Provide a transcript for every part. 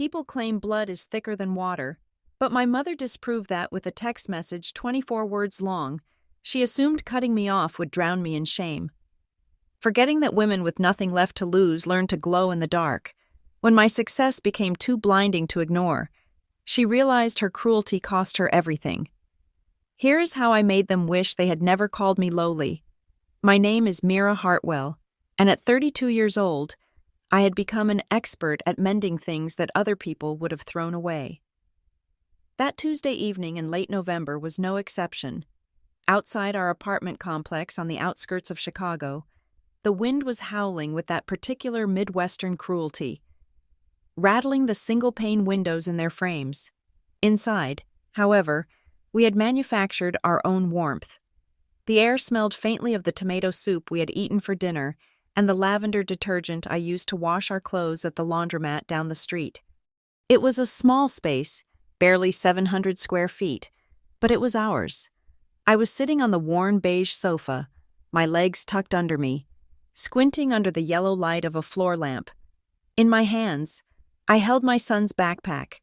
People claim blood is thicker than water, but my mother disproved that with a text message 24 words long. She assumed cutting me off would drown me in shame. Forgetting that women with nothing left to lose learn to glow in the dark, when my success became too blinding to ignore, she realized her cruelty cost her everything. Here is how I made them wish they had never called me lowly. My name is Mira Hartwell, and at 32 years old, I had become an expert at mending things that other people would have thrown away. That Tuesday evening in late November was no exception. Outside our apartment complex on the outskirts of Chicago, the wind was howling with that particular Midwestern cruelty, rattling the single-pane windows in their frames. Inside, however, we had manufactured our own warmth. The air smelled faintly of the tomato soup we had eaten for dinner and the lavender detergent I used to wash our clothes at the laundromat down the street. It was a small space, barely 700 square feet, but it was ours. I was sitting on the worn beige sofa, my legs tucked under me, squinting under the yellow light of a floor lamp. In my hands, I held my son's backpack.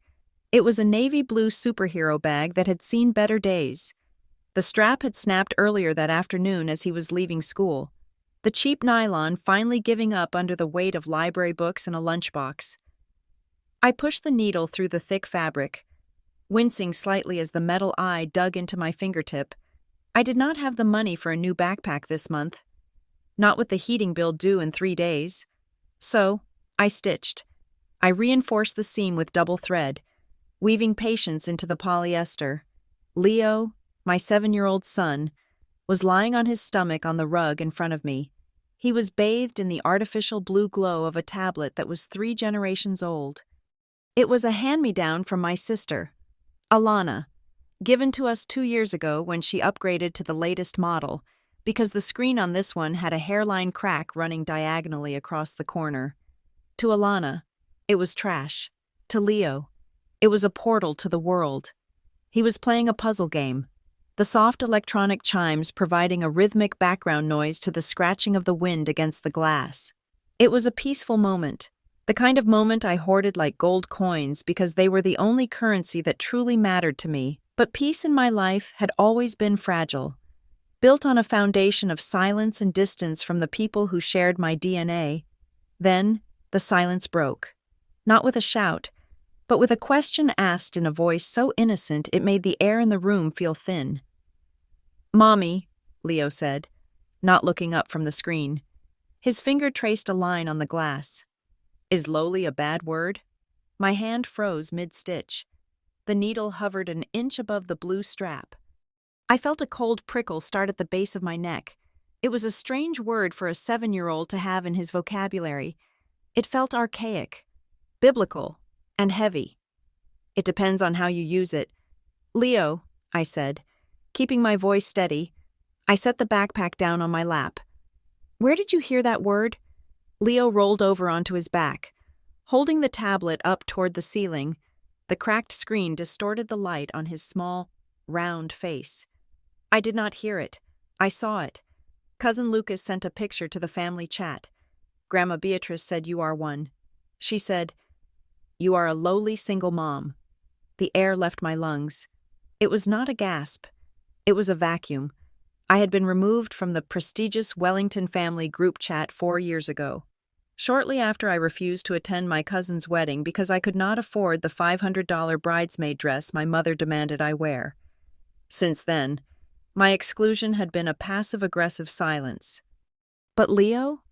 It was a navy blue superhero bag that had seen better days. The strap had snapped earlier that afternoon as he was leaving school, the cheap nylon finally giving up under the weight of library books and a lunchbox. I pushed the needle through the thick fabric, wincing slightly as the metal eye dug into my fingertip. I did not have the money for a new backpack this month, not with the heating bill due in 3 days. So, I stitched. I reinforced the seam with double thread, weaving patience into the polyester. Leo, my 7-year-old son, was lying on his stomach on the rug in front of me. He was bathed in the artificial blue glow of a tablet that was 3 generations old. It was a hand-me-down from my sister, Alana, given to us 2 years ago when she upgraded to the latest model, because the screen on this one had a hairline crack running diagonally across the corner. To Alana, it was trash. To Leo, it was a portal to the world. He was playing a puzzle game, the soft electronic chimes providing a rhythmic background noise to the scratching of the wind against the glass. It was a peaceful moment, the kind of moment I hoarded like gold coins because they were the only currency that truly mattered to me. But peace in my life had always been fragile, built on a foundation of silence and distance from the people who shared my DNA. Then, the silence broke. Not with a shout, but with a question asked in a voice so innocent it made the air in the room feel thin. "Mommy," Leo said, not looking up from the screen. His finger traced a line on the glass. "Is lowly a bad word?" My hand froze mid-stitch. The needle hovered an inch above the blue strap. I felt a cold prickle start at the base of my neck. It was a strange word for a 7-year-old to have in his vocabulary. It felt archaic, biblical, and heavy. "It depends on how you use it." "Leo," I said, keeping my voice steady. I set the backpack down on my lap. "Where did you hear that word?" Leo rolled over onto his back, holding the tablet up toward the ceiling. The cracked screen distorted the light on his small, round face. "I did not hear it. I saw it. Cousin Lucas sent a picture to the family chat. Grandma Beatrice said you are one. She said, 'You are a lowly single mom.'" The air left my lungs. It was not a gasp. It was a vacuum. I had been removed from the prestigious Wellington family group chat 4 years ago. Shortly after I refused to attend my cousin's wedding because I could not afford the $500 bridesmaid dress my mother demanded I wear. Since then, my exclusion had been a passive-aggressive silence. But Leo?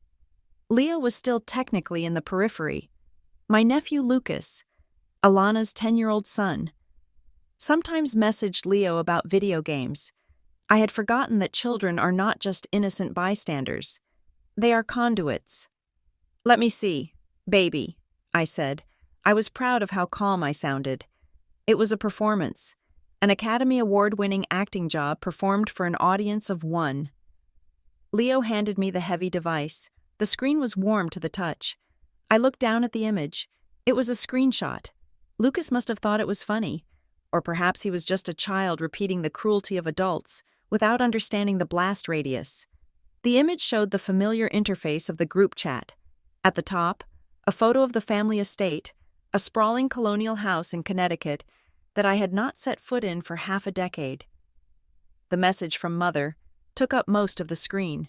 Leo was still technically in the periphery. My nephew Lucas, Alana's 10-year-old son, sometimes messaged Leo about video games. I had forgotten that children are not just innocent bystanders. They are conduits. "Let me see, baby," I said. I was proud of how calm I sounded. It was a performance, an Academy Award-winning acting job performed for an audience of 1. Leo handed me the heavy device. The screen was warm to the touch. I looked down at the image. It was a screenshot. Lucas must have thought it was funny, or perhaps he was just a child repeating the cruelty of adults without understanding the blast radius. The image showed the familiar interface of the group chat. At the top, a photo of the family estate, a sprawling colonial house in Connecticut that I had not set foot in for half a decade. The message from Mother took up most of the screen.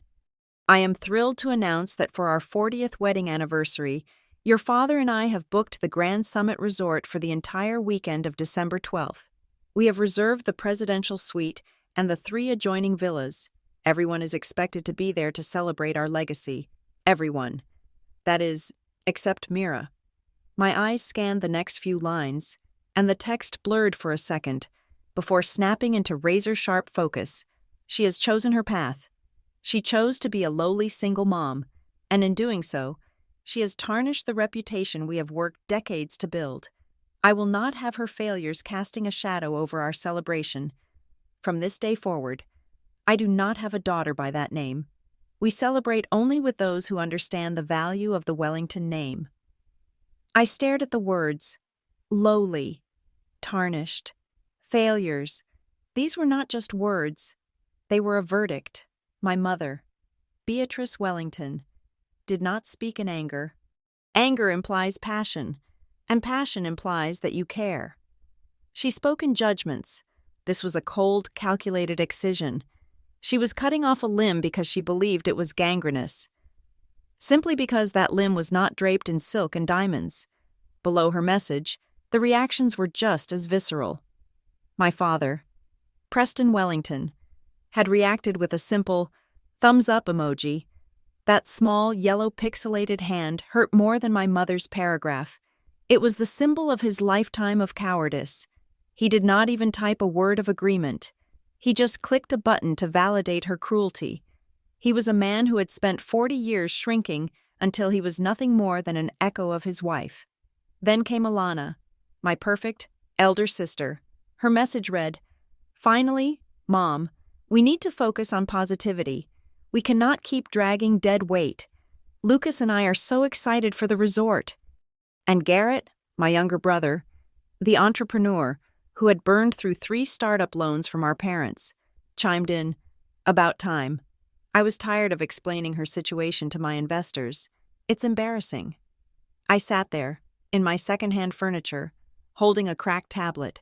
I am thrilled to announce that for our 40th wedding anniversary, your father and I have booked the Grand Summit Resort for the entire weekend of December 12th. We have reserved the presidential suite and the 3 adjoining villas. Everyone is expected to be there to celebrate our legacy. Everyone. That is, except Mira. My eyes scanned the next few lines, and the text blurred for a second, before snapping into razor-sharp focus. She has chosen her path. She chose to be a lowly single mom, and in doing so, she has tarnished the reputation we have worked decades to build. I will not have her failures casting a shadow over our celebration. From this day forward, I do not have a daughter by that name. We celebrate only with those who understand the value of the Wellington name. I stared at the words, lowly, tarnished, failures. These were not just words. They were a verdict. My mother, Beatrice Wellington, did not speak in anger. Anger implies passion, and passion implies that you care. She spoke in judgments. This was a cold, calculated excision. She was cutting off a limb because she believed it was gangrenous. Simply because that limb was not draped in silk and diamonds. Below her message, the reactions were just as visceral. My father, Preston Wellington, had reacted with a simple thumbs-up emoji. That small, yellow pixelated hand hurt more than my mother's paragraph. It was the symbol of his lifetime of cowardice. He did not even type a word of agreement. He just clicked a button to validate her cruelty. He was a man who had spent 40 years shrinking until he was nothing more than an echo of his wife. Then came Alana, my perfect elder sister. Her message read, "Finally, Mom, we need to focus on positivity. We cannot keep dragging dead weight. Lucas and I are so excited for the resort." And Garrett, my younger brother, the entrepreneur who had burned through 3 startup loans from our parents, chimed in, "About time." I was tired of explaining her situation to my investors. It's embarrassing. I sat there, in my secondhand furniture, holding a cracked tablet,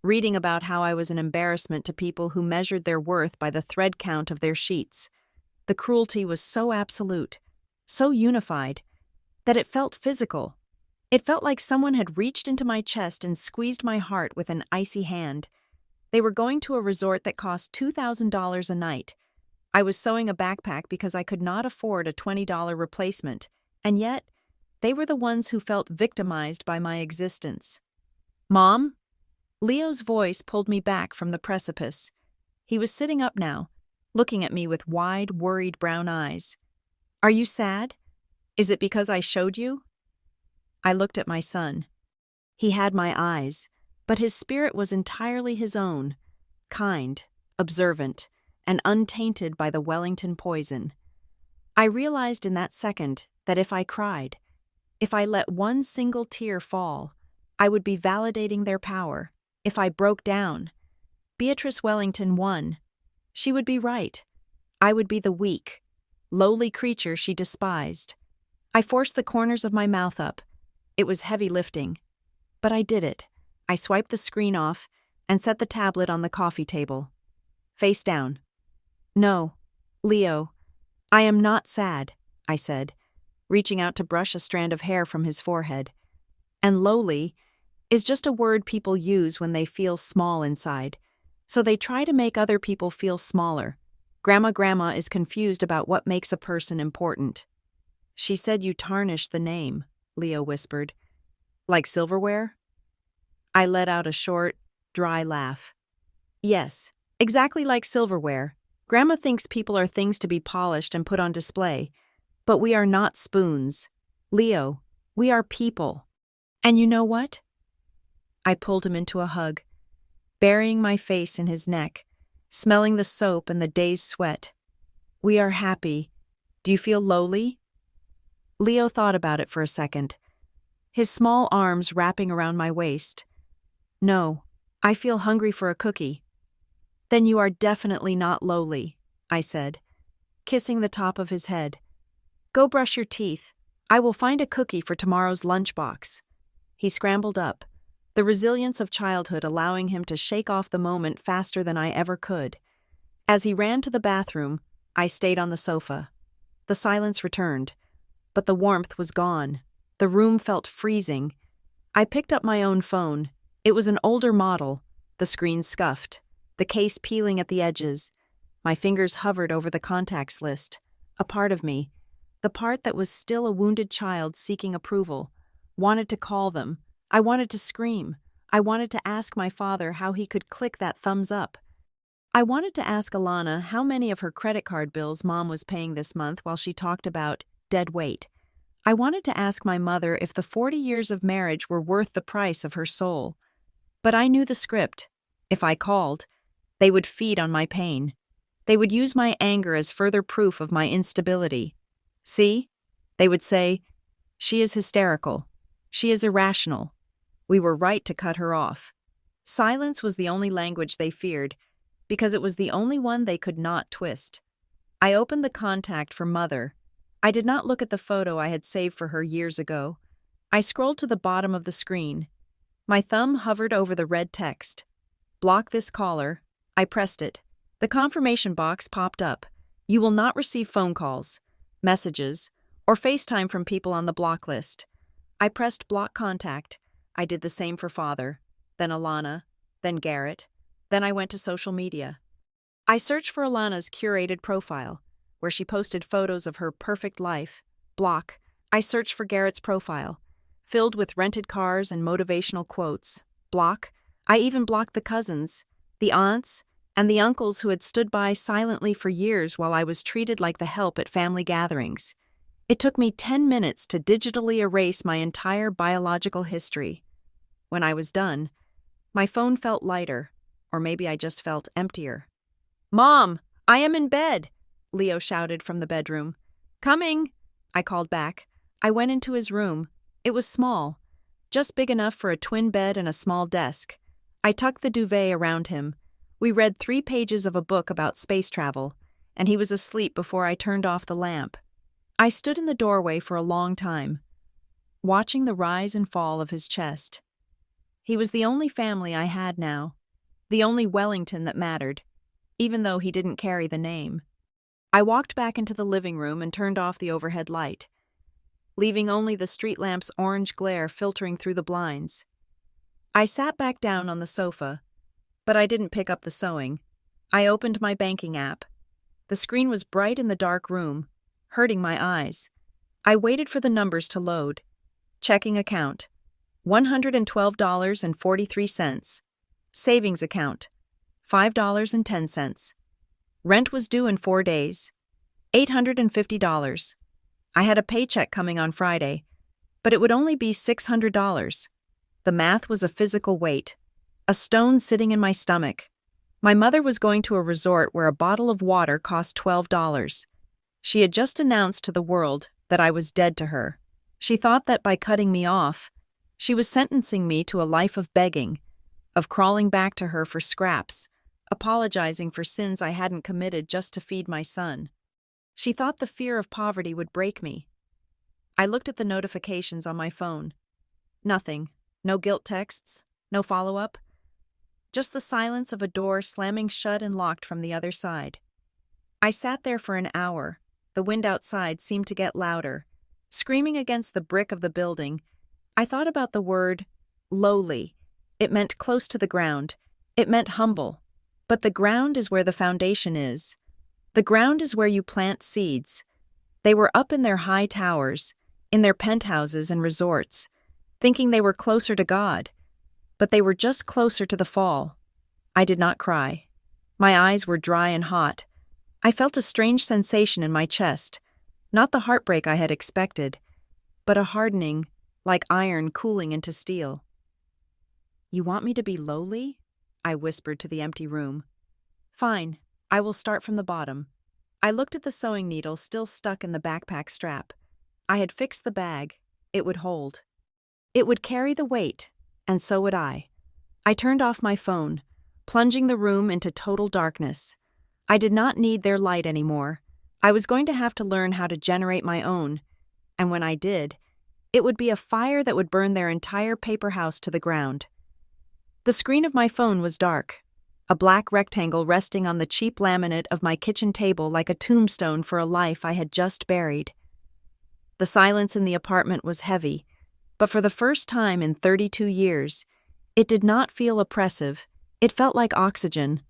reading about how I was an embarrassment to people who measured their worth by the thread count of their sheets. The cruelty was so absolute, so unified, that it felt physical. It felt like someone had reached into my chest and squeezed my heart with an icy hand. They were going to a resort that cost $2,000 a night. I was sewing a backpack because I could not afford a $20 replacement, and yet, they were the ones who felt victimized by my existence. "Mom?" Leo's voice pulled me back from the precipice. He was sitting up now, looking at me with wide, worried brown eyes. "Are you sad? Is it because I showed you?" I looked at my son. He had my eyes, but his spirit was entirely his own, kind, observant, and untainted by the Wellington poison. I realized in that second that if I cried, if I let one single tear fall, I would be validating their power. If I broke down, Beatrice Wellington won. She would be right. I would be the weak, lowly creature she despised. I forced the corners of my mouth up. It was heavy lifting. But I did it. I swiped the screen off and set the tablet on the coffee table. Face down. "No, Leo, I am not sad," I said, reaching out to brush a strand of hair from his forehead. And lowly is just a word people use when they feel small inside, so they try to make other people feel smaller. Grandma is confused about what makes a person important. "She said you tarnished the name," Leo whispered. "Like silverware?" I let out a short, dry laugh. "Yes, exactly like silverware. Grandma thinks people are things to be polished and put on display, but we are not spoons. Leo, we are people. And you know what?" I pulled him into a hug, burying my face in his neck, smelling the soap and the day's sweat. "We are happy. Do you feel lowly?" Leo thought about it for a second, his small arms wrapping around my waist. "No, I feel hungry for a cookie." "Then you are definitely not lowly," I said, kissing the top of his head. "Go brush your teeth. I will find a cookie for tomorrow's lunchbox." He scrambled up, the resilience of childhood allowing him to shake off the moment faster than I ever could. As he ran to the bathroom, I stayed on the sofa. The silence returned, but the warmth was gone. The room felt freezing. I picked up my own phone. It was an older model, the screen scuffed, the case peeling at the edges. My fingers hovered over the contacts list. A part of me, the part that was still a wounded child seeking approval, wanted to call them. I wanted to scream. I wanted to ask my father how he could click that thumbs up. I wanted to ask Alana how many of her credit card bills Mom was paying this month while she talked about dead weight. I wanted to ask my mother if the 40 years of marriage were worth the price of her soul. But I knew the script. If I called, they would feed on my pain. They would use my anger as further proof of my instability. See? They would say, she is hysterical. She is irrational. We were right to cut her off. Silence was the only language they feared, because it was the only one they could not twist. I opened the contact for Mother. I did not look at the photo I had saved for her years ago. I scrolled to the bottom of the screen. My thumb hovered over the red text. Block this caller. I pressed it. The confirmation box popped up. You will not receive phone calls, messages, or FaceTime from people on the block list. I pressed block contact. I did the same for Father, then Alana, then Garrett. Then I went to social media. I searched for Alana's curated profile, where she posted photos of her perfect life. Block. I searched for Garrett's profile, filled with rented cars and motivational quotes. Block. I even blocked the cousins, the aunts, and the uncles who had stood by silently for years while I was treated like the help at family gatherings. It took me 10 minutes to digitally erase my entire biological history. When I was done, my phone felt lighter, or maybe I just felt emptier. Mom, I am in bed, Leo shouted from the bedroom. Coming, I called back. I went into his room. It was small, just big enough for a twin bed and a small desk. I tucked the duvet around him. We read 3 pages of a book about space travel, and he was asleep before I turned off the lamp. I stood in the doorway for a long time, watching the rise and fall of his chest. He was the only family I had now, the only Wellington that mattered, even though he didn't carry the name. I walked back into the living room and turned off the overhead light, leaving only the street lamp's orange glare filtering through the blinds. I sat back down on the sofa, but I didn't pick up the sewing. I opened my banking app. The screen was bright in the dark room, hurting my eyes. I waited for the numbers to load. Checking account, $112.43. Savings account, $5.10. Rent was due in 4 days, $850. I had a paycheck coming on Friday, but it would only be $600. The math was a physical weight, a stone sitting in my stomach. My mother was going to a resort where a bottle of water cost $12. She had just announced to the world that I was dead to her. She thought that by cutting me off, she was sentencing me to a life of begging, of crawling back to her for scraps, apologizing for sins I hadn't committed just to feed my son. She thought the fear of poverty would break me. I looked at the notifications on my phone. Nothing. No guilt texts. No follow-up. Just the silence of a door slamming shut and locked from the other side. I sat there for an hour. The wind outside seemed to get louder, screaming against the brick of the building. I thought about the word lowly. It meant close to the ground. It meant humble. But the ground is where the foundation is. The ground is where you plant seeds. They were up in their high towers, in their penthouses and resorts, thinking they were closer to God. But they were just closer to the fall. I did not cry. My eyes were dry and hot. I felt a strange sensation in my chest, not the heartbreak I had expected, but a hardening, like iron cooling into steel. You want me to be lowly? I whispered to the empty room. Fine, I will start from the bottom. I looked at the sewing needle still stuck in the backpack strap. I had fixed the bag. It would hold. It would carry the weight, and so would I. I turned off my phone, plunging the room into total darkness. I did not need their light anymore. I was going to have to learn how to generate my own, and when I did, It would be a fire that would burn their entire paper house to the ground. The screen of my phone was dark, a black rectangle resting on the cheap laminate of my kitchen table like a tombstone for a life I had just buried. The silence in the apartment was heavy, but for the first time in 32 years, it did not feel oppressive. It felt like oxygen.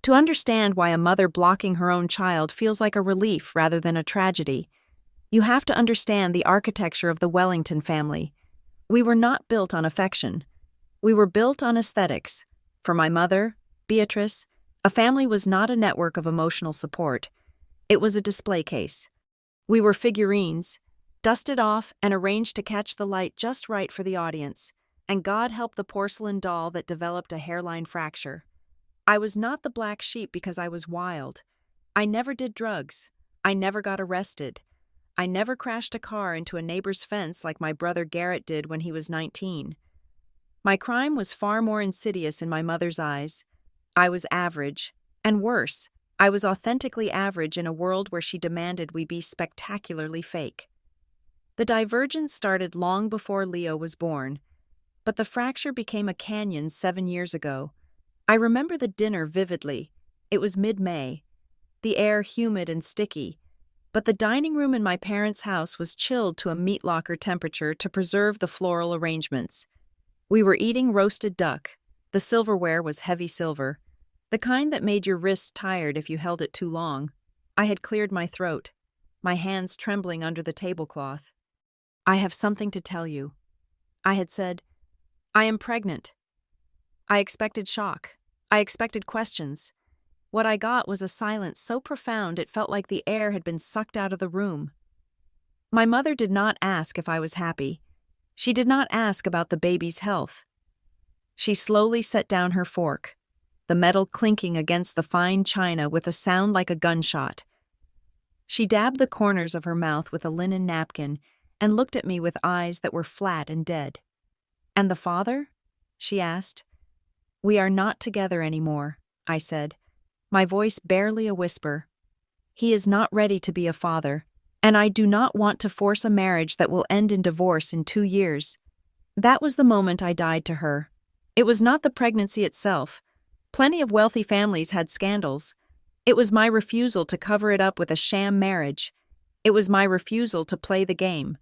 To understand why a mother blocking her own child feels like a relief rather than a tragedy, you have to understand the architecture of the Wellington family. We were not built on affection. We were built on aesthetics. For my mother, Beatrice, a family was not a network of emotional support. It was a display case. We were figurines, dusted off and arranged to catch the light just right for the audience, and God help the porcelain doll that developed a hairline fracture. I was not the black sheep because I was wild. I never did drugs. I never got arrested. I never crashed a car into a neighbor's fence like my brother Garrett did when he was 19. My crime was far more insidious in my mother's eyes. I was average, and worse, I was authentically average in a world where she demanded we be spectacularly fake. The divergence started long before Leo was born, but the fracture became a canyon 7 years ago. I remember the dinner vividly. It was mid-May, the air humid and sticky, but the dining room in my parents' house was chilled to a meat locker temperature to preserve the floral arrangements. We were eating roasted duck. The silverware was heavy silver, the kind that made your wrists tired if you held it too long. I had cleared my throat, my hands trembling under the tablecloth. "I have something to tell you," I had said. "I am pregnant." I expected shock. I expected questions. What I got was a silence so profound it felt like the air had been sucked out of the room. My mother did not ask if I was happy. She did not ask about the baby's health. She slowly set down her fork, the metal clinking against the fine china with a sound like a gunshot. She dabbed the corners of her mouth with a linen napkin and looked at me with eyes that were flat and dead. "And the father?" she asked. "We are not together anymore," I said, my voice barely a whisper. "He is not ready to be a father, and I do not want to force a marriage that will end in divorce in 2 years." That was the moment I died to her. It was not the pregnancy itself. Plenty of wealthy families had scandals. It was my refusal to cover it up with a sham marriage. It was my refusal to play the game.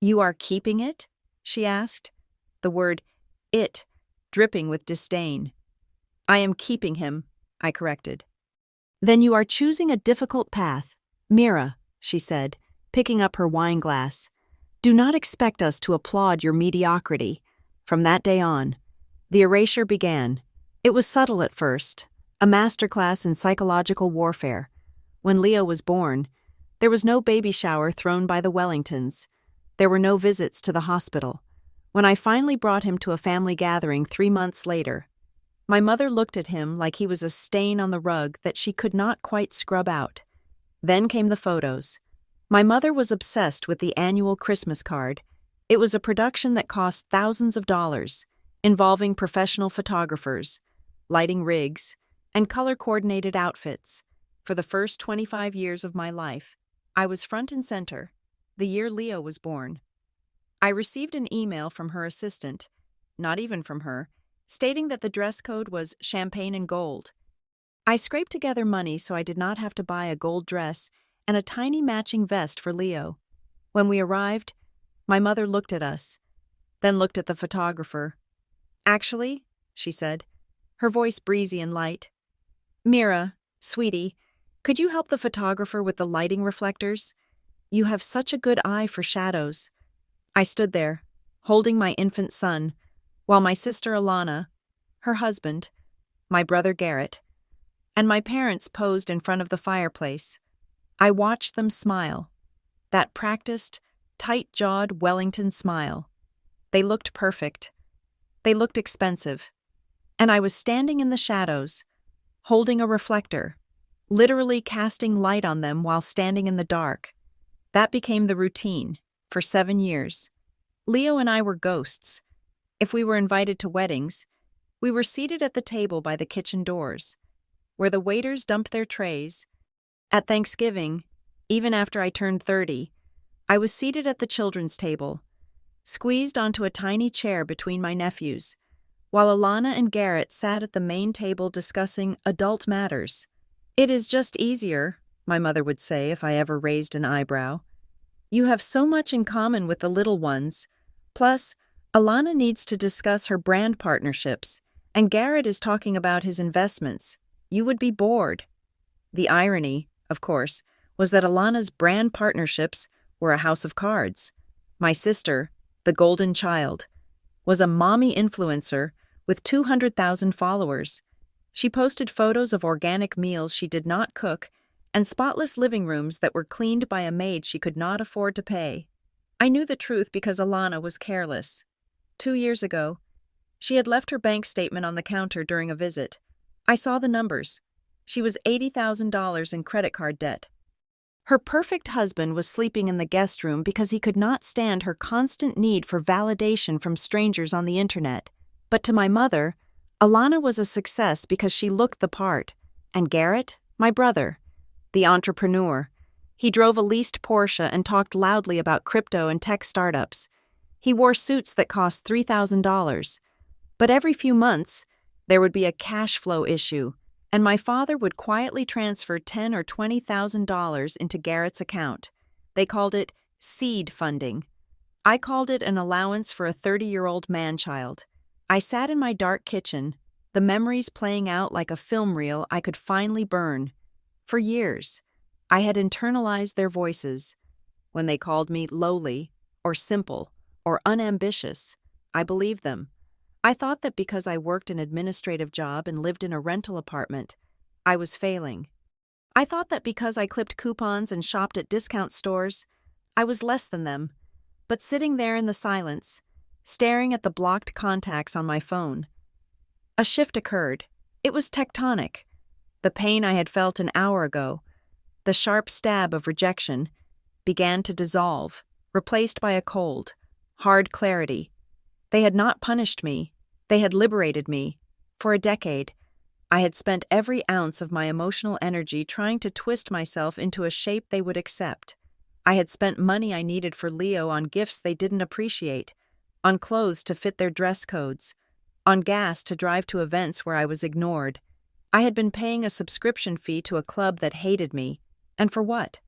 "You are keeping it?" she asked, the word "it" dripping with disdain. "I am keeping him," I corrected. "Then you are choosing a difficult path. Mira," she said, picking up her wine glass, "do not expect us to applaud your mediocrity." From that day on, the erasure began. It was subtle at first, a masterclass in psychological warfare. When Leo was born, there was no baby shower thrown by the Wellingtons. There were no visits to the hospital. When I finally brought him to a family gathering 3 months later, my mother looked at him like he was a stain on the rug that she could not quite scrub out. Then came the photos. My mother was obsessed with the annual Christmas card. It was a production that cost thousands of dollars, involving professional photographers, lighting rigs, and color-coordinated outfits. For the first 25 years of my life, I was front and center, the year Leo was born. I received an email from her assistant, not even from her, stating that the dress code was champagne and gold. I scraped together money so I did not have to buy a gold dress and a tiny matching vest for Leo. When we arrived, my mother looked at us, then looked at the photographer. "Actually," she said, her voice breezy and light, "Mira, sweetie, could you help the photographer with the lighting reflectors? You have such a good eye for shadows." I stood there, holding my infant son, while my sister Alana, her husband, my brother Garrett, and my parents posed in front of the fireplace. I watched them smile, that practiced, tight-jawed Wellington smile. They looked perfect. They looked expensive. And I was standing in the shadows, holding a reflector, literally casting light on them while standing in the dark. That became the routine, for 7 years. Leo and I were ghosts. If we were invited to weddings, we were seated at the table by the kitchen doors, where the waiters dumped their trays. At Thanksgiving, even after I turned 30, I was seated at the children's table, squeezed onto a tiny chair between my nephews, while Alana and Garrett sat at the main table discussing adult matters. "It is just easier," my mother would say if I ever raised an eyebrow. "You have so much in common with the little ones. Plus, Alana needs to discuss her brand partnerships, and Garrett is talking about his investments. You would be bored." The irony, of course, was that Alana's brand partnerships were a house of cards. My sister, the golden child, was a mommy influencer with 200,000 followers. She posted photos of organic meals she did not cook and spotless living rooms that were cleaned by a maid she could not afford to pay. I knew the truth because Alana was careless. 2 years ago, she had left her bank statement on the counter during a visit. I saw the numbers. She was $80,000 in credit card debt. Her perfect husband was sleeping in the guest room because he could not stand her constant need for validation from strangers on the internet. But to my mother, Alana was a success because she looked the part. And Garrett, my brother, the entrepreneur. He drove a leased Porsche and talked loudly about crypto and tech startups. He wore suits that cost $3,000. But every few months, there would be a cash flow issue, and my father would quietly transfer $10,000 or $20,000 into Garrett's account. They called it seed funding. I called it an allowance for a 30-year-old man-child. I sat in my dark kitchen, the memories playing out like a film reel I could finally burn. For years, I had internalized their voices. When they called me lowly, or simple, or unambitious, I believed them. I thought that because I worked an administrative job and lived in a rental apartment, I was failing. I thought that because I clipped coupons and shopped at discount stores, I was less than them. But sitting there in the silence, staring at the blocked contacts on my phone, a shift occurred. It was tectonic. The pain I had felt an hour ago, the sharp stab of rejection, began to dissolve, replaced by a cold, hard clarity. They had not punished me. They had liberated me. For a decade, I had spent every ounce of my emotional energy trying to twist myself into a shape they would accept. I had spent money I needed for Leo on gifts they didn't appreciate, on clothes to fit their dress codes, on gas to drive to events where I was ignored. I had been paying a subscription fee to a club that hated me. And for what?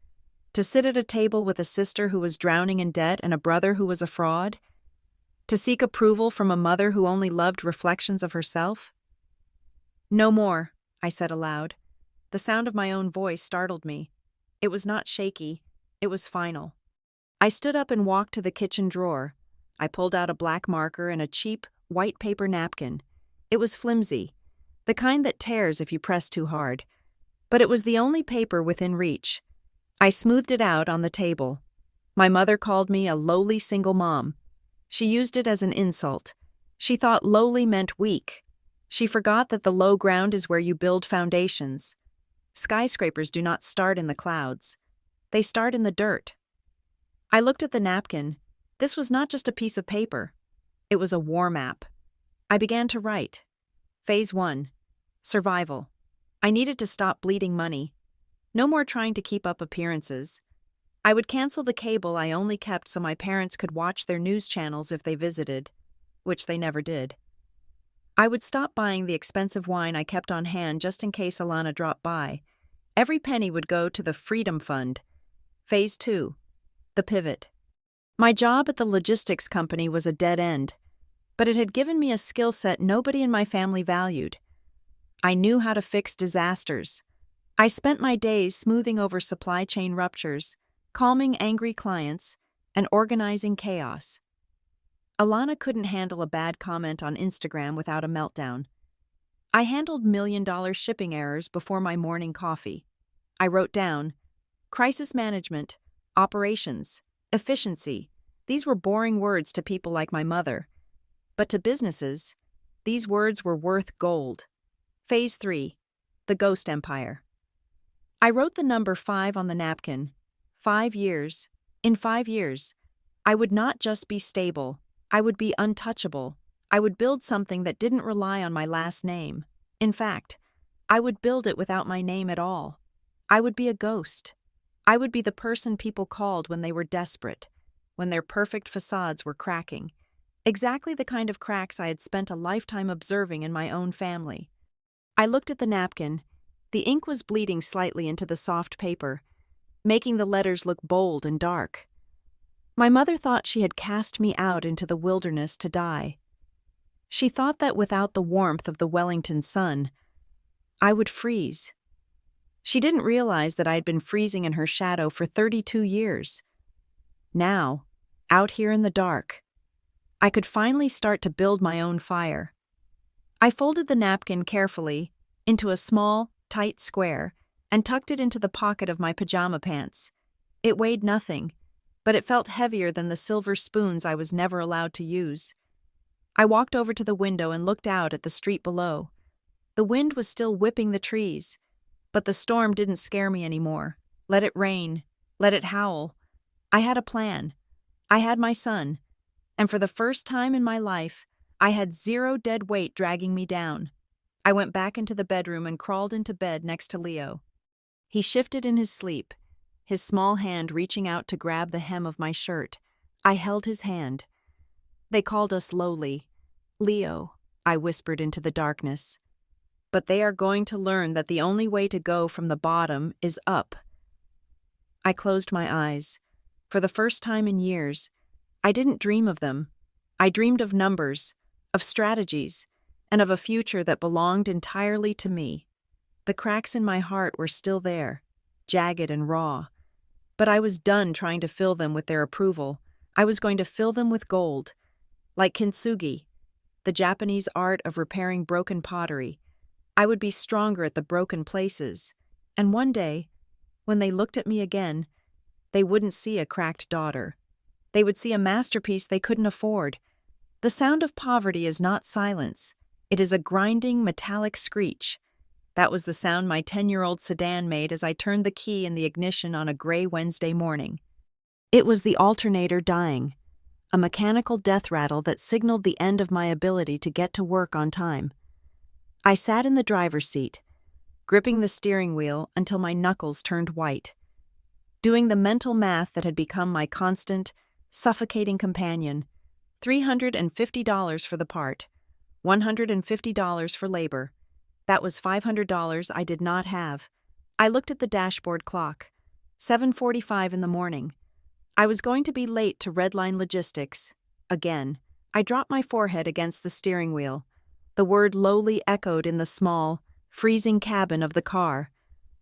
To sit at a table with a sister who was drowning in debt and a brother who was a fraud? To seek approval from a mother who only loved reflections of herself? "No more," I said aloud. The sound of my own voice startled me. It was not shaky. It was final. I stood up and walked to the kitchen drawer. I pulled out a black marker and a cheap, white paper napkin. It was flimsy, the kind that tears if you press too hard. But it was the only paper within reach. I smoothed it out on the table. My mother called me a lowly single mom. She used it as an insult. She thought lowly meant weak. She forgot that the low ground is where you build foundations. Skyscrapers do not start in the clouds. They start in the dirt. I looked at the napkin. This was not just a piece of paper. It was a war map. I began to write. Phase 1. Survival. I needed to stop bleeding money. No more trying to keep up appearances. I would cancel the cable I only kept so my parents could watch their news channels if they visited, which they never did. I would stop buying the expensive wine I kept on hand just in case Alana dropped by. Every penny would go to the Freedom Fund. Phase 2. The pivot. My job at the logistics company was a dead end, but it had given me a skill set nobody in my family valued. I knew how to fix disasters. I spent my days smoothing over supply chain ruptures, calming angry clients, and organizing chaos. Alana couldn't handle a bad comment on Instagram without a meltdown. I handled million-dollar shipping errors before my morning coffee. I wrote down crisis management, operations, efficiency. These were boring words to people like my mother. But to businesses, these words were worth gold. Phase 3. The Ghost Empire. I wrote the number 5 on the napkin. 5 years. In 5 years, I would not just be stable. I would be untouchable. I would build something that didn't rely on my last name. In fact, I would build it without my name at all. I would be a ghost. I would be the person people called when they were desperate. when their perfect facades were cracking. Exactly the kind of cracks I had spent a lifetime observing in my own family. I looked at the napkin. The ink was bleeding slightly into the soft paper, making the letters look bold and dark. My mother thought she had cast me out into the wilderness to die. She thought that without the warmth of the Wellington sun, I would freeze. She didn't realize that I had been freezing in her shadow for 32 years. Now, out here in the dark, I could finally start to build my own fire. I folded the napkin carefully into a small, tight square and tucked it into the pocket of my pajama pants. It weighed nothing, but it felt heavier than the silver spoons I was never allowed to use. I walked over to the window and looked out at the street below. The wind was still whipping the trees, but the storm didn't scare me anymore. Let it rain, let it howl. I had a plan. I had my son, and for the first time in my life, I had zero dead weight dragging me down. I went back into the bedroom and crawled into bed next to Leo. He shifted in his sleep, his small hand reaching out to grab the hem of my shirt. I held his hand. They called us lowly. Leo, I whispered into the darkness. But they are going to learn that the only way to go from the bottom is up. I closed my eyes. For the first time in years, I didn't dream of them. I dreamed of numbers, of strategies, and of a future that belonged entirely to me. The cracks in my heart were still there, jagged and raw. But I was done trying to fill them with their approval. I was going to fill them with gold, like kintsugi, the Japanese art of repairing broken pottery. I would be stronger at the broken places, and one day, when they looked at me again, they wouldn't see a cracked daughter. They would see a masterpiece they couldn't afford. The sound of poverty is not silence. It is a grinding, metallic screech. That was the sound my 10-year-old sedan made as I turned the key in the ignition on a gray Wednesday morning. It was the alternator dying, a mechanical death rattle that signaled the end of my ability to get to work on time. I sat in the driver's seat, gripping the steering wheel until my knuckles turned white, doing the mental math that had become my constant, suffocating companion. $350 for the part, $150 for labor. That was $500 I did not have. I looked at the dashboard clock. 7:45 in the morning. I was going to be late to Redline Logistics. Again, I dropped my forehead against the steering wheel. The word lowly echoed in the small, freezing cabin of the car.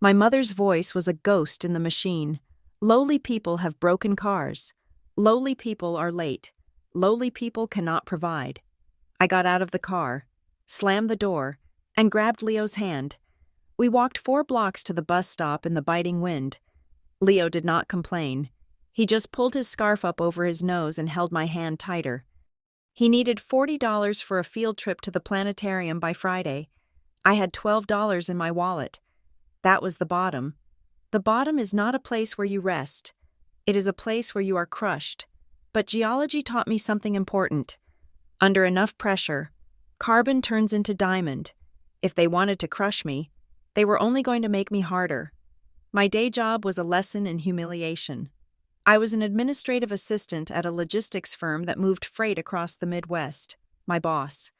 My mother's voice was a ghost in the machine. Lowly people have broken cars. Lowly people are late. Lowly people cannot provide. I got out of the car, slammed the door, and grabbed Leo's hand. We walked 4 blocks to the bus stop in the biting wind. Leo did not complain. He just pulled his scarf up over his nose and held my hand tighter. He needed $40 for a field trip to the planetarium by Friday. I had $12 in my wallet. That was the bottom. The bottom is not a place where you rest. It is a place where you are crushed. But geology taught me something important. Under enough pressure, carbon turns into diamond. If they wanted to crush me, they were only going to make me harder. My day job was a lesson in humiliation. I was an administrative assistant at a logistics firm that moved freight across the Midwest. My boss,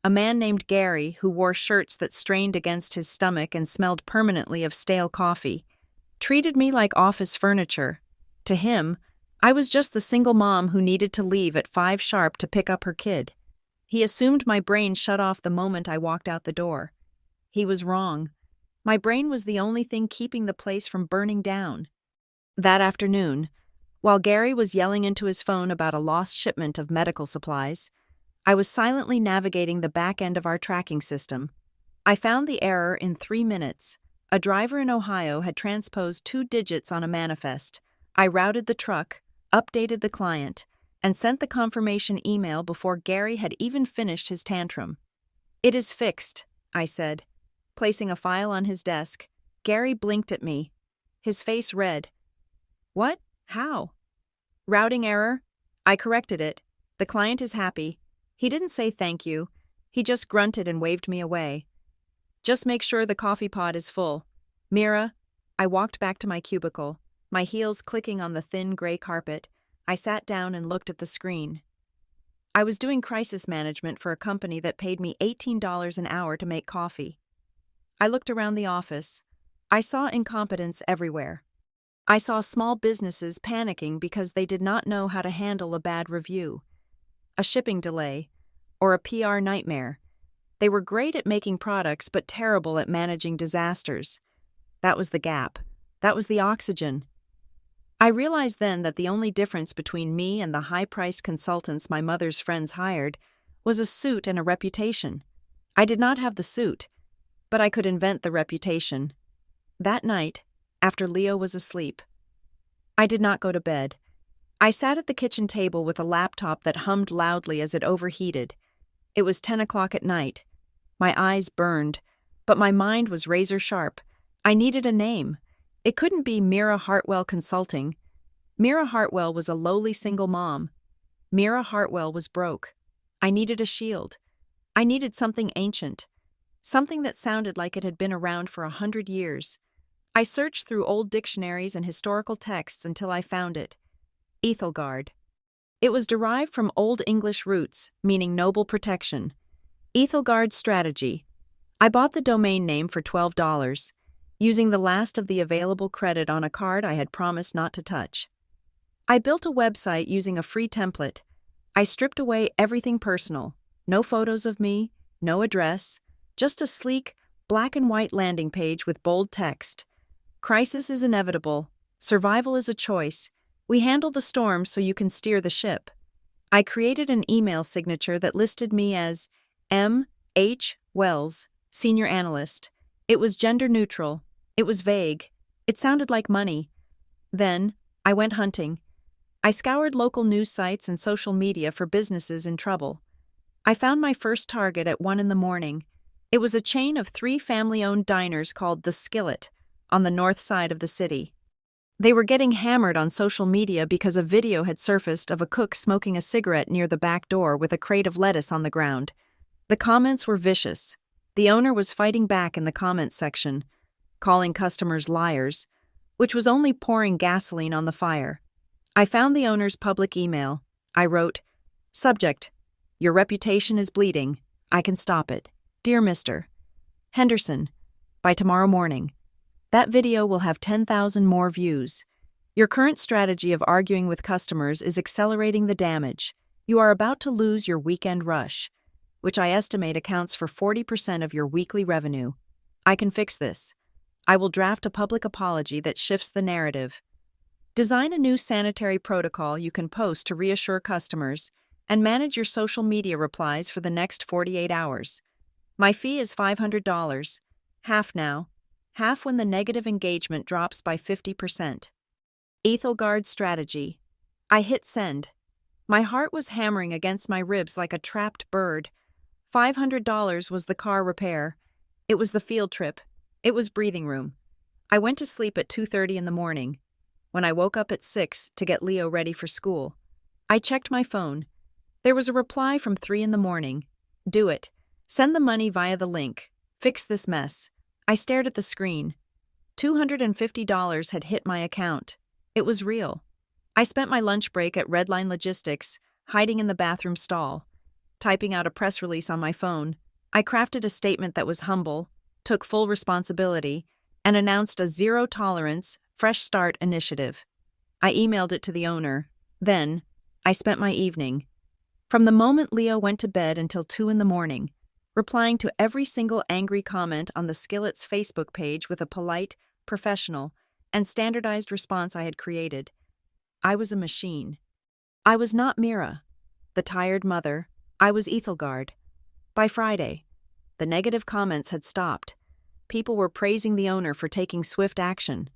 a man named Gary who wore shirts that strained against his stomach and smelled permanently of stale coffee, treated me like office furniture. To him, I was just the single mom who needed to leave at 5 sharp to pick up her kid. He assumed my brain shut off the moment I walked out the door. He was wrong. My brain was the only thing keeping the place from burning down. That afternoon, while Gary was yelling into his phone about a lost shipment of medical supplies, I was silently navigating the back end of our tracking system. I found the error in 3 minutes. A driver in Ohio had transposed 2 digits on a manifest. I routed the truck, updated the client, and sent the confirmation email before Gary had even finished his tantrum. "It is fixed," I said. Placing a file on his desk, Gary blinked at me, his face red. "What? How?" "Routing error. I corrected it. The client is happy. He didn't say thank you. He just grunted and waved me away. Just make sure the coffee pot is full. Mira." I walked back to my cubicle, my heels clicking on the thin gray carpet. I sat down and looked at the screen. I was doing crisis management for a company that paid me $18 an hour to make coffee. I looked around the office. I saw incompetence everywhere. I saw small businesses panicking because they did not know how to handle a bad review, a shipping delay, or a PR nightmare. They were great at making products but terrible at managing disasters. That was the gap. That was the oxygen. I realized then that the only difference between me and the high-priced consultants my mother's friends hired was a suit and a reputation. I did not have the suit, but I could invent the reputation. That night, after Leo was asleep, I did not go to bed. I sat at the kitchen table with a laptop that hummed loudly as it overheated. It was 10 o'clock at night. My eyes burned, but my mind was razor sharp. I needed a name. It couldn't be Mira Hartwell Consulting. Mira Hartwell was a lowly single mom. Mira Hartwell was broke. I needed a shield. I needed something ancient. Something that sounded like it had been around for 100 years. I searched through old dictionaries and historical texts until I found it. Ethelgard. It was derived from Old English roots, meaning noble protection. Ethelgard strategy. I bought the domain name for $12. Using the last of the available credit on a card I had promised not to touch. I built a website using a free template. I stripped away everything personal. No photos of me, no address, just a sleek, black and white landing page with bold text. Crisis is inevitable. Survival is a choice. We handle the storm so you can steer the ship. I created an email signature that listed me as M. H. Wells, Senior Analyst. It was gender neutral. It was vague. It sounded like money. Then, I went hunting. I scoured local news sites and social media for businesses in trouble. I found my first target at 1 a.m. It was a chain of 3 family-owned diners called The Skillet, on the north side of the city. They were getting hammered on social media because a video had surfaced of a cook smoking a cigarette near the back door with a crate of lettuce on the ground. The comments were vicious. The owner was fighting back in the comments section, calling customers liars, which was only pouring gasoline on the fire. I found the owner's public email. I wrote, Subject, your reputation is bleeding. I can stop it. Dear Mr. Henderson, by tomorrow morning. That video will have 10,000 more views. Your current strategy of arguing with customers is accelerating the damage. You are about to lose your weekend rush, which I estimate accounts for 40% of your weekly revenue. I can fix this. I will draft a public apology that shifts the narrative. Design a new sanitary protocol you can post to reassure customers, and manage your social media replies for the next 48 hours. My fee is $500, half now, half when the negative engagement drops by 50%. Ethelgard strategy. I hit send. My heart was hammering against my ribs like a trapped bird. $500 was the car repair. It was the field trip. It was breathing room. I went to sleep at 2:30 in the morning. When I woke up at 6 to get Leo ready for school, I checked my phone. There was a reply from 3 in the morning. Do it. Send the money via the link. Fix this mess. I stared at the screen. $250 had hit my account. It was real. I spent my lunch break at Redline Logistics, hiding in the bathroom stall, typing out a press release on my phone. I crafted a statement that was humble, took full responsibility, and announced a zero-tolerance, fresh start initiative. I emailed it to the owner. Then, I spent my evening. From the moment Leo went to bed until 2 in the morning, replying to every single angry comment on the Skillet's Facebook page with a polite, professional, and standardized response I had created. I was a machine. I was not Mira, the tired mother. I was Ethelgard. By Friday, the negative comments had stopped. People were praising the owner for taking swift action.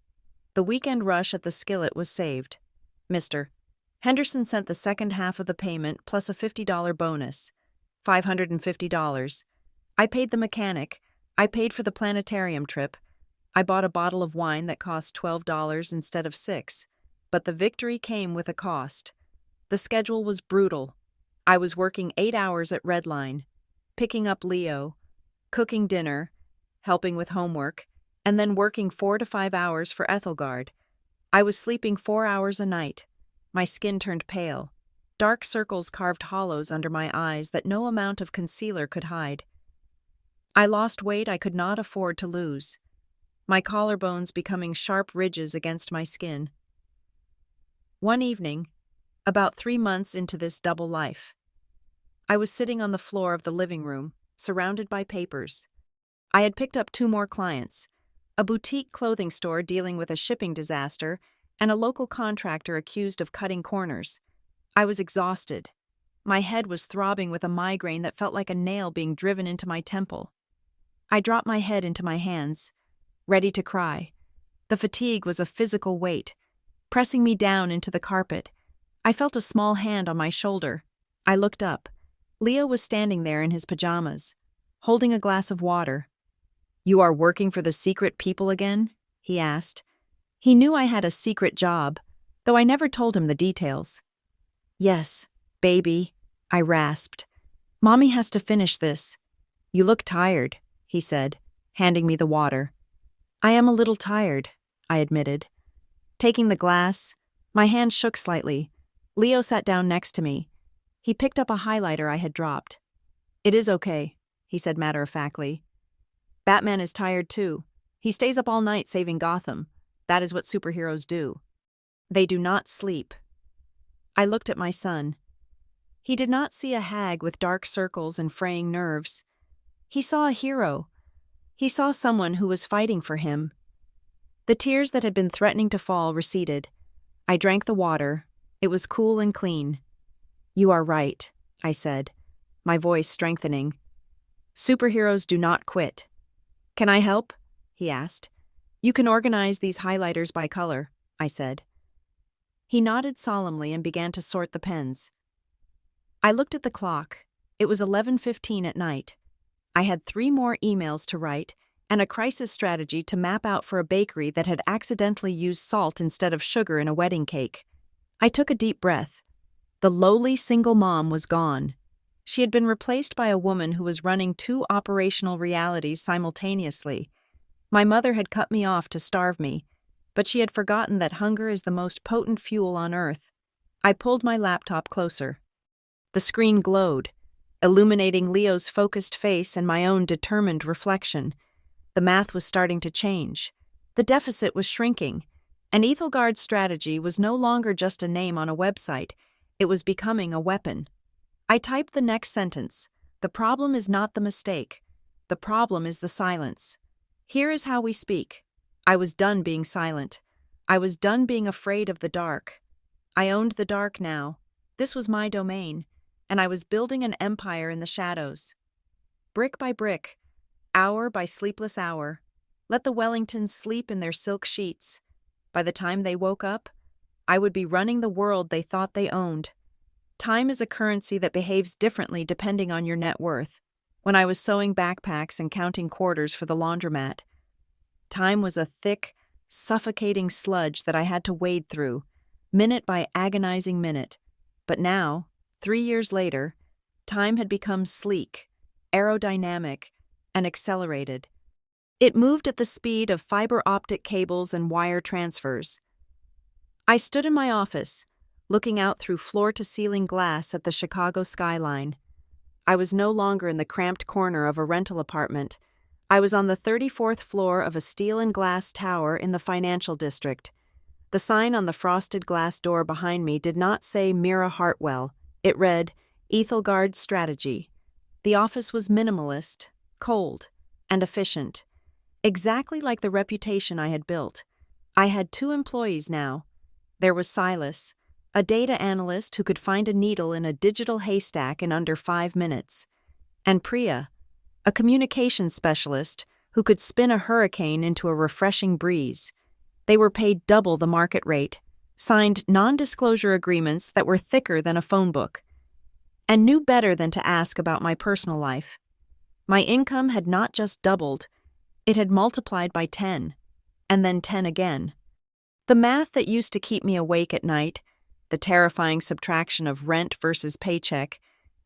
The weekend rush at the Skillet was saved. Mr. Henderson sent the second half of the payment plus a $50 bonus, $550. I paid the mechanic. I paid for the planetarium trip. I bought a bottle of wine that cost $12 instead of $6, but the victory came with a cost. The schedule was brutal. I was working 8 hours at Redline, picking up Leo, cooking dinner, helping with homework, and then working 4 to 5 hours for Ethelgard. I was sleeping 4 hours a night. My skin turned pale. Dark circles carved hollows under my eyes that no amount of concealer could hide. I lost weight I could not afford to lose, my collarbones becoming sharp ridges against my skin. One evening, about 3 months into this double life, I was sitting on the floor of the living room, surrounded by papers. I had picked up 2 more clients, a boutique clothing store dealing with a shipping disaster, and a local contractor accused of cutting corners. I was exhausted. My head was throbbing with a migraine that felt like a nail being driven into my temple. I dropped my head into my hands, ready to cry. The fatigue was a physical weight, pressing me down into the carpet. I felt a small hand on my shoulder. I looked up. Leo was standing there in his pajamas, holding a glass of water. "You are working for the secret people again?" he asked. He knew I had a secret job, though I never told him the details. "Yes, baby," I rasped. "Mommy has to finish this." "You look tired," he said, handing me the water. "I am a little tired," I admitted. Taking the glass, my hand shook slightly. Leo sat down next to me. He picked up a highlighter I had dropped. "It is okay," he said matter-of-factly. "Batman is tired too. He stays up all night saving Gotham. That is what superheroes do. They do not sleep." I looked at my son. He did not see a hag with dark circles and fraying nerves. He saw a hero. He saw someone who was fighting for him. The tears that had been threatening to fall receded. I drank the water. It was cool and clean. "You are right," I said, my voice strengthening. "Superheroes do not quit." "Can I help?" he asked. "You can organize these highlighters by color," I said. He nodded solemnly and began to sort the pens. I looked at the clock. It was 11:15 at night. I had 3 more emails to write and a crisis strategy to map out for a bakery that had accidentally used salt instead of sugar in a wedding cake. I took a deep breath. The lowly single mom was gone. She had been replaced by a woman who was running 2 operational realities simultaneously. My mother had cut me off to starve me, but she had forgotten that hunger is the most potent fuel on earth. I pulled my laptop closer. The screen glowed, illuminating Leo's focused face and my own determined reflection. The math was starting to change. The deficit was shrinking. And Ethelgard's strategy was no longer just a name on a website. It was becoming a weapon. I typed the next sentence. "The problem is not the mistake. The problem is the silence. Here is how we speak." I was done being silent. I was done being afraid of the dark. I owned the dark now. This was my domain, and I was building an empire in the shadows. Brick by brick, hour by sleepless hour, let the Wellingtons sleep in their silk sheets. By the time they woke up, I would be running the world they thought they owned. Time is a currency that behaves differently depending on your net worth. When I was sewing backpacks and counting quarters for the laundromat, time was a thick, suffocating sludge that I had to wade through, minute by agonizing minute. But now, 3 years later, time had become sleek, aerodynamic, and accelerated. It moved at the speed of fiber optic cables and wire transfers. I stood in my office, looking out through floor-to-ceiling glass at the Chicago skyline. I was no longer in the cramped corner of a rental apartment. I was on the 34th floor of a steel and glass tower in the financial district. The sign on the frosted glass door behind me did not say Mira Hartwell. It read, Ethelgard Strategy. The office was minimalist, cold, and efficient. Exactly like the reputation I had built. I had 2 employees now. There was Silas, a data analyst who could find a needle in a digital haystack in under 5 minutes, and Priya, a communications specialist who could spin a hurricane into a refreshing breeze. They were paid double the market rate, signed non-disclosure agreements that were thicker than a phone book, and knew better than to ask about my personal life. My income had not just doubled, it had multiplied by 10, and then 10 again. The math that used to keep me awake at night, the terrifying subtraction of rent versus paycheck,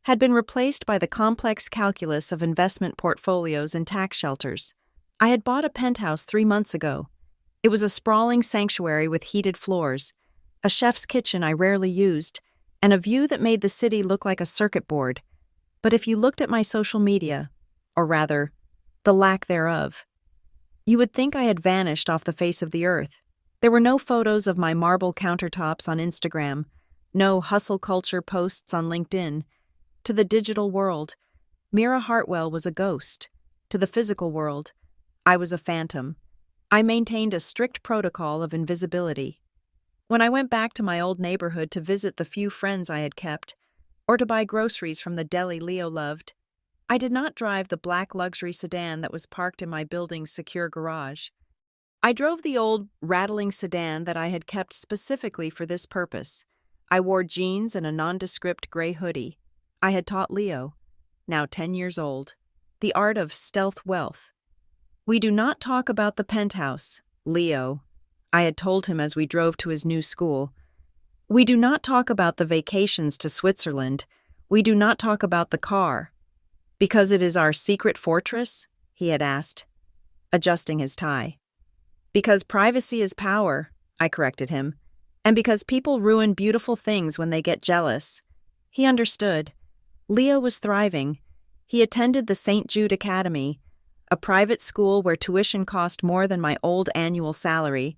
had been replaced by the complex calculus of investment portfolios and tax shelters. I had bought a penthouse 3 months ago. It was a sprawling sanctuary with heated floors, a chef's kitchen I rarely used, and a view that made the city look like a circuit board. But if you looked at my social media, or rather, the lack thereof, you would think I had vanished off the face of the earth. There were no photos of my marble countertops on Instagram, no hustle culture posts on LinkedIn. To the digital world, Mira Hartwell was a ghost. To the physical world, I was a phantom. I maintained a strict protocol of invisibility. When I went back to my old neighborhood to visit the few friends I had kept, or to buy groceries from the deli Leo loved, I did not drive the black luxury sedan that was parked in my building's secure garage. I drove the old, rattling sedan that I had kept specifically for this purpose. I wore jeans and a nondescript gray hoodie. I had taught Leo, now 10 years old, the art of stealth wealth. "We do not talk about the penthouse, Leo," I had told him as we drove to his new school. "We do not talk about the vacations to Switzerland. We do not talk about the car." "Because it is our secret fortress?" he had asked, adjusting his tie. "Because privacy is power," I corrected him, "and because people ruin beautiful things when they get jealous." He understood. Leo was thriving. He attended the St. Jude Academy, a private school where tuition cost more than my old annual salary.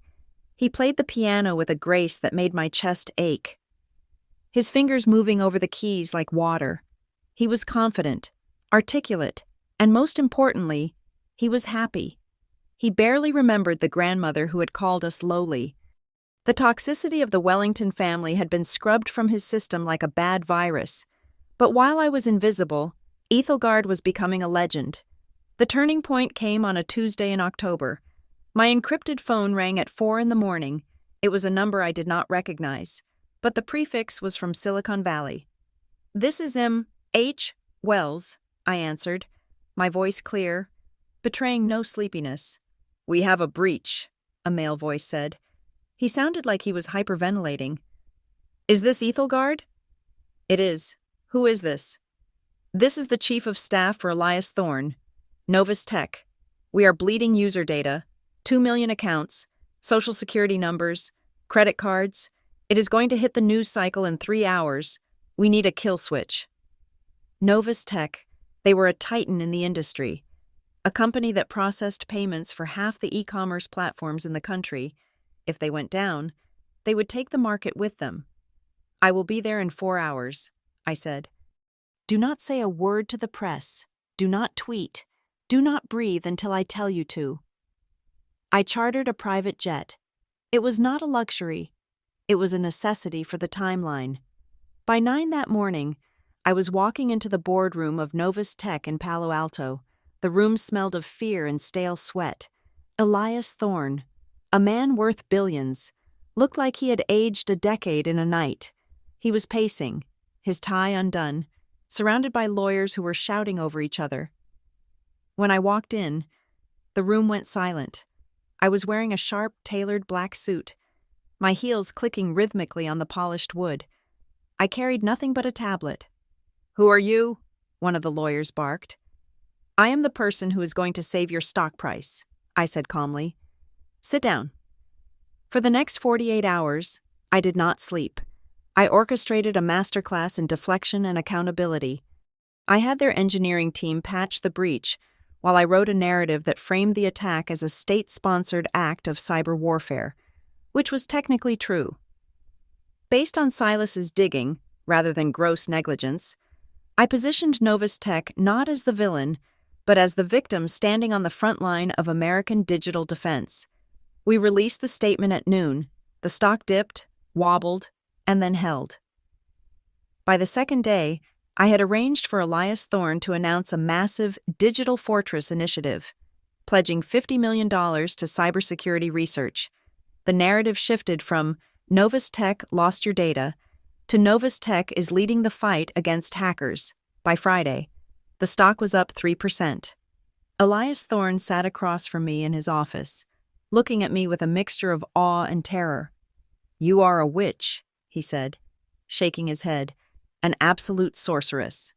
He played the piano with a grace that made my chest ache, his fingers moving over the keys like water. He was confident, articulate, and most importantly, he was happy. He barely remembered the grandmother who had called us lowly. The toxicity of the Wellington family had been scrubbed from his system like a bad virus. But while I was invisible, Ethelgard was becoming a legend. The turning point came on a Tuesday in October. My encrypted phone rang at 4 a.m. It was a number I did not recognize, but the prefix was from Silicon Valley. "This is M.H. Wells," I answered, my voice clear, betraying no sleepiness. "We have a breach," a male voice said. He sounded like he was hyperventilating. "Is this Ethelgard?" "It is. Who is this?" "This is the chief of staff for Elias Thorne, Novus Tech. We are bleeding user data, 2 million accounts, social security numbers, credit cards. It is going to hit the news cycle in 3 hours. We need a kill switch." Novus Tech, they were a titan in the industry, a company that processed payments for half the e-commerce platforms in the country. If they went down, they would take the market with them. "I will be there in 4 hours, I said. "Do not say a word to the press. Do not tweet. Do not breathe until I tell you to." I chartered a private jet. It was not a luxury. It was a necessity for the timeline. By 9 that morning, I was walking into the boardroom of Novus Tech in Palo Alto. The room smelled of fear and stale sweat. Elias Thorne, a man worth billions, looked like he had aged a decade in a night. He was pacing, his tie undone, surrounded by lawyers who were shouting over each other. When I walked in, the room went silent. I was wearing a sharp, tailored black suit, my heels clicking rhythmically on the polished wood. I carried nothing but a tablet. "Who are you?" one of the lawyers barked. "I am the person who is going to save your stock price," I said calmly. "Sit down." For the next 48 hours, I did not sleep. I orchestrated a masterclass in deflection and accountability. I had their engineering team patch the breach while I wrote a narrative that framed the attack as a state-sponsored act of cyber warfare, which was technically true. Based on Silas's digging, rather than gross negligence, I positioned Novus Tech not as the villain, but as the victim standing on the front line of American digital defense. We released the statement at noon. The stock dipped, wobbled, and then held. By the second day, I had arranged for Elias Thorne to announce a massive Digital Fortress initiative, pledging $50 million to cybersecurity research. The narrative shifted from "Novus Tech lost your data" to "Novus Tech is leading the fight against hackers." By Friday, the stock was up 3%. Elias Thorne sat across from me in his office, looking at me with a mixture of awe and terror. "You are a witch," he said, shaking his head, "an absolute sorceress."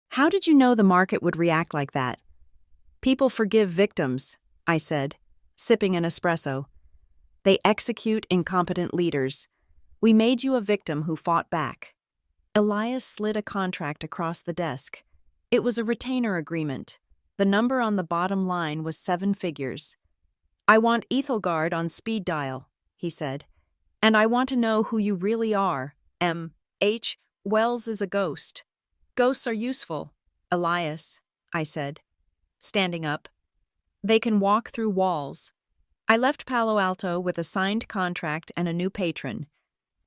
"How did you know the market would react like that?" "People forgive victims," I said, sipping an espresso. "They execute incompetent leaders. We made you a victim who fought back. Elias slid a contract across the desk. It was a retainer agreement. The number on the bottom line was 7 figures. I want Ethelgard on speed dial, he said. And I want to know who you really are. M.H. Wells is a ghost. Ghosts are useful. Elias, I said, standing up. They can walk through walls. I left Palo Alto with a signed contract and a new patron.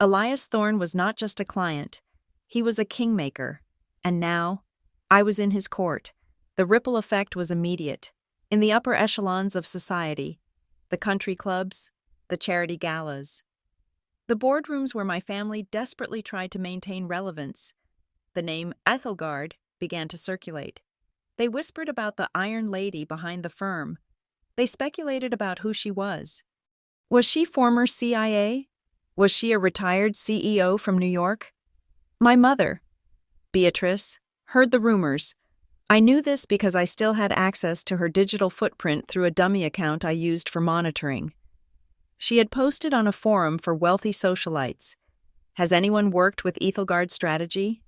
Elias Thorne was not just a client. He was a kingmaker. And now, I was in his court. The ripple effect was immediate. In the upper echelons of society, the country clubs, the charity galas, the boardrooms where my family desperately tried to maintain relevance, the name Ethelgard began to circulate. They whispered about the Iron Lady behind the firm. They speculated about who she was. Was she former CIA? Was she a retired CEO from New York? My mother, Beatrice, heard the rumors. I knew this because I still had access to her digital footprint through a dummy account I used for monitoring. She had posted on a forum for wealthy socialites. Has anyone worked with Ethelgard's strategy?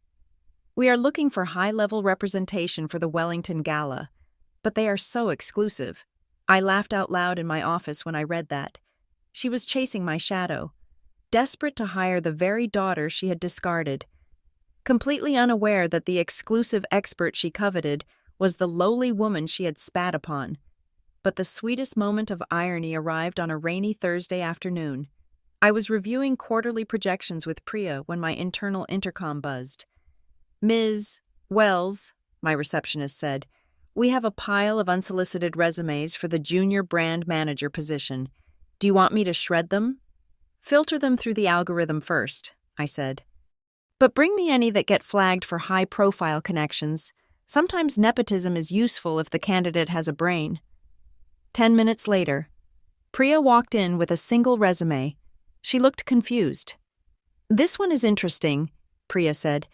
We are looking for high-level representation for the Wellington Gala, but they are so exclusive. I laughed out loud in my office when I read that. She was chasing my shadow, desperate to hire the very daughter she had discarded, completely unaware that the exclusive expert she coveted was the lowly woman she had spat upon. But the sweetest moment of irony arrived on a rainy Thursday afternoon. I was reviewing quarterly projections with Priya when my internal intercom buzzed. Ms. Wells, my receptionist said, we have a pile of unsolicited resumes for the junior brand manager position. Do you want me to shred them? Filter them through the algorithm first, I said. But bring me any that get flagged for high-profile connections. Sometimes nepotism is useful if the candidate has a brain. 10 minutes later, Priya walked in with a single resume. She looked confused. This one is interesting, Priya said.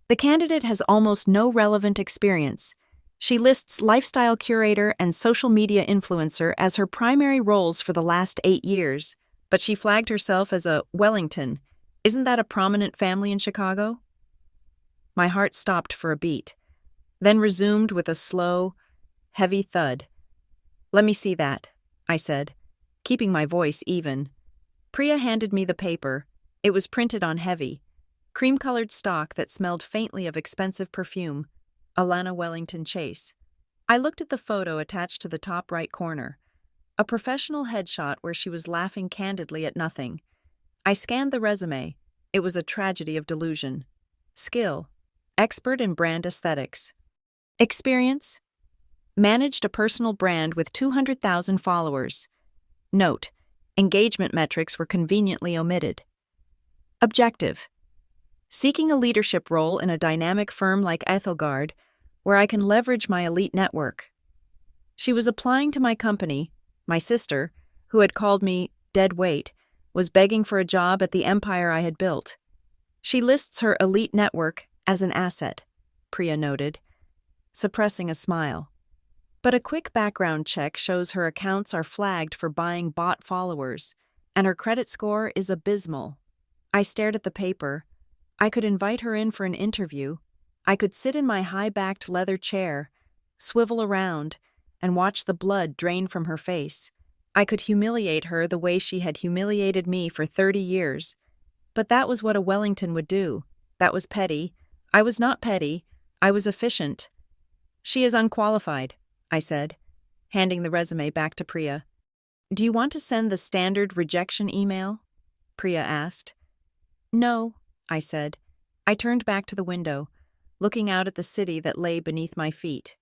The candidate has almost no relevant experience. She lists lifestyle curator and social media influencer as her primary roles for the last 8 years, but she flagged herself as a Wellington. Isn't that a prominent family in Chicago? My heart stopped for a beat, then resumed with a slow, heavy thud. Let me see that, I said, keeping my voice even. Priya handed me the paper. It was printed on heavy, cream-colored stock that smelled faintly of expensive perfume, Alana Wellington Chase. I looked at the photo attached to the top right corner, a professional headshot where she was laughing candidly at nothing. I scanned the resume. It was a tragedy of delusion. Skill: expert in brand aesthetics. Experience: managed a personal brand with 200,000 followers. Note: engagement metrics were conveniently omitted. Objective: seeking a leadership role in a dynamic firm like Ethelgard, where I can leverage my elite network. She was applying to my company. My sister, who had called me dead weight, was begging for a job at the empire I had built. She lists her elite network as an asset, Priya noted, suppressing a smile. But a quick background check shows her accounts are flagged for buying bot followers, and her credit score is abysmal. I stared at the paper. I could invite her in for an interview. I could sit in my high-backed leather chair, swivel around, and watch the blood drain from her face. I could humiliate her the way she had humiliated me for 30 years. But that was what a Wellington would do. That was petty. I was not petty. I was efficient. She is unqualified, I said, handing the resume back to Priya. Do you want to send the standard rejection email? Priya asked. No, I said. I turned back to the window, looking out at the city that lay beneath my feet.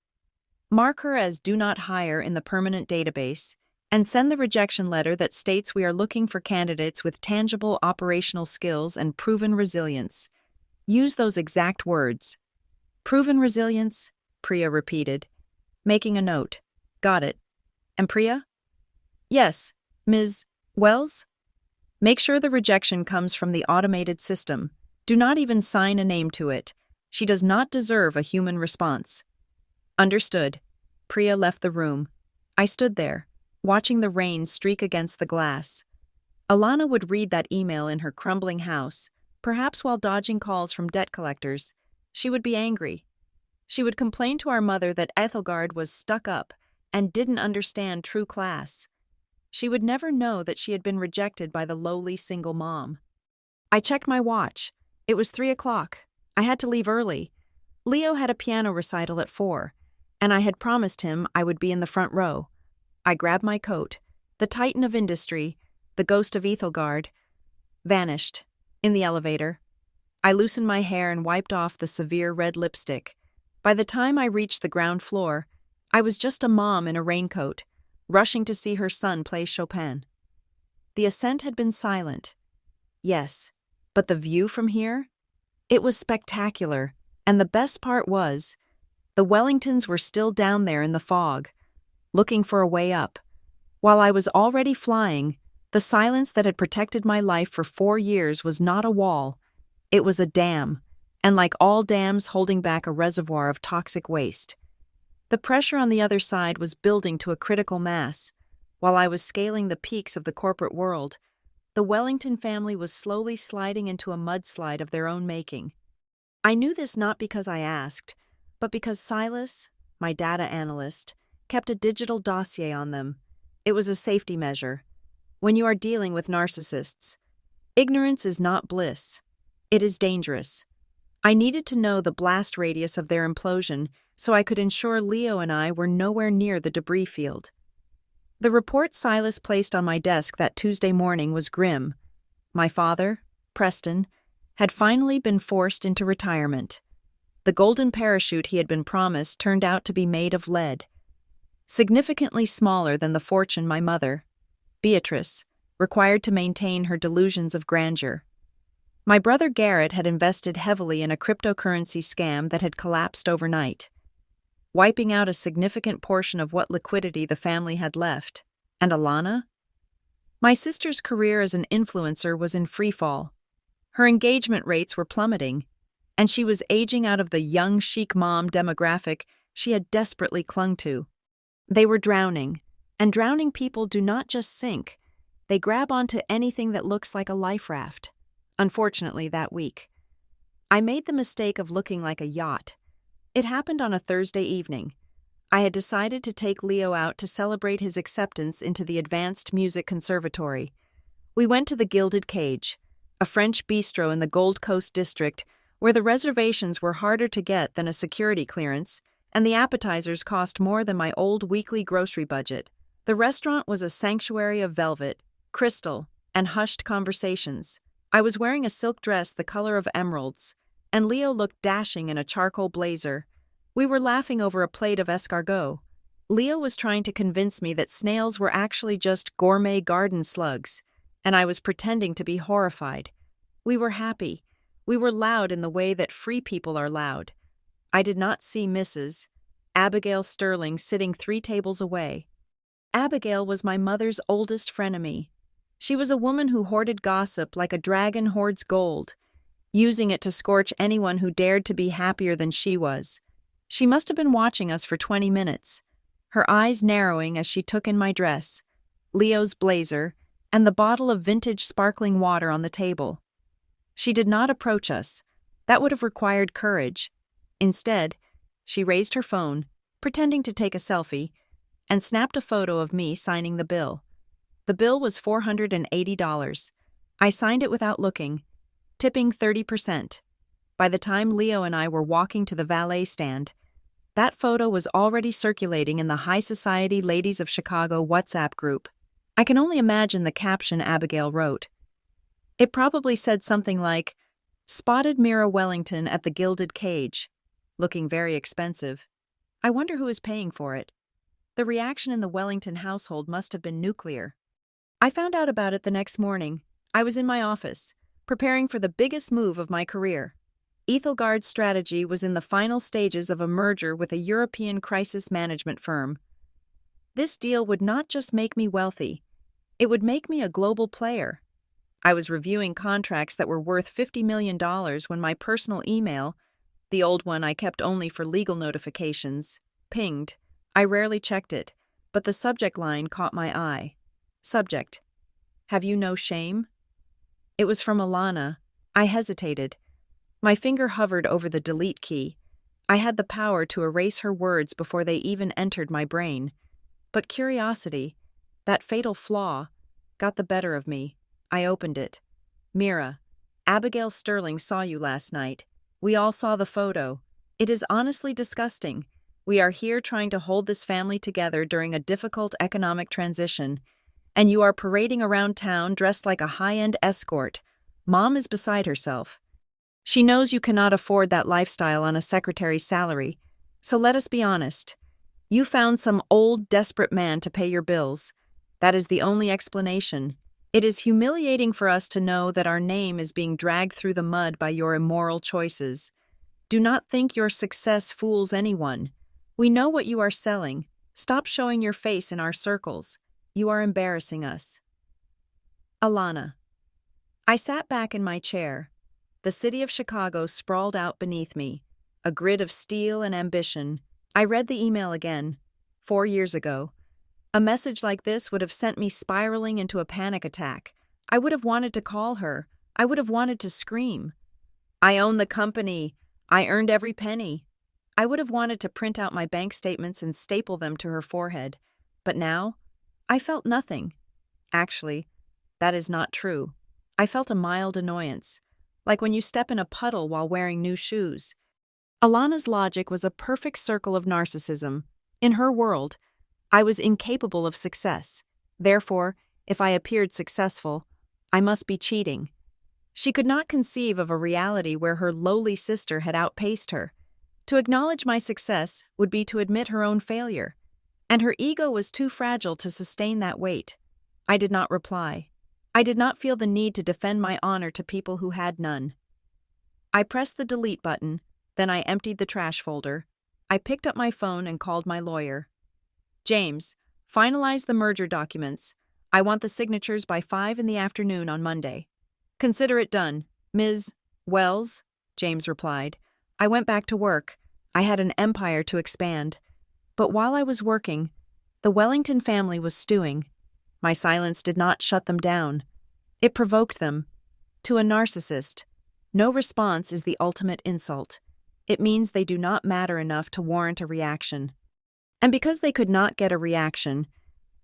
Mark her as do not hire in the permanent database, and send the rejection letter that states we are looking for candidates with tangible operational skills and proven resilience. Use those exact words. Proven resilience, Priya repeated, making a note. Got it. And Priya? Yes, Ms. Wells? Make sure the rejection comes from the automated system. Do not even sign a name to it. She does not deserve a human response. Understood. Priya left the room. I stood there, watching the rain streak against the glass. Alana would read that email in her crumbling house, perhaps while dodging calls from debt collectors. She would be angry. She would complain to our mother that Ethelgard was stuck up and didn't understand true class. She would never know that she had been rejected by the lowly single mom. I checked my watch. It was 3 o'clock. I had to leave early. Leo had a piano recital at 4, and I had promised him I would be in the front row. I grabbed my coat. The titan of industry, the ghost of Ethelgard, vanished in the elevator. I loosened my hair and wiped off the severe red lipstick. By the time I reached the ground floor, I was just a mom in a raincoat, rushing to see her son play Chopin. The ascent had been silent. Yes, but the view from here? It was spectacular, and the best part was, the Wellingtons were still down there in the fog, looking for a way up. While I was already flying, the silence that had protected my life for 4 years was not a wall. It was a dam, and like all dams holding back a reservoir of toxic waste. The pressure on the other side was building to a critical mass. While I was scaling the peaks of the corporate world, the Wellington family was slowly sliding into a mudslide of their own making. I knew this not because I asked, but because Silas, my data analyst, kept a digital dossier on them. It was a safety measure. When you are dealing with narcissists, ignorance is not bliss. It is dangerous. I needed to know the blast radius of their implosion so I could ensure Leo and I were nowhere near the debris field. The report Silas placed on my desk that Tuesday morning was grim. My father, Preston, had finally been forced into retirement. The golden parachute he had been promised turned out to be made of lead. Significantly smaller than the fortune my mother, Beatrice, required to maintain her delusions of grandeur. My brother Garrett had invested heavily in a cryptocurrency scam that had collapsed overnight, wiping out a significant portion of what liquidity the family had left. And Alana? My sister's career as an influencer was in freefall. Her engagement rates were plummeting, and she was aging out of the young chic mom demographic she had desperately clung to. They were drowning, and drowning people do not just sink, they grab onto anything that looks like a life raft. Unfortunately, that week, I made the mistake of looking like a yacht. It happened on a Thursday evening. I had decided to take Leo out to celebrate his acceptance into the Advanced Music Conservatory. We went to the Gilded Cage, a French bistro in the Gold Coast district where the reservations were harder to get than a security clearance, and the appetizers cost more than my old weekly grocery budget. The restaurant was a sanctuary of velvet, crystal, and hushed conversations. I was wearing a silk dress the color of emeralds, and Leo looked dashing in a charcoal blazer. We were laughing over a plate of escargot. Leo was trying to convince me that snails were actually just gourmet garden slugs, and I was pretending to be horrified. We were happy. We were loud in the way that free people are loud. I did not see Mrs. Abigail Sterling sitting 3 tables away. Abigail was my mother's oldest frenemy. She was a woman who hoarded gossip like a dragon hoards gold, using it to scorch anyone who dared to be happier than she was. She must have been watching us for 20 minutes, her eyes narrowing as she took in my dress, Leo's blazer, and the bottle of vintage sparkling water on the table. She did not approach us. That would have required courage. Instead, she raised her phone, pretending to take a selfie, and snapped a photo of me signing the bill. The bill was $480. I signed it without looking, tipping 30%. By the time Leo and I were walking to the valet stand, that photo was already circulating in the High Society Ladies of Chicago WhatsApp group. I can only imagine the caption Abigail wrote. It probably said something like, "Spotted Mira Wellington at the Gilded Cage. Looking very expensive. I wonder who is paying for it." The reaction in the Wellington household must have been nuclear. I found out about it the next morning. I was in my office, preparing for the biggest move of my career. Ethelgard's strategy was in the final stages of a merger with a European crisis management firm. This deal would not just make me wealthy, it would make me a global player. I was reviewing contracts that were worth $50 million when my personal email, the old one I kept only for legal notifications, pinged. I rarely checked it, but the subject line caught my eye. Subject: Have you no shame? It was from Alana. I hesitated. My finger hovered over the delete key. I had the power to erase her words before they even entered my brain. But curiosity, that fatal flaw, got the better of me. I opened it. Mira, Abigail Sterling saw you last night. We all saw the photo. It is honestly disgusting. We are here trying to hold this family together during a difficult economic transition, and you are parading around town dressed like a high-end escort. Mom is beside herself. She knows you cannot afford that lifestyle on a secretary's salary, so let us be honest. You found some old, desperate man to pay your bills. That is the only explanation. It is humiliating for us to know that our name is being dragged through the mud by your immoral choices. Do not think your success fools anyone. We know what you are selling. Stop showing your face in our circles. You are embarrassing us. Alana. I sat back in my chair. The city of Chicago sprawled out beneath me, a grid of steel and ambition. I read the email again, 4 years ago. A message like this would have sent me spiraling into a panic attack. I would have wanted to call her. I would have wanted to scream. I own the company. I earned every penny. I would have wanted to print out my bank statements and staple them to her forehead. But now, I felt nothing. Actually, that is not true. I felt a mild annoyance, like when you step in a puddle while wearing new shoes. Alana's logic was a perfect circle of narcissism. In her world, I was incapable of success. Therefore, if I appeared successful, I must be cheating. She could not conceive of a reality where her lowly sister had outpaced her. To acknowledge my success would be to admit her own failure, and her ego was too fragile to sustain that weight. I did not reply. I did not feel the need to defend my honor to people who had none. I pressed the delete button, then I emptied the trash folder. I picked up my phone and called my lawyer. James, finalize the merger documents. I want the signatures by 5 in the afternoon on Monday. Consider it done, Ms. Wells, James replied. I went back to work. I had an empire to expand. But while I was working, the Wellington family was stewing. My silence did not shut them down. It provoked them. To a narcissist, no response is the ultimate insult. It means they do not matter enough to warrant a reaction. And because they could not get a reaction,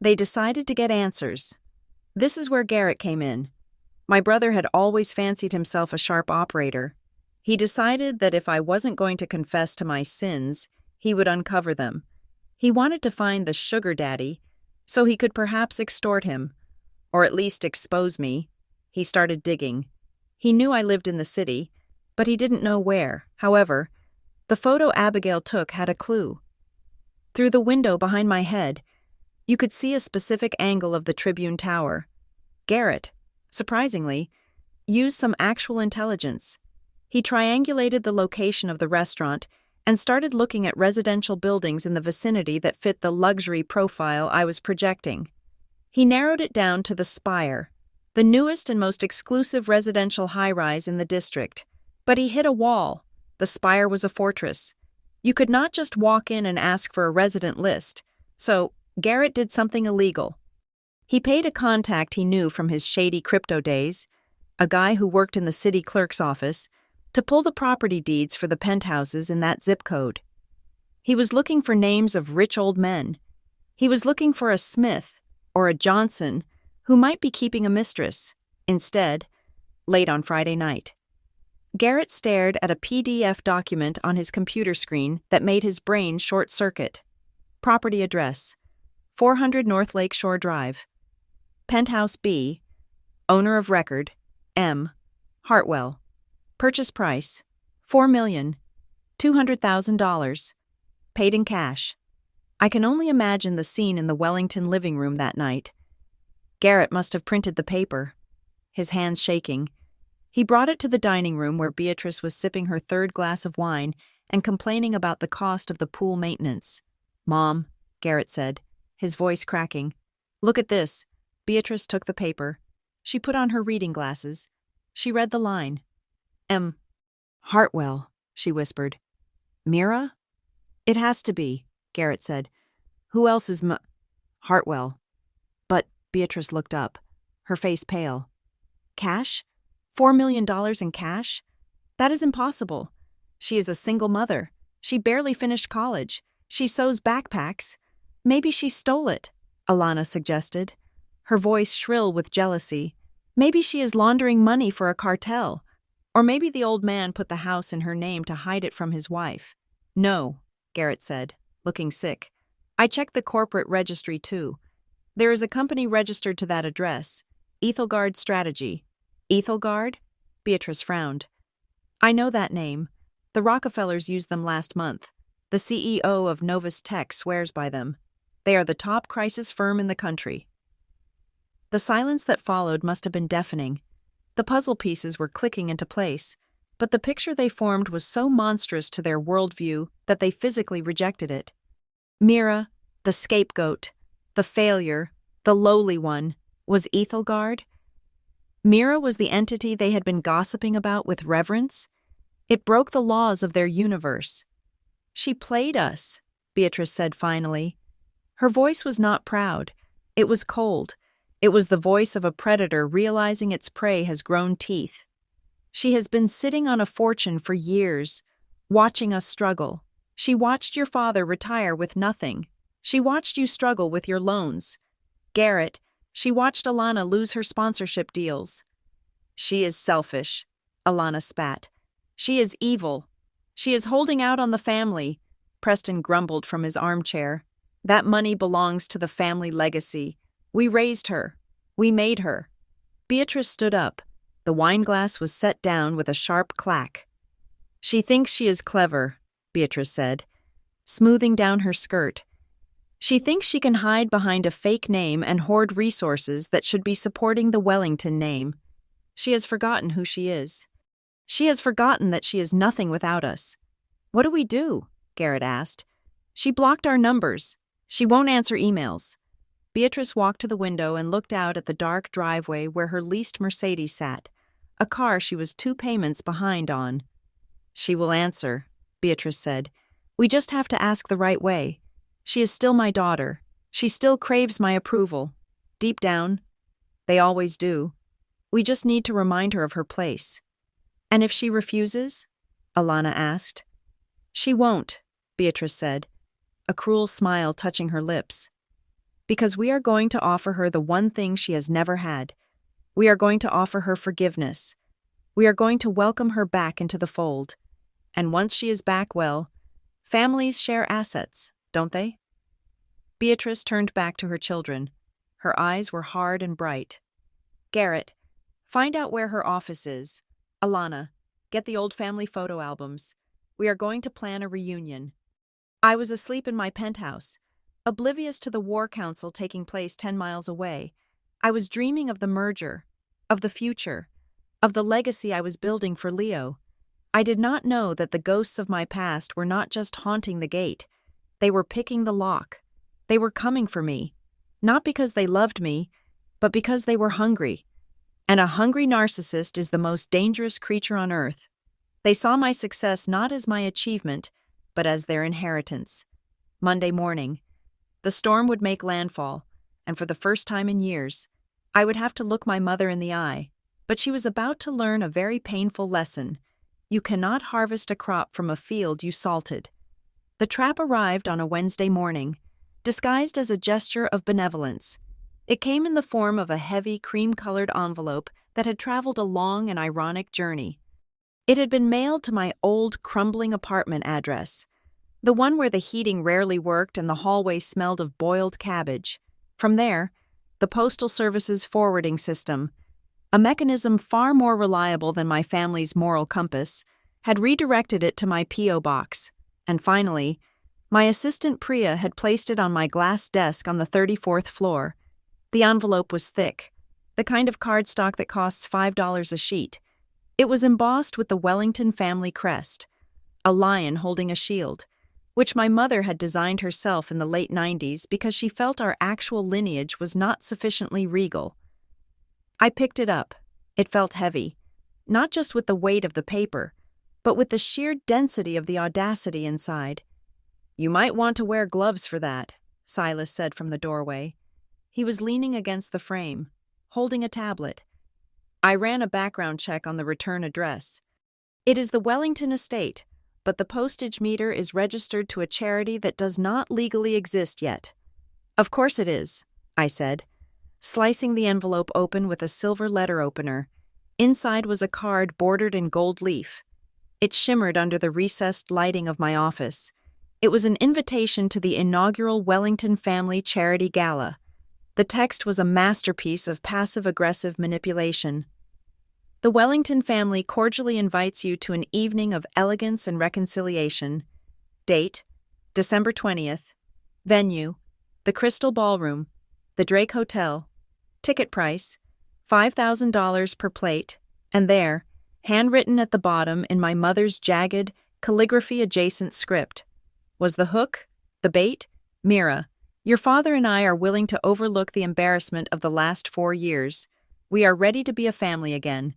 they decided to get answers. This is where Garrett came in. My brother had always fancied himself a sharp operator. He decided that if I wasn't going to confess to my sins, he would uncover them. He wanted to find the sugar daddy, so he could perhaps extort him, or at least expose me. He started digging. He knew I lived in the city, but he didn't know where. However, the photo Abigail took had a clue. Through the window behind my head, you could see a specific angle of the Tribune Tower. Garrett, surprisingly, used some actual intelligence. He triangulated the location of the restaurant and started looking at residential buildings in the vicinity that fit the luxury profile I was projecting. He narrowed it down to the Spire, the newest and most exclusive residential high-rise in the district. But he hit a wall. The Spire was a fortress. You could not just walk in and ask for a resident list, so Garrett did something illegal. He paid a contact he knew from his shady crypto days, a guy who worked in the city clerk's office, to pull the property deeds for the penthouses in that zip code. He was looking for names of rich old men. He was looking for a Smith or a Johnson who might be keeping a mistress. Instead, late on Friday night, Garrett stared at a PDF document on his computer screen that made his brain short-circuit. Property address, 400 North Lakeshore Drive. Penthouse B, owner of record, M. Hartwell. Purchase price, $4,200,000. Paid in cash. I can only imagine the scene in the Wellington living room that night. Garrett must have printed the paper, his hands shaking. He brought it to the dining room where Beatrice was sipping her third glass of wine and complaining about the cost of the pool maintenance. "Mom," Garrett said, his voice cracking. "Look at this." Beatrice took the paper. She put on her reading glasses. She read the line. "M. Hartwell," she whispered. "Mira?" "It has to be," Garrett said. "Who else is Hartwell?" But Beatrice looked up. her face pale. Cash? $4 million in cash? That is impossible. She is a single mother. She barely finished college. She sews backpacks. Maybe she stole it, Alana suggested, her voice shrill with jealousy. Maybe she is laundering money for a cartel. Or maybe the old man put the house in her name to hide it from his wife. No, Garrett said, looking sick. I checked the corporate registry too. There is a company registered to that address. Ethelgard Strategy. Ethelgard? Beatrice frowned. I know that name. The Rockefellers used them last month. The CEO of Novus Tech swears by them. They are the top crisis firm in the country. The silence that followed must have been deafening. The puzzle pieces were clicking into place, but the picture they formed was so monstrous to their worldview that they physically rejected it. Mira, the scapegoat, the failure, the lowly one, was Ethelgard? Mira was the entity they had been gossiping about with reverence? It broke the laws of their universe. She played us, Beatrice said finally. Her voice was not proud. It was cold. It was the voice of a predator realizing its prey has grown teeth. She has been sitting on a fortune for years, watching us struggle. She watched your father retire with nothing. She watched you struggle with your loans. Garrett, she watched Alana lose her sponsorship deals. She is selfish, Alana spat. She is evil. She is holding out on the family, Preston grumbled from his armchair. That money belongs to the family legacy. We raised her. We made her. Beatrice stood up. The wineglass was set down with a sharp clack. She thinks she is clever, Beatrice said, smoothing down her skirt. She thinks she can hide behind a fake name and hoard resources that should be supporting the Wellington name. She has forgotten who she is. She has forgotten that she is nothing without us. What do we do? Garrett asked. She blocked our numbers. She won't answer emails. Beatrice walked to the window and looked out at the dark driveway where her leased Mercedes sat, a car she was 2 payments behind on. She will answer, Beatrice said. We just have to ask the right way. She is still my daughter. She still craves my approval. Deep down, they always do. We just need to remind her of her place. And if she refuses? Alana asked. She won't, Beatrice said, a cruel smile touching her lips. Because we are going to offer her the one thing she has never had. We are going to offer her forgiveness. We are going to welcome her back into the fold. And once she is back, well, families share assets, don't they? Beatrice turned back to her children. Her eyes were hard and bright. Garrett, find out where her office is. Alana, get the old family photo albums. We are going to plan a reunion. I was asleep in my penthouse, oblivious to the war council taking place 10 miles away. I was dreaming of the merger, of the future, of the legacy I was building for Leo. I did not know that the ghosts of my past were not just haunting the gate. They were picking the lock. They were coming for me, not because they loved me, but because they were hungry. And a hungry narcissist is the most dangerous creature on earth. They saw my success not as my achievement, but as their inheritance. Monday morning, the storm would make landfall, and for the first time in years, I would have to look my mother in the eye. But she was about to learn a very painful lesson. You cannot harvest a crop from a field you salted. The trap arrived on a Wednesday morning, disguised as a gesture of benevolence. It came in the form of a heavy, cream-colored envelope that had traveled a long and ironic journey. It had been mailed to my old, crumbling apartment address, the one where the heating rarely worked and the hallway smelled of boiled cabbage. From there, the Postal Service's forwarding system, a mechanism far more reliable than my family's moral compass, had redirected it to my P.O. box. And finally, my assistant Priya had placed it on my glass desk on the 34th floor. The envelope was thick, the kind of cardstock that costs $5 a sheet. It was embossed with the Wellington family crest, a lion holding a shield, which my mother had designed herself in the late 90s because she felt our actual lineage was not sufficiently regal. I picked it up. It felt heavy, not just with the weight of the paper, but with the sheer density of the audacity inside. You might want to wear gloves for that, Silas said from the doorway. He was leaning against the frame, holding a tablet. I ran a background check on the return address. It is the Wellington estate, but the postage meter is registered to a charity that does not legally exist yet. Of course it is, I said, slicing the envelope open with a silver letter opener. Inside was a card bordered in gold leaf. It shimmered under the recessed lighting of my office. It was an invitation to the inaugural Wellington Family Charity Gala. The text was a masterpiece of passive-aggressive manipulation. The Wellington family cordially invites you to an evening of elegance and reconciliation. Date, December 20th. Venue, the Crystal Ballroom, the Drake Hotel. Ticket price, $5,000 per plate. And there, handwritten at the bottom in my mother's jagged, calligraphy-adjacent script, was the hook, the bait. Mira, your father and I are willing to overlook the embarrassment of the last 4 years. We are ready to be a family again.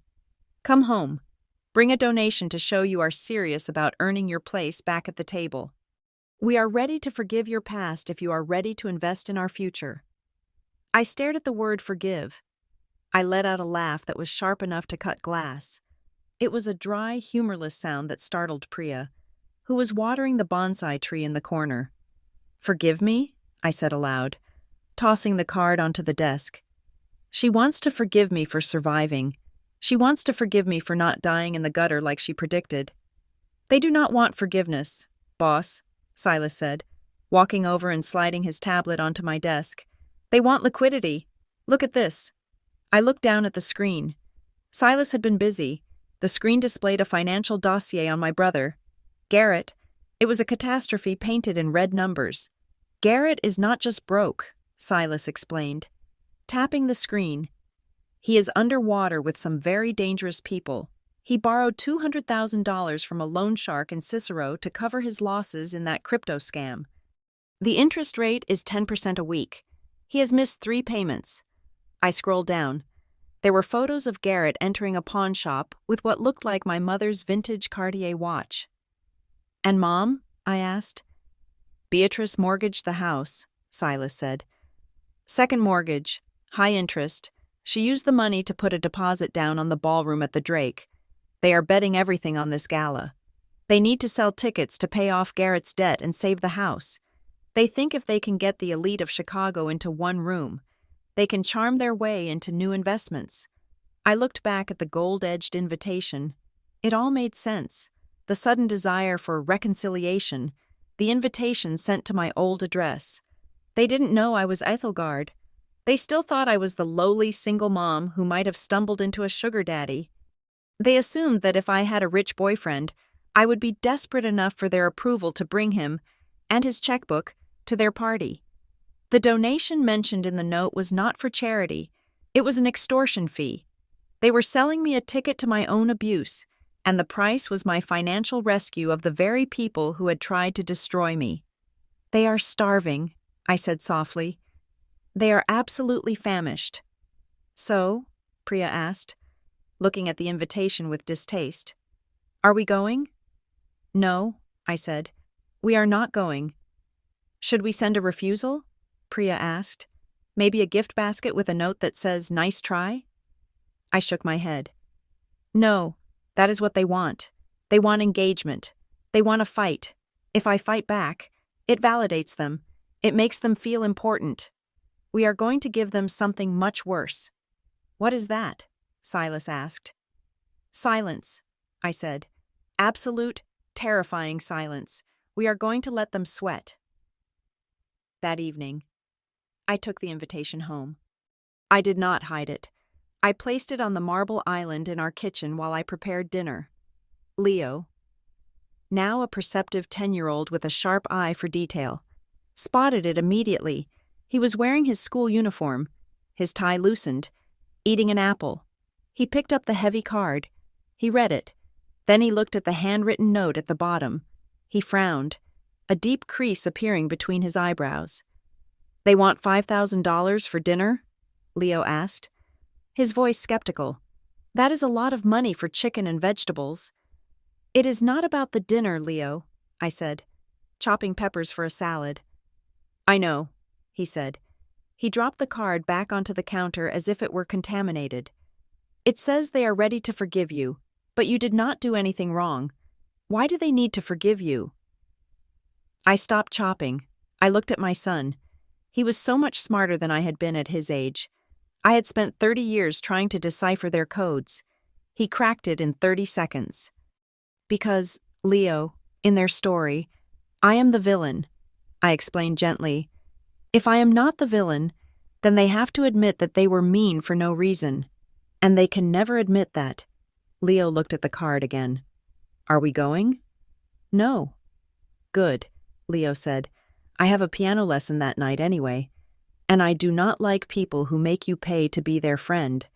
Come home. Bring a donation to show you are serious about earning your place back at the table. We are ready to forgive your past if you are ready to invest in our future. I stared at the word forgive. I let out a laugh that was sharp enough to cut glass. It was a dry, humorless sound that startled Priya, who was watering the bonsai tree in the corner. Forgive me? I said aloud, tossing the card onto the desk. She wants to forgive me for surviving. She wants to forgive me for not dying in the gutter like she predicted. They do not want forgiveness, boss, Silas said, walking over and sliding his tablet onto my desk. They want liquidity. Look at this. I looked down at the screen. Silas had been busy. The screen displayed a financial dossier on my brother, Garrett. It was a catastrophe painted in red numbers. Garrett is not just broke, Silas explained, tapping the screen. He is underwater with some very dangerous people. He borrowed $200,000 from a loan shark in Cicero to cover his losses in that crypto scam. The interest rate is 10% a week. He has missed 3 payments. I scrolled down. There were photos of Garrett entering a pawn shop with what looked like my mother's vintage Cartier watch. And Mom? I asked. Beatrice mortgaged the house, Silas said. Second mortgage, high interest. She used the money to put a deposit down on the ballroom at the Drake. They are betting everything on this gala. They need to sell tickets to pay off Garrett's debt and save the house. They think if they can get the elite of Chicago into one room, they can charm their way into new investments. I looked back at the gold-edged invitation. It all made sense. The sudden desire for reconciliation, the invitation sent to my old address. They didn't know I was Ethelgard. They still thought I was the lowly single mom who might have stumbled into a sugar daddy. They assumed that if I had a rich boyfriend, I would be desperate enough for their approval to bring him, and his checkbook, to their party. The donation mentioned in the note was not for charity. It was an extortion fee. They were selling me a ticket to my own abuse, and the price was my financial rescue of the very people who had tried to destroy me. They are starving, I said softly. They are absolutely famished. So? Priya asked, looking at the invitation with distaste. Are we going? No, I said. We are not going. Should we send a refusal? Priya asked. Maybe a gift basket with a note that says, nice try? I shook my head. No, that is what they want. They want engagement. They want a fight. If I fight back, it validates them. It makes them feel important. We are going to give them something much worse. What is that? Silas asked. Silence, I said. Absolute, terrifying silence. We are going to let them sweat. That evening, I took the invitation home. I did not hide it. I placed it on the marble island in our kitchen while I prepared dinner. Leo, now a perceptive 10-year-old with a sharp eye for detail, spotted it immediately. He was wearing his school uniform, his tie loosened, eating an apple. He picked up the heavy card. He read it. Then he looked at the handwritten note at the bottom. He frowned, a deep crease appearing between his eyebrows. They want $5,000 for dinner? Leo asked, his voice skeptical. That is a lot of money for chicken and vegetables. It is not about the dinner, Leo, I said, chopping peppers for a salad. I know, he said. He dropped the card back onto the counter as if it were contaminated. It says they are ready to forgive you, but you did not do anything wrong. Why do they need to forgive you? I stopped chopping. I looked at my son. He was so much smarter than I had been at his age. I had spent 30 years trying to decipher their codes. He cracked it in 30 seconds. Because, Leo, in their story, I am the villain, I explained gently. If I am not the villain, then they have to admit that they were mean for no reason. And they can never admit that. Leo looked at the card again. Are we going? No. Good, Leo said. I have a piano lesson that night anyway. And I do not like people who make you pay to be their friend.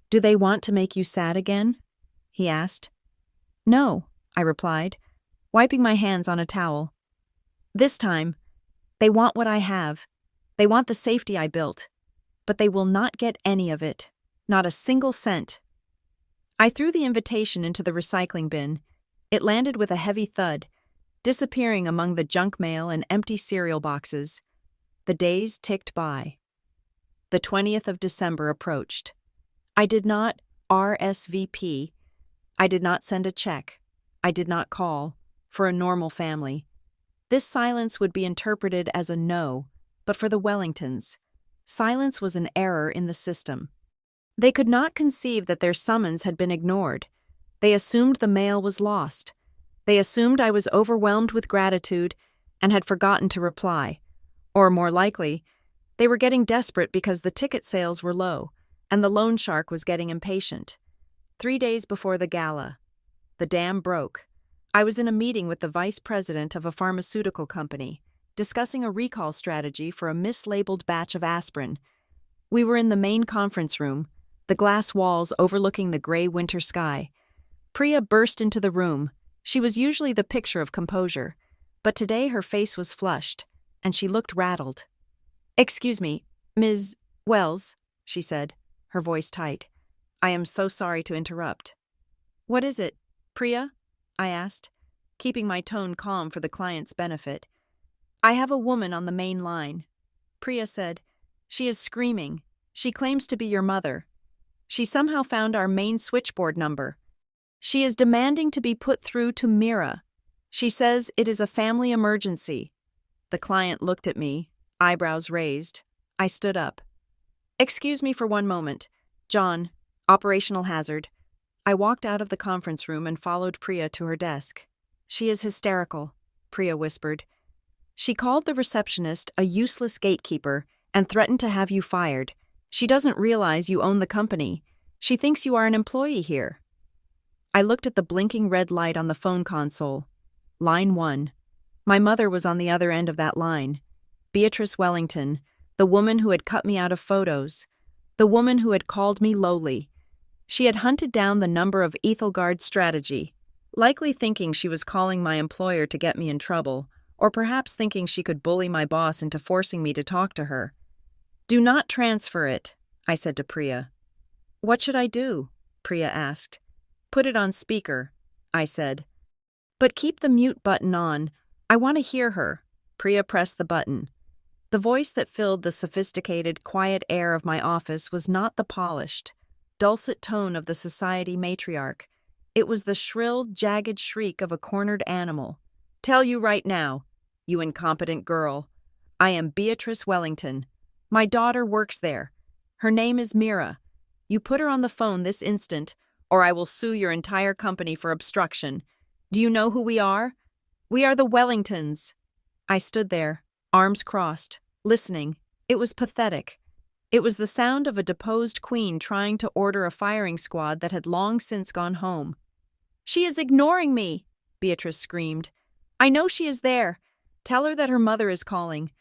Do they want to make you sad again? He asked. No, I replied, wiping my hands on a towel. This time, they want what I have. They want the safety I built. But they will not get any of it. Not a single cent. I threw the invitation into the recycling bin. It landed with a heavy thud, disappearing among the junk mail and empty cereal boxes. The days ticked by. The 20th of December approached. I did not RSVP. I did not send a check. I did not call, for a normal family. This silence would be interpreted as a no, but for the Wellingtons, silence was an error in the system. They could not conceive that their summons had been ignored. They assumed the mail was lost. They assumed I was overwhelmed with gratitude and had forgotten to reply. Or more likely, they were getting desperate because the ticket sales were low and the loan shark was getting impatient. 3 days before the gala, the dam broke. I was in a meeting with the vice president of a pharmaceutical company, discussing a recall strategy for a mislabeled batch of aspirin. We were in the main conference room, the glass walls overlooking the gray winter sky. Priya burst into the room. She was usually the picture of composure, but today her face was flushed, and she looked rattled. "Excuse me, Ms. Wells," she said, her voice tight. "I am so sorry to interrupt." "What is it, Priya?" I asked, keeping my tone calm for the client's benefit. "I have a woman on the main line," Priya said. "She is screaming. She claims to be your mother. She somehow found our main switchboard number. She is demanding to be put through to Mira. She says it is a family emergency." The client looked at me, eyebrows raised. I stood up. "Excuse me for one moment. John, operational hazard." I walked out of the conference room and followed Priya to her desk. "She is hysterical," Priya whispered. "She called the receptionist a useless gatekeeper and threatened to have you fired. She doesn't realize you own the company. She thinks you are an employee here." I looked at the blinking red light on the phone console. Line 1. My mother was on the other end of that line. Beatrice Wellington, the woman who had cut me out of photos. The woman who had called me lowly. She had hunted down the number of Ethelgard's strategy, likely thinking she was calling my employer to get me in trouble, or perhaps thinking she could bully my boss into forcing me to talk to her. "Do not transfer it," I said to Priya. "What should I do?" Priya asked. "Put it on speaker," I said. "But keep the mute button on. I want to hear her." Priya pressed the button. The voice that filled the sophisticated, quiet air of my office was not the polished, dulcet tone of the society matriarch. It was the shrill, jagged shriek of a cornered animal. "Tell you right now, you incompetent girl. I am Beatrice Wellington. My daughter works there. Her name is Mira. You put her on the phone this instant, or I will sue your entire company for obstruction. Do you know who we are? We are the Wellingtons." I stood there, arms crossed, listening. It was pathetic. It was the sound of a deposed queen trying to order a firing squad that had long since gone home. "She is ignoring me," Beatrice screamed. "I know she is there. Tell her that her mother is calling.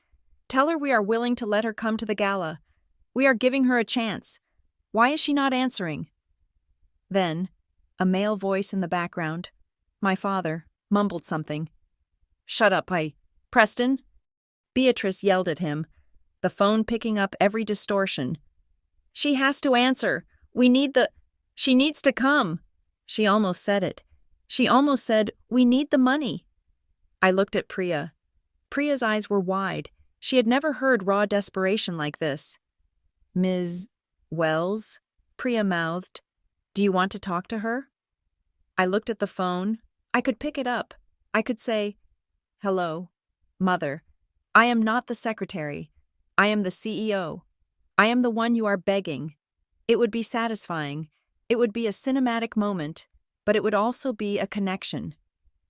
Tell her we are willing to let her come to the gala. We are giving her a chance. Why is she not answering?" Then, a male voice in the background, my father, mumbled something. "Shut up, Preston!" Beatrice yelled at him, the phone picking up every distortion. "She has to answer. She needs to come." She almost said it. She almost said, "We need the money." I looked at Priya. Priya's eyes were wide. She had never heard raw desperation like this. "Ms. Wells?" Priya mouthed. "Do you want to talk to her?" I looked at the phone. I could pick it up. I could say, "Hello, Mother. I am not the secretary. I am the CEO. I am the one you are begging." It would be satisfying. It would be a cinematic moment, but it would also be a connection.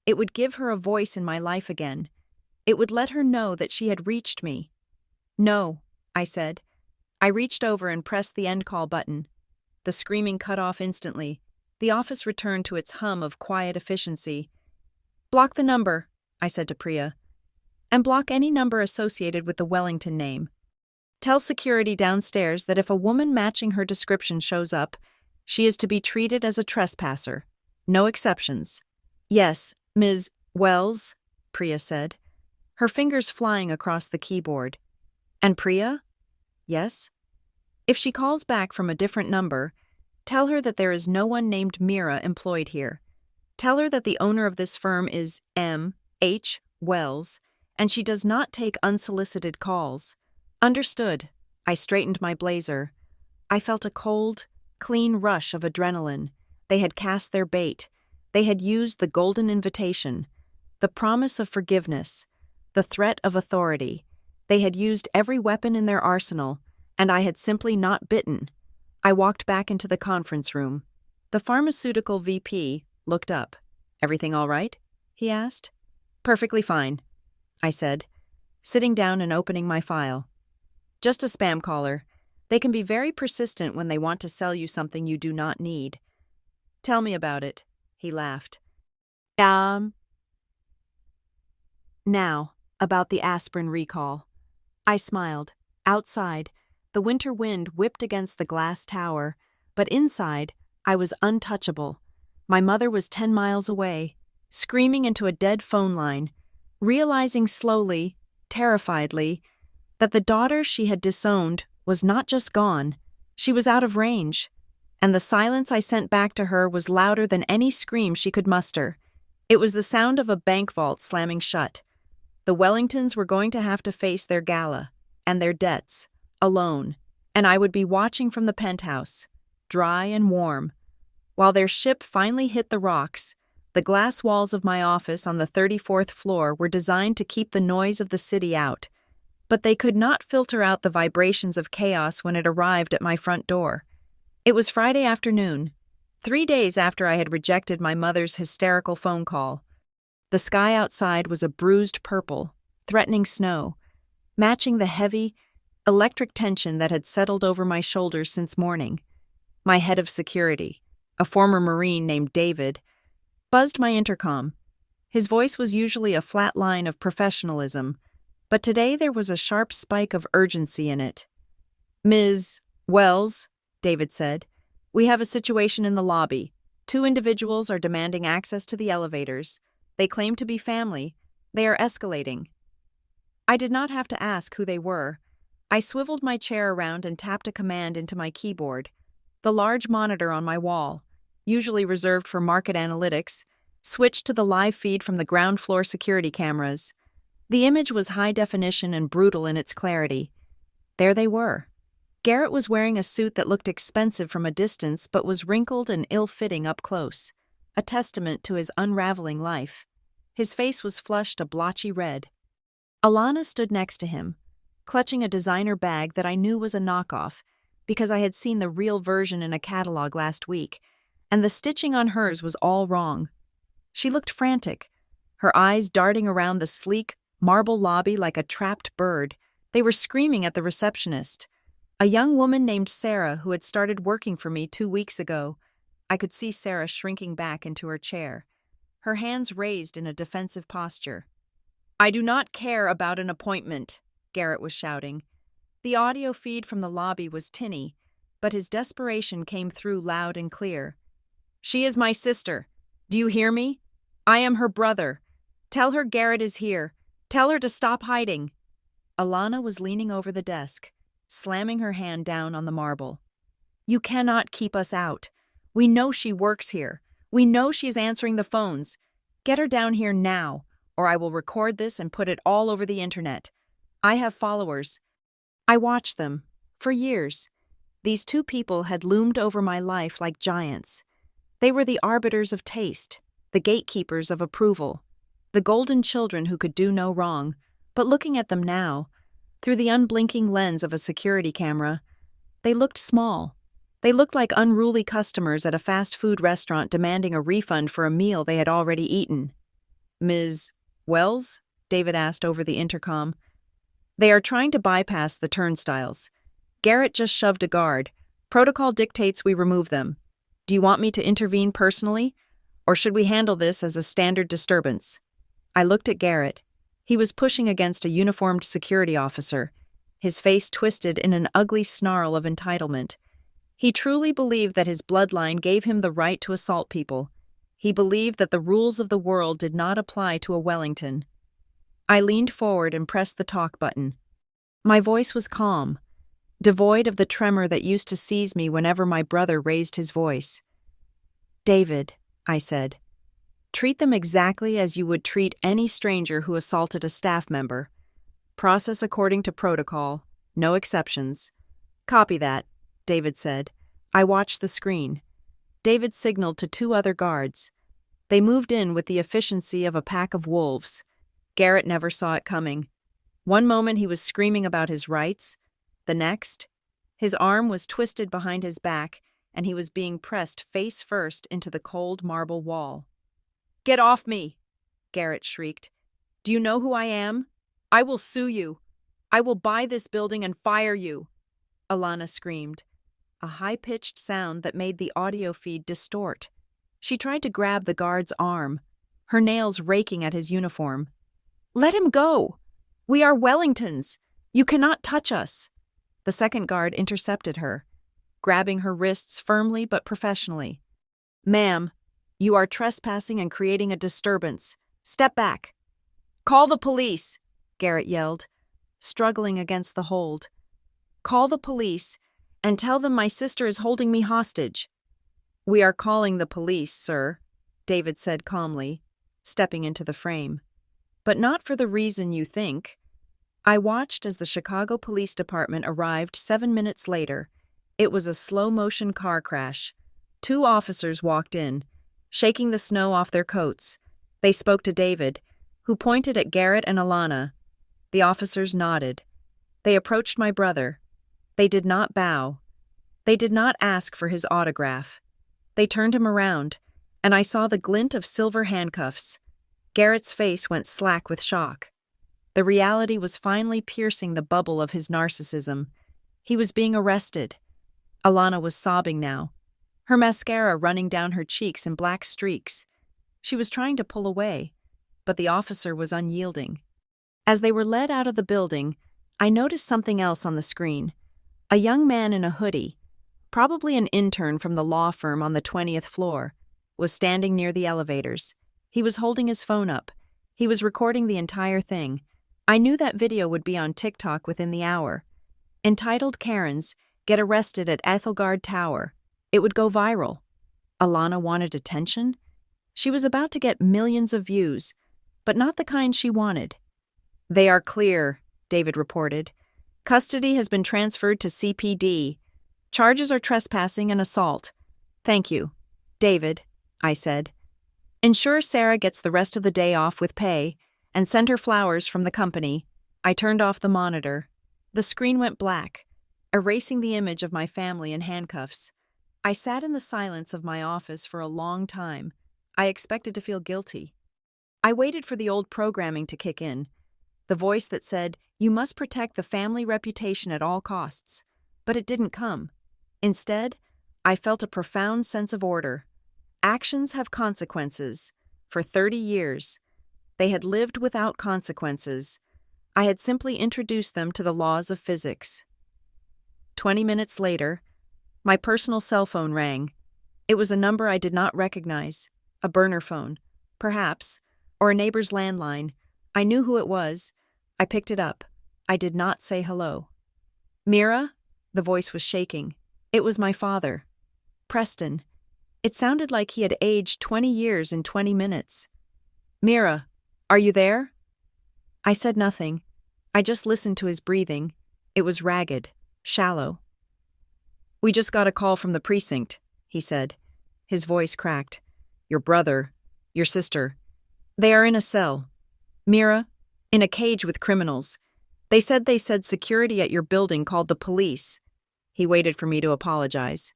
It would give her a voice in my life again. It would let her know that she had reached me. "No," I said. I reached over and pressed the end call button. The screaming cut off instantly. The office returned to its hum of quiet efficiency. "Block the number," I said to Priya. "And block any number associated with the Wellington name. Tell security downstairs that if a woman matching her description shows up, she is to be treated as a trespasser. No exceptions." "Yes, Ms. Wells," Priya said, her fingers flying across the keyboard. "And Priya?" "Yes?" "If she calls back from a different number, tell her that there is no one named Mira employed here. Tell her that the owner of this firm is M. H. Wells, and she does not take unsolicited calls." "Understood." I straightened my blazer. I felt a cold, clean rush of adrenaline. They had cast their bait. They had used the golden invitation, the promise of forgiveness, the threat of authority. They had used every weapon in their arsenal, and I had simply not bitten. I walked back into the conference room. The pharmaceutical VP looked up. "Everything all right?" he asked. "Perfectly fine," I said, sitting down and opening my file. "Just a spam caller. They can be very persistent when they want to sell you something you do not need." "Tell me about it," he laughed. Now, about the aspirin recall." I smiled. Outside, the winter wind whipped against the glass tower, but inside, I was untouchable. My mother was 10 miles away, screaming into a dead phone line, realizing slowly, terrifiedly, that the daughter she had disowned was not just gone, she was out of range, and the silence I sent back to her was louder than any scream she could muster. It was the sound of a bank vault slamming shut. The Wellingtons were going to have to face their gala and their debts, alone, and I would be watching from the penthouse, dry and warm. While their ship finally hit the rocks, the glass walls of my office on the 34th floor were designed to keep the noise of the city out, but they could not filter out the vibrations of chaos when it arrived at my front door. It was Friday afternoon, 3 days after I had rejected my mother's hysterical phone call. The sky outside was a bruised purple, threatening snow, matching the heavy, electric tension that had settled over my shoulders since morning. My head of security, a former Marine named David, buzzed my intercom. His voice was usually a flat line of professionalism, but today there was a sharp spike of urgency in it. "Ms. Wells," David said, "we have a situation in the lobby. 2 individuals are demanding access to the elevators. They claim to be family. They are escalating." I did not have to ask who they were. I swiveled my chair around and tapped a command into my keyboard. The large monitor on my wall, usually reserved for market analytics, switched to the live feed from the ground floor security cameras. The image was high definition and brutal in its clarity. There they were. Garrett was wearing a suit that looked expensive from a distance but was wrinkled and ill-fitting up close, a testament to his unraveling life. His face was flushed a blotchy red. Alana stood next to him, clutching a designer bag that I knew was a knockoff because I had seen the real version in a catalog last week, and the stitching on hers was all wrong. She looked frantic, her eyes darting around the sleek, marble lobby like a trapped bird. They were screaming at the receptionist, a young woman named Sarah who had started working for me 2 weeks ago. I could see Sarah shrinking back into her chair, her hands raised in a defensive posture. "I do not care about an appointment," Garrett was shouting. The audio feed from the lobby was tinny, but his desperation came through loud and clear. "She is my sister. Do you hear me? I am her brother. Tell her Garrett is here. Tell her to stop hiding." Alana was leaning over the desk, slamming her hand down on the marble. "You cannot keep us out. We know she works here. We know she is answering the phones. Get her down here now, or I will record this and put it all over the internet. I have followers. I watched them. For years. These two people had loomed over my life like giants. They were the arbiters of taste, the gatekeepers of approval, the golden children who could do no wrong. But looking at them now, through the unblinking lens of a security camera, they looked small. They looked like unruly customers at a fast food restaurant demanding a refund for a meal they had already eaten. "Ms. Wells?" David asked over the intercom. "They are trying to bypass the turnstiles. Garrett just shoved a guard. Protocol dictates we remove them. Do you want me to intervene personally, or should we handle this as a standard disturbance?" I looked at Garrett. He was pushing against a uniformed security officer, his face twisted in an ugly snarl of entitlement. He truly believed that his bloodline gave him the right to assault people. He believed that the rules of the world did not apply to a Wellington. I leaned forward and pressed the talk button. My voice was calm, devoid of the tremor that used to seize me whenever my brother raised his voice. "David," I said, "treat them exactly as you would treat any stranger who assaulted a staff member. Process according to protocol, no exceptions." "Copy that," David said. I watched the screen. David signaled to two other guards. They moved in with the efficiency of a pack of wolves. Garrett never saw it coming. One moment he was screaming about his rights. The next, his arm was twisted behind his back and he was being pressed face first into the cold marble wall. "Get off me!" Garrett shrieked. "Do you know who I am? I will sue you. I will buy this building and fire you." Alana screamed, a high-pitched sound that made the audio feed distort. She tried to grab the guard's arm, her nails raking at his uniform. "Let him go! We are Wellingtons! You cannot touch us!" The second guard intercepted her, grabbing her wrists firmly but professionally. "Ma'am, you are trespassing and creating a disturbance. Step back." "Call the police!" Garrett yelled, struggling against the hold. "Call the police and tell them my sister is holding me hostage." "We are calling the police, sir," David said calmly, stepping into the frame. "But not for the reason you think." I watched as the Chicago Police Department arrived 7 minutes later. It was a slow-motion car crash. Two officers walked in, shaking the snow off their coats. They spoke to David, who pointed at Garrett and Alana. The officers nodded. They approached my brother. They did not bow. They did not ask for his autograph. They turned him around, and I saw the glint of silver handcuffs. Garrett's face went slack with shock. The reality was finally piercing the bubble of his narcissism. He was being arrested. Alana was sobbing now, her mascara running down her cheeks in black streaks. She was trying to pull away, but the officer was unyielding. As they were led out of the building, I noticed something else on the screen. A young man in a hoodie, probably an intern from the law firm on the 20th floor, was standing near the elevators. He was holding his phone up. He was recording the entire thing. I knew that video would be on TikTok within the hour. Entitled "Karens Get Arrested at Ethelgard Tower." It would go viral. Alana wanted attention. She was about to get millions of views, but not the kind she wanted. "They are clear," David reported. "Custody has been transferred to CPD. Charges are trespassing and assault." "Thank you, David," I said. "Ensure Sarah gets the rest of the day off with pay, and send her flowers from the company." I turned off the monitor. The screen went black, erasing the image of my family in handcuffs. I sat in the silence of my office for a long time. I expected to feel guilty. I waited for the old programming to kick in, the voice that said, "You must protect the family reputation at all costs." But it didn't come. Instead, I felt a profound sense of order. Actions have consequences. For 30 years, they had lived without consequences. I had simply introduced them to the laws of physics. 20 minutes later, my personal cell phone rang. It was a number I did not recognize, a burner phone, perhaps, or a neighbor's landline. I knew who it was. I picked it up. I did not say hello. "Mira?" The voice was shaking. It was my father. Preston. It sounded like he had aged 20 years in 20 minutes. "Mira, are you there?" I said nothing. I just listened to his breathing. It was ragged, shallow. "We just got a call from the precinct," he said. His voice cracked. "Your brother, your sister, they are in a cell. Mira, in a cage with criminals. They said security at your building called the police." He waited for me to apologize.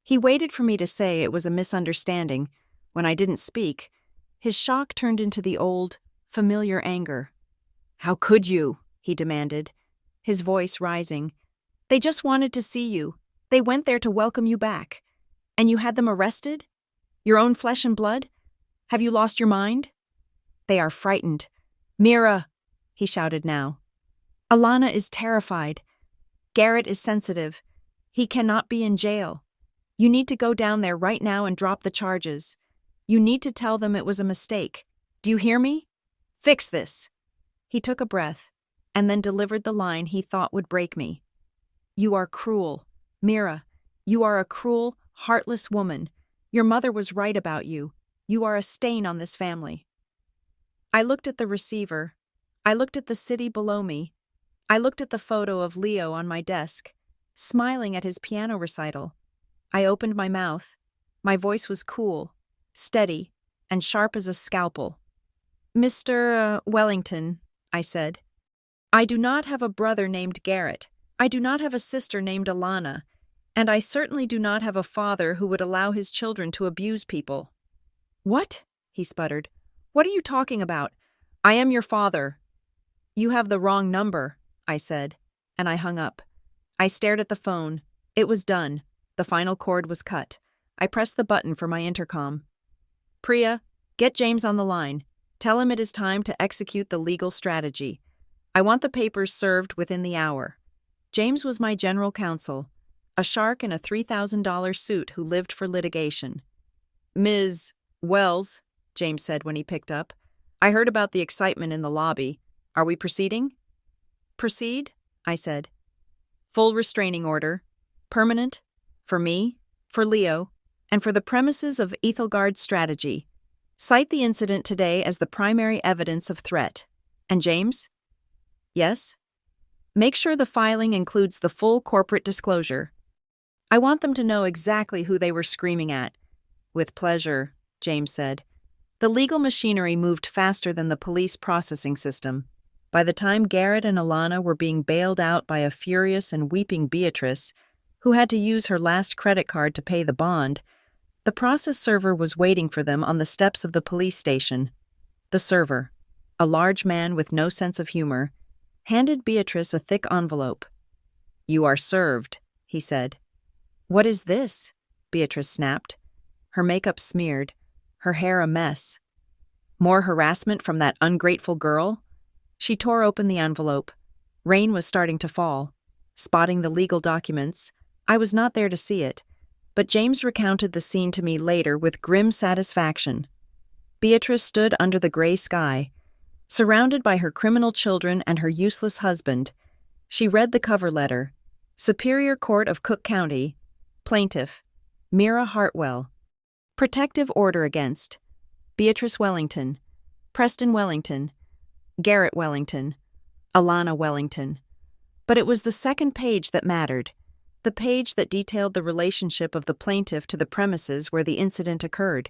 He waited for me to say it was a misunderstanding. When I didn't speak, his shock turned into the old, familiar anger. "How could you?" he demanded, his voice rising. "They just wanted to see you. They went there to welcome you back. And you had them arrested? Your own flesh and blood? Have you lost your mind?" "They are frightened. Mira," he shouted now. "Alana is terrified. Garrett is sensitive. He cannot be in jail. You need to go down there right now and drop the charges. You need to tell them it was a mistake. Do you hear me? Fix this." He took a breath, and then delivered the line he thought would break me. "You are cruel. Mira, you are a cruel, heartless woman. Your mother was right about you. You are a stain on this family." I looked at the receiver. I looked at the city below me. I looked at the photo of Leo on my desk, smiling at his piano recital. I opened my mouth. My voice was cool, steady, and sharp as a scalpel. "Mr. Wellington," I said, "I do not have a brother named Garrett. I do not have a sister named Alana. And I certainly do not have a father who would allow his children to abuse people." "What?" he sputtered. "What are you talking about? I am your father." "You have the wrong number," I said, and I hung up. I stared at the phone. It was done. The final cord was cut. I pressed the button for my intercom. "Priya, get James on the line. Tell him it is time to execute the legal strategy. I want the papers served within the hour." James was my general counsel, a shark in a $3,000 suit who lived for litigation. "Ms. Wells," James said when he picked up, "I heard about the excitement in the lobby. Are we proceeding?" "Proceed?" I said. "Full restraining order. Permanent. For me, for Leo, and for the premises of Ethelgard's strategy. Cite the incident today as the primary evidence of threat. And James?" "Yes?" "Make sure the filing includes the full corporate disclosure. I want them to know exactly who they were screaming at." "With pleasure," James said. The legal machinery moved faster than the police processing system. By the time Garrett and Alana were being bailed out by a furious and weeping Beatrice, who had to use her last credit card to pay the bond, the process server was waiting for them on the steps of the police station. The server, a large man with no sense of humor, handed Beatrice a thick envelope. "You are served," he said. "What is this?" Beatrice snapped. Her makeup smeared, her hair a mess. More harassment from that ungrateful girl? She tore open the envelope. Rain was starting to fall. Spotting the legal documents, I was not there to see it, but James recounted the scene to me later with grim satisfaction. Beatrice stood under the gray sky, surrounded by her criminal children and her useless husband. She read the cover letter. Superior Court of Cook County. Plaintiff, Mira Hartwell. Protective order against Beatrice Wellington, Preston Wellington, Garrett Wellington, Alana Wellington. But it was the second page that mattered, the page that detailed the relationship of the plaintiff to the premises where the incident occurred.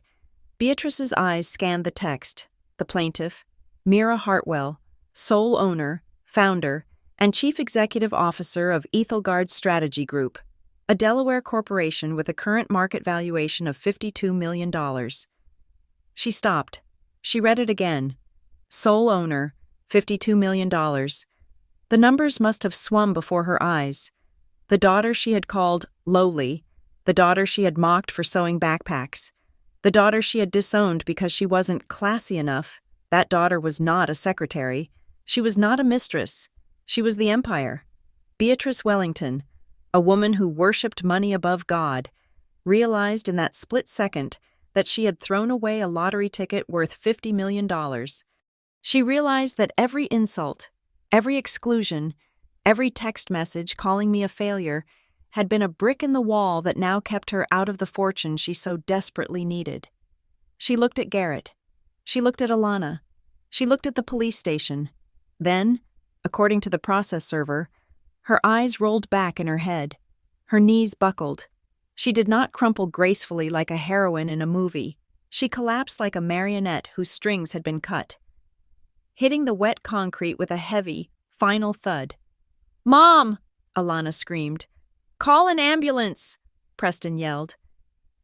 Beatrice's eyes scanned the text. The plaintiff, Mira Hartwell, sole owner, founder, and chief executive officer of Ethelgard Strategy Group, a Delaware corporation with a current market valuation of $52 million. She stopped. She read it again. Sole owner, $52 million. The numbers must have swum before her eyes. The daughter she had called lowly, the daughter she had mocked for sewing backpacks, the daughter she had disowned because she wasn't classy enough. That daughter was not a secretary. She was not a mistress. She was the empire. Beatrice Wellington, a woman who worshipped money above God, realized in that split second that she had thrown away a lottery ticket worth $50 million. She realized that every insult, every exclusion, every text message calling me a failure had been a brick in the wall that now kept her out of the fortune she so desperately needed. She looked at Garrett. She looked at Alana. She looked at the police station. Then, according to the process server. Her eyes rolled back in her head. Her knees buckled. She did not crumple gracefully like a heroine in a movie. She collapsed like a marionette whose strings had been cut, hitting the wet concrete with a heavy, final thud. "Mom!" Alana screamed. "Call an ambulance!" Preston yelled.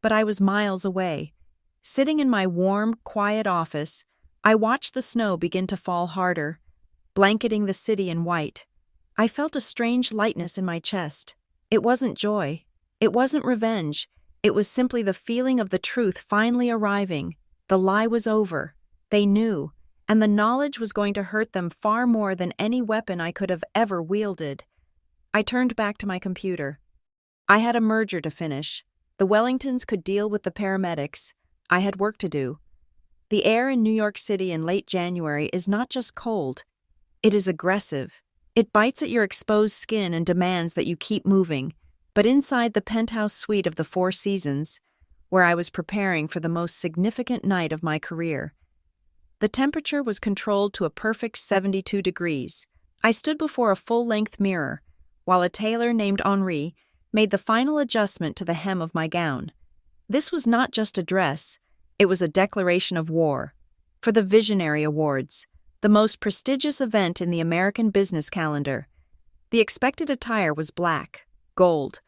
But I was miles away. Sitting in my warm, quiet office, I watched the snow begin to fall harder, blanketing the city in white. I felt a strange lightness in my chest. It wasn't joy. It wasn't revenge. It was simply the feeling of the truth finally arriving. The lie was over. They knew, and the knowledge was going to hurt them far more than any weapon I could have ever wielded. I turned back to my computer. I had a merger to finish. The Wellingtons could deal with the paramedics. I had work to do. The air in New York City in late January is not just cold. It is aggressive. It bites at your exposed skin and demands that you keep moving. But inside the penthouse suite of the Four Seasons, where I was preparing for the most significant night of my career, the temperature was controlled to a perfect 72 degrees. I stood before a full-length mirror, while a tailor named Henri made the final adjustment to the hem of my gown. This was not just a dress, it was a declaration of war. For the Visionary Awards, the most prestigious event in the American business calendar, the expected attire was black, gold,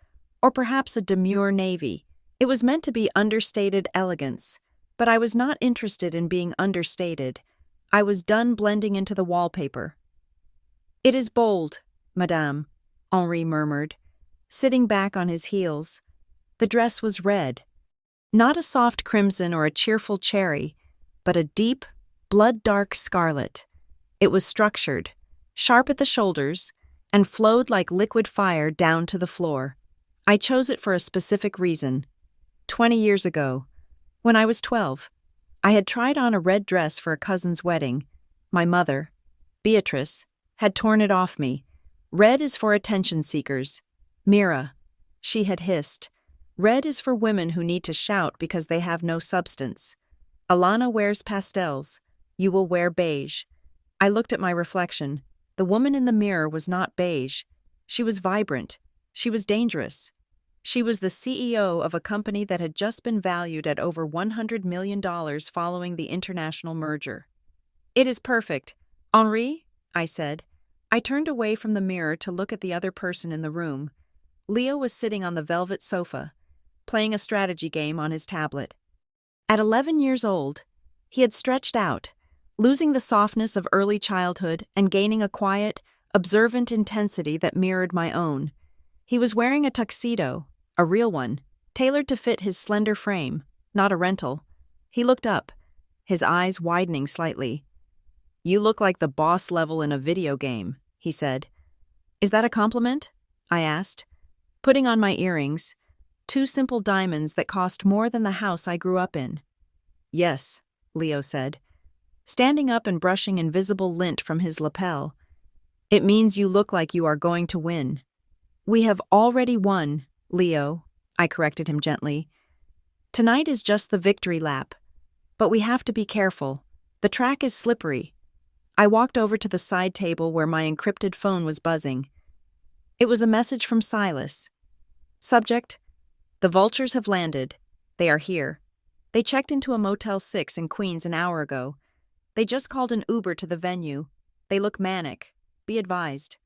or perhaps a demure navy. It was meant to be understated elegance, but I was not interested in being understated. I was done blending into the wallpaper. "It is bold, madame," Henri murmured, sitting back on his heels. The dress was red. Not a soft crimson or a cheerful cherry, but a deep, blood-dark scarlet. It was structured, sharp at the shoulders, and flowed like liquid fire down to the floor. I chose it for a specific reason. 20 years ago, when I was 12, I had tried on a red dress for a cousin's wedding. My mother, Beatrice, had torn it off me. "Red is for attention seekers. Mira," she had hissed. "Red is for women who need to shout because they have no substance. Alana wears pastels. You will wear beige." I looked at my reflection. The woman in the mirror was not beige. She was vibrant. She was dangerous. She was the CEO of a company that had just been valued at over $100 million following the international merger. "It is perfect. Henri," I said. I turned away from the mirror to look at the other person in the room. Leo was sitting on the velvet sofa, playing a strategy game on his tablet. At 11 years old, he had stretched out, losing the softness of early childhood and gaining a quiet, observant intensity that mirrored my own. He was wearing a tuxedo, a real one, tailored to fit his slender frame, not a rental. He looked up, his eyes widening slightly. "You look like the boss level in a video game," he said. "Is that a compliment?" I asked, putting on my earrings, 2 simple diamonds that cost more than the house I grew up in. "Yes," Leo said, standing up and brushing invisible lint from his lapel. "It means you look like you are going to win." "We have already won, Leo," I corrected him gently. "Tonight is just the victory lap. But we have to be careful. The track is slippery." I walked over to the side table where my encrypted phone was buzzing. It was a message from Silas. Subject: "The vultures have landed. They are here. They checked into a Motel 6 in Queens an hour ago. They just called an Uber to the venue. They look manic. Be advised."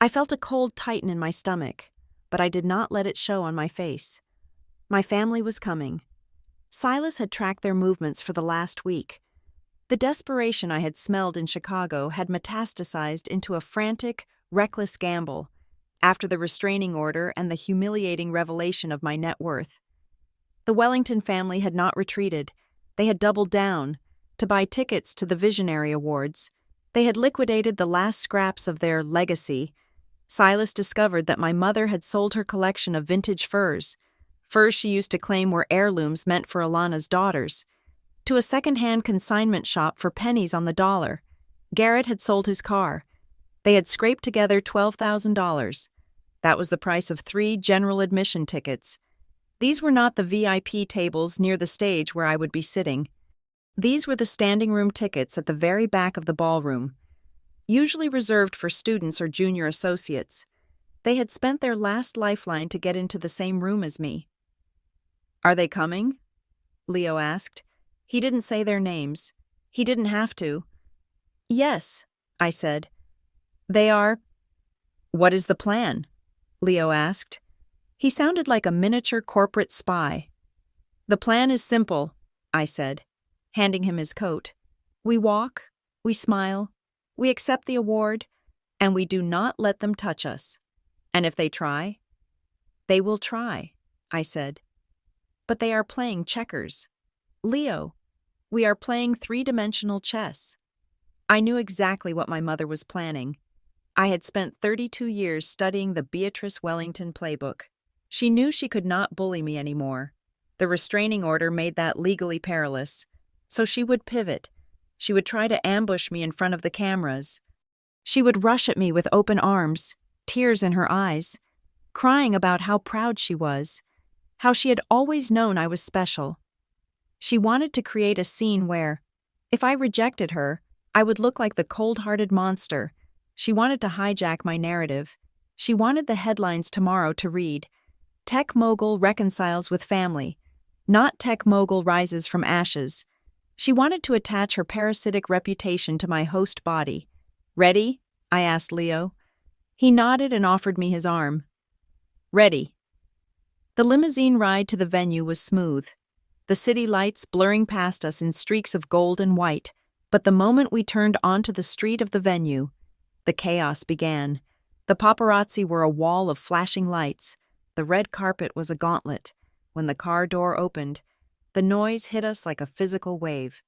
I felt a cold tighten in my stomach, but I did not let it show on my face. My family was coming. Silas had tracked their movements for the last week. The desperation I had smelled in Chicago had metastasized into a frantic, reckless gamble after the restraining order and the humiliating revelation of my net worth. The Wellington family had not retreated. They had doubled down to buy tickets to the Visionary Awards. They had liquidated the last scraps of their legacy. Silas discovered that my mother had sold her collection of vintage furs she used to claim were heirlooms meant for Alana's daughters, to a second-hand consignment shop for pennies on the dollar. Garrett had sold his car. They had scraped together $12,000. That was the price of 3 general admission tickets. These were not the VIP tables near the stage where I would be sitting. These were the standing room tickets at the very back of the ballroom. usually reserved for students or junior associates. They had spent their last lifeline to get into the same room as me. "Are they coming?" Leo asked. He didn't say their names. He didn't have to. "Yes," I said. "They are." "What is the plan?" Leo asked. He sounded like a miniature corporate spy. "The plan is simple," I said, handing him his coat. "We walk, we smile, we accept the award, and we do not let them touch us. And if they try?" "They will try," I said. "But they are playing checkers. Leo, we are playing three-dimensional chess." I knew exactly what my mother was planning. I had spent 32 years studying the Beatrice Wellington playbook. She knew she could not bully me anymore. The restraining order made that legally perilous. So she would pivot. She would try to ambush me in front of the cameras. She would rush at me with open arms, tears in her eyes, crying about how proud she was, how she had always known I was special. She wanted to create a scene where, if I rejected her, I would look like the cold-hearted monster. She wanted to hijack my narrative. She wanted the headlines tomorrow to read, "Tech mogul reconciles with family," not "Tech mogul rises from ashes." She wanted to attach her parasitic reputation to my host body. "Ready?" I asked Leo. He nodded and offered me his arm. "Ready." The limousine ride to the venue was smooth, the city lights blurring past us in streaks of gold and white, but the moment we turned onto the street of the venue, the chaos began. The paparazzi were a wall of flashing lights. The red carpet was a gauntlet. When the car door opened, the noise hit us like a physical wave.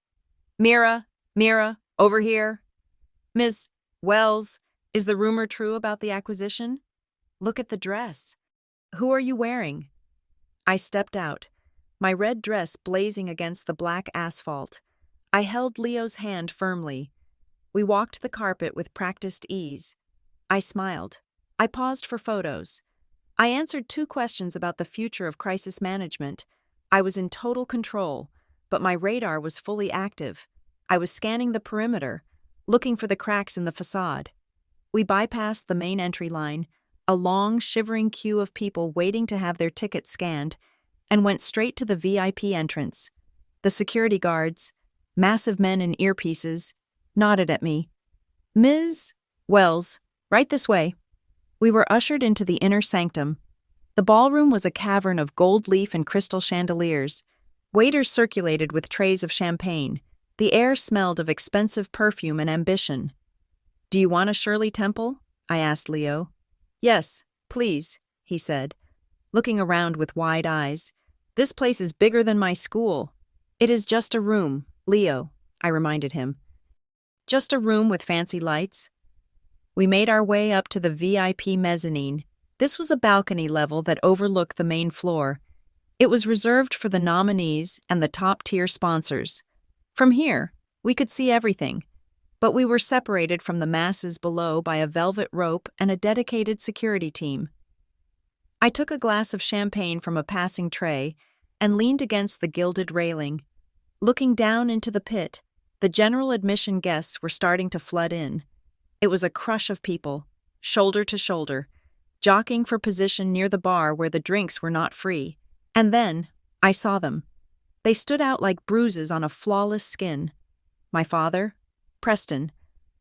Mira, over here." "Ms. Wells, is the rumor true about the acquisition?" "Look at the dress." "Who are you wearing?" I stepped out, my red dress blazing against the black asphalt. I held Leo's hand firmly. We walked the carpet with practiced ease. I smiled. I paused for photos. I answered 2 questions about the future of crisis management. I was in total control, but my radar was fully active. I was scanning the perimeter, looking for the cracks in the facade. We bypassed the main entry line, a long, shivering queue of people waiting to have their tickets scanned, and went straight to the VIP entrance. The security guards, massive men in earpieces, nodded at me. "Ms. Wells, right this way." We were ushered into the inner sanctum. The ballroom was a cavern of gold leaf and crystal chandeliers. Waiters circulated with trays of champagne. The air smelled of expensive perfume and ambition. "Do you want a Shirley Temple?" I asked Leo. "Yes, please," he said, looking around with wide eyes. "This place is bigger than my school." "It is just a room, Leo," I reminded him. "Just a room with fancy lights." We made our way up to the VIP mezzanine. This was a balcony level that overlooked the main floor. It was reserved for the nominees and the top-tier sponsors. From here, we could see everything, but we were separated from the masses below by a velvet rope and a dedicated security team. I took a glass of champagne from a passing tray and leaned against the gilded railing. Looking down into the pit, the general admission guests were starting to flood in. It was a crush of people, shoulder to shoulder, jockeying for position near the bar where the drinks were not free. And then, I saw them. They stood out like bruises on a flawless skin. My father, Preston,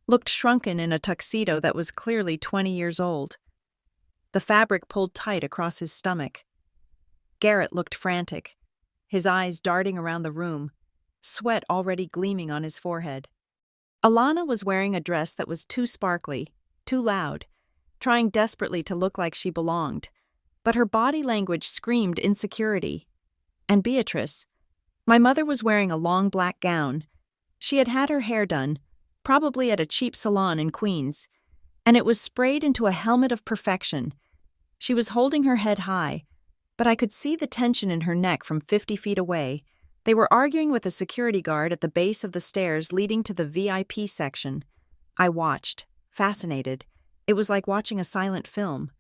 looked shrunken in a tuxedo that was clearly 20 years old. The fabric pulled tight across his stomach. Garrett looked frantic, his eyes darting around the room, sweat already gleaming on his forehead. Alana was wearing a dress that was too sparkly, too loud, trying desperately to look like she belonged, but her body language screamed insecurity. And Beatrice, my mother, was wearing a long black gown. She had had her hair done, probably at a cheap salon in Queens, and it was sprayed into a helmet of perfection. She was holding her head high, but I could see the tension in her neck from 50 feet away. They were arguing with a security guard at the base of the stairs leading to the VIP section. I watched, fascinated. It was like watching a silent film.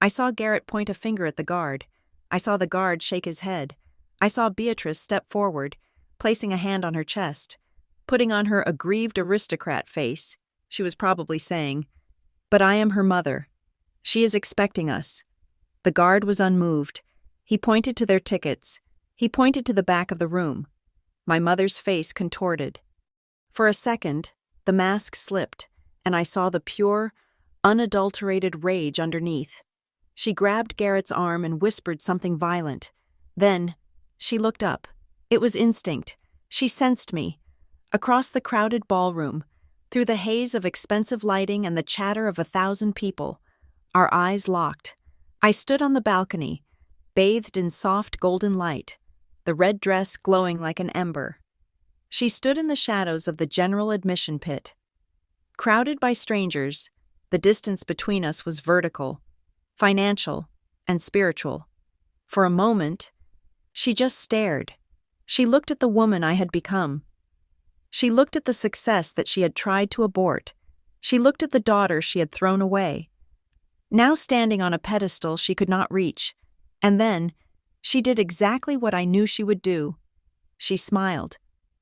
I saw Garrett point a finger at the guard. I saw the guard shake his head. I saw Beatrice step forward, placing a hand on her chest, putting on her aggrieved aristocrat face. she was probably saying, but I am her mother. She is expecting us. The guard was unmoved. He pointed to their tickets. He pointed to the back of the room. My mother's face contorted. For a second, the mask slipped, and I saw the pure, unadulterated rage underneath. She grabbed Garrett's arm and whispered something violent. Then, she looked up. It was instinct. She sensed me. Across the crowded ballroom, through the haze of expensive lighting and the chatter of 1,000 people, our eyes locked. I stood on the balcony, bathed in soft golden light, the red dress glowing like an ember. She stood in the shadows of the general admission pit. Crowded by strangers, the distance between us was vertical, financial, and spiritual. For a moment, she just stared. She looked at the woman I had become. She looked at the success that she had tried to abort. She looked at the daughter she had thrown away. Now standing on a pedestal she could not reach. And then, she did exactly what I knew she would do. She smiled.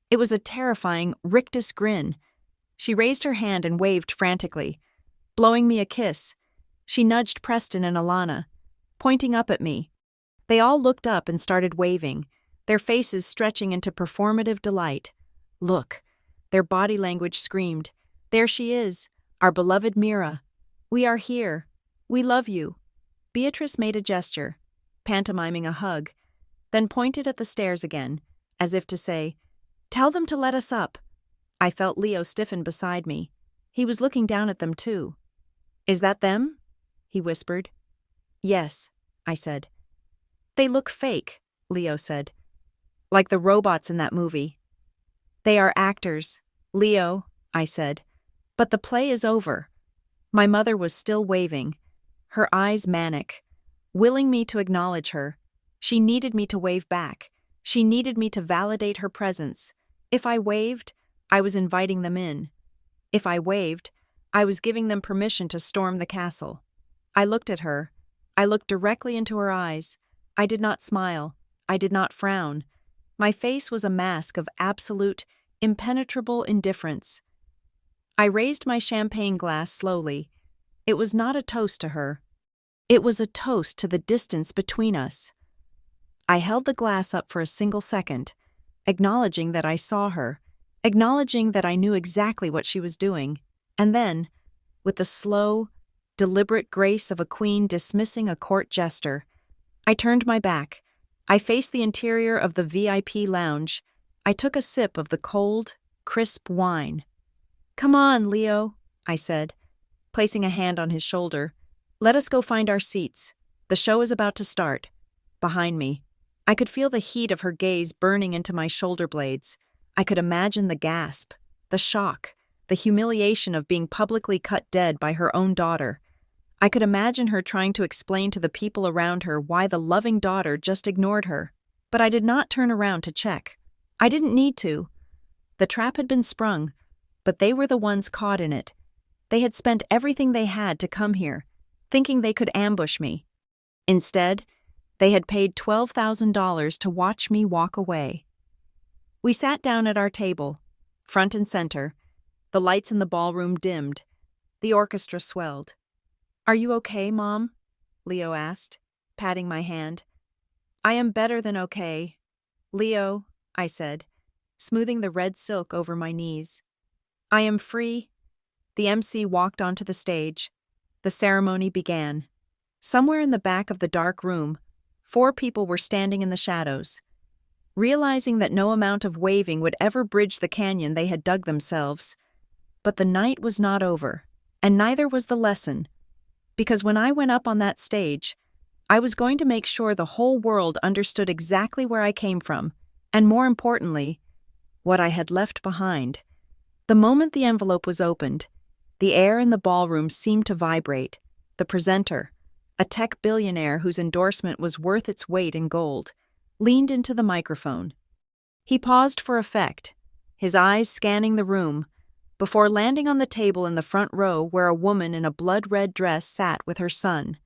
It was a terrifying, rictus grin. She raised her hand and waved frantically, blowing me a kiss. She nudged Preston and Alana, pointing up at me. They all looked up and started waving, their faces stretching into performative delight. Look, their body language screamed. There she is, our beloved Mira. We are here. We love you. Beatrice made a gesture, pantomiming a hug, then pointed at the stairs again, as if to say, "Tell them to let us up." I felt Leo stiffen beside me. He was looking down at them too. "Is that them?" he whispered. "Yes," I said. "They look fake," Leo said. "Like the robots in that movie." "They are actors, Leo," I said. "But the play is over." My mother was still waving, her eyes manic, willing me to acknowledge her. She needed me to wave back. She needed me to validate her presence. If I waved, I was inviting them in. If I waved, I was giving them permission to storm the castle. I looked at her. I looked directly into her eyes. I did not smile. I did not frown. My face was a mask of absolute, impenetrable indifference. I raised my champagne glass slowly. It was not a toast to her. It was a toast to the distance between us. I held the glass up for a single second, acknowledging that I saw her, acknowledging that I knew exactly what she was doing, and then, with the slow, deliberate grace of a queen dismissing a court jester, I turned my back. I faced the interior of the VIP lounge. I took a sip of the cold, crisp wine. "Come on, Leo," I said, placing a hand on his shoulder. "Let us go find our seats. The show is about to start." Behind me, I could feel the heat of her gaze burning into my shoulder blades. I could imagine the gasp, the shock, the humiliation of being publicly cut dead by her own daughter. I could imagine her trying to explain to the people around her why the loving daughter just ignored her. But I did not turn around to check. I didn't need to. The trap had been sprung, but they were the ones caught in it. They had spent everything they had to come here, thinking they could ambush me. Instead, they had paid $12,000 to watch me walk away. We sat down at our table, front and center. The lights in the ballroom dimmed. The orchestra swelled. "Are you okay, Mom?" Leo asked, patting my hand. "I am better than okay, Leo," I said, smoothing the red silk over my knees. "I am free." The MC walked onto the stage. The ceremony began. Somewhere in the back of the dark room, 4 people were standing in the shadows. Realizing that no amount of waving would ever bridge the canyon they had dug themselves. But the night was not over, and neither was the lesson. Because when I went up on that stage, I was going to make sure the whole world understood exactly where I came from, and more importantly, what I had left behind. The moment the envelope was opened, the air in the ballroom seemed to vibrate. The presenter, a tech billionaire whose endorsement was worth its weight in gold, leaned into the microphone. He paused for effect, his eyes scanning the room, before landing on the table in the front row where a woman in a blood-red dress sat with her son.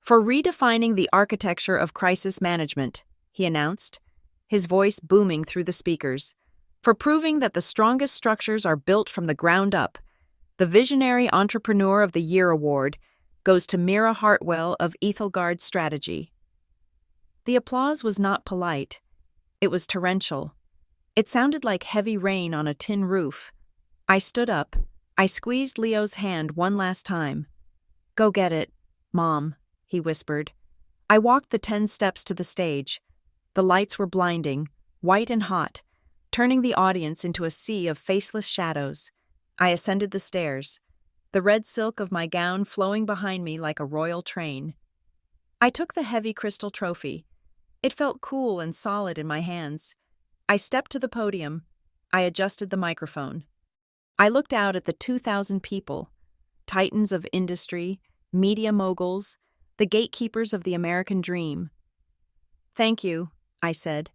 "For redefining the architecture of crisis management," he announced, his voice booming through the speakers. "For proving that the strongest structures are built from the ground up. The Visionary Entrepreneur of the Year award goes to Mira Hartwell of Ethelgard Strategy. The applause was not polite. It was torrential. It sounded like heavy rain on a tin roof. I stood up. I squeezed Leo's hand one last time. "Go get it, Mom," he whispered. I walked the 10 steps to the stage. The lights were blinding, white and hot, turning the audience into a sea of faceless shadows. I ascended the stairs, the red silk of my gown flowing behind me like a royal train. I took the heavy crystal trophy. It felt cool and solid in my hands. I stepped to the podium. I adjusted the microphone. I looked out at the 2,000 people, titans of industry, media moguls, the gatekeepers of the American dream. "Thank you," I said.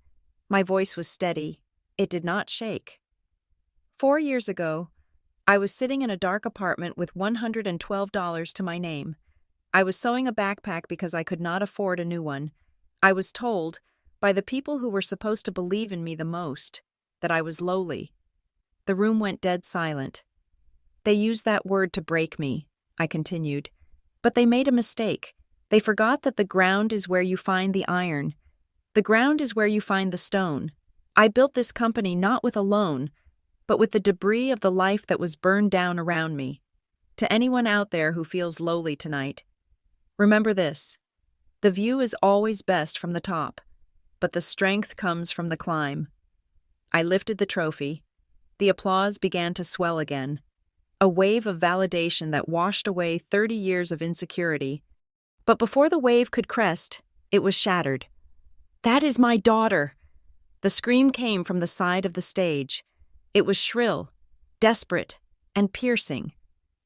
My voice was steady. It did not shake. 4 years ago, I was sitting in a dark apartment with $112 to my name. I was sewing a backpack because I could not afford a new one. I was told, by the people who were supposed to believe in me the most, that I was lowly. The room went dead silent. "They used that word to break me," I continued. "But they made a mistake. They forgot that the ground is where you find the iron. The ground is where you find the stone. I built this company not with a loan, but with the debris of the life that was burned down around me. To anyone out there who feels lowly tonight, remember this. The view is always best from the top, but the strength comes from the climb." I lifted the trophy. The applause began to swell again, a wave of validation that washed away 30 years of insecurity. But before the wave could crest, it was shattered. "That is my daughter!" The scream came from the side of the stage. It was shrill, desperate, and piercing.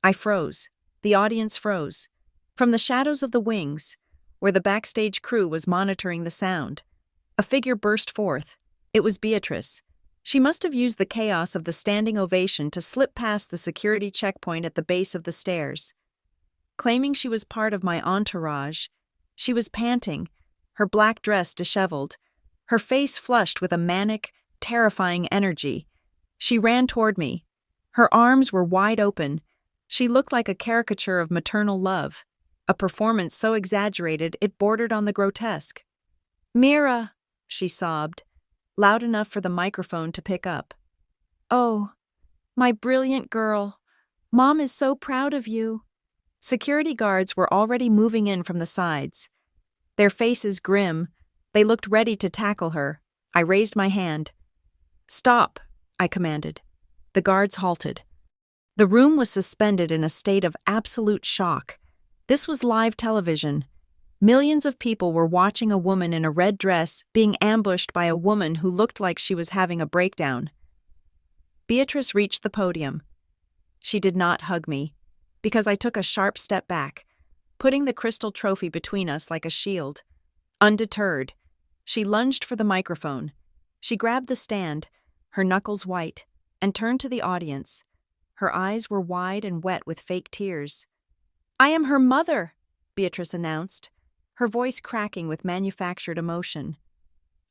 I froze. The audience froze. From the shadows of the wings, where the backstage crew was monitoring the sound, a figure burst forth. It was Beatrice. She must have used the chaos of the standing ovation to slip past the security checkpoint at the base of the stairs. Claiming she was part of my entourage, she was panting, her black dress disheveled, her face flushed with a manic, terrifying energy. She ran toward me. Her arms were wide open. She looked like a caricature of maternal love, a performance so exaggerated it bordered on the grotesque. "Mira," she sobbed, loud enough for the microphone to pick up. "Oh, my brilliant girl. Mom is so proud of you." Security guards were already moving in from the sides. Their faces grim, they looked ready to tackle her. I raised my hand. "Stop," I commanded. The guards halted. The room was suspended in a state of absolute shock. This was live television. Millions of people were watching a woman in a red dress being ambushed by a woman who looked like she was having a breakdown. Beatrice reached the podium. She did not hug me, because I took a sharp step back, putting the crystal trophy between us like a shield. Undeterred, she lunged for the microphone. She grabbed the stand, her knuckles white, and turned to the audience. Her eyes were wide and wet with fake tears. "I am her mother," Beatrice announced, her voice cracking with manufactured emotion.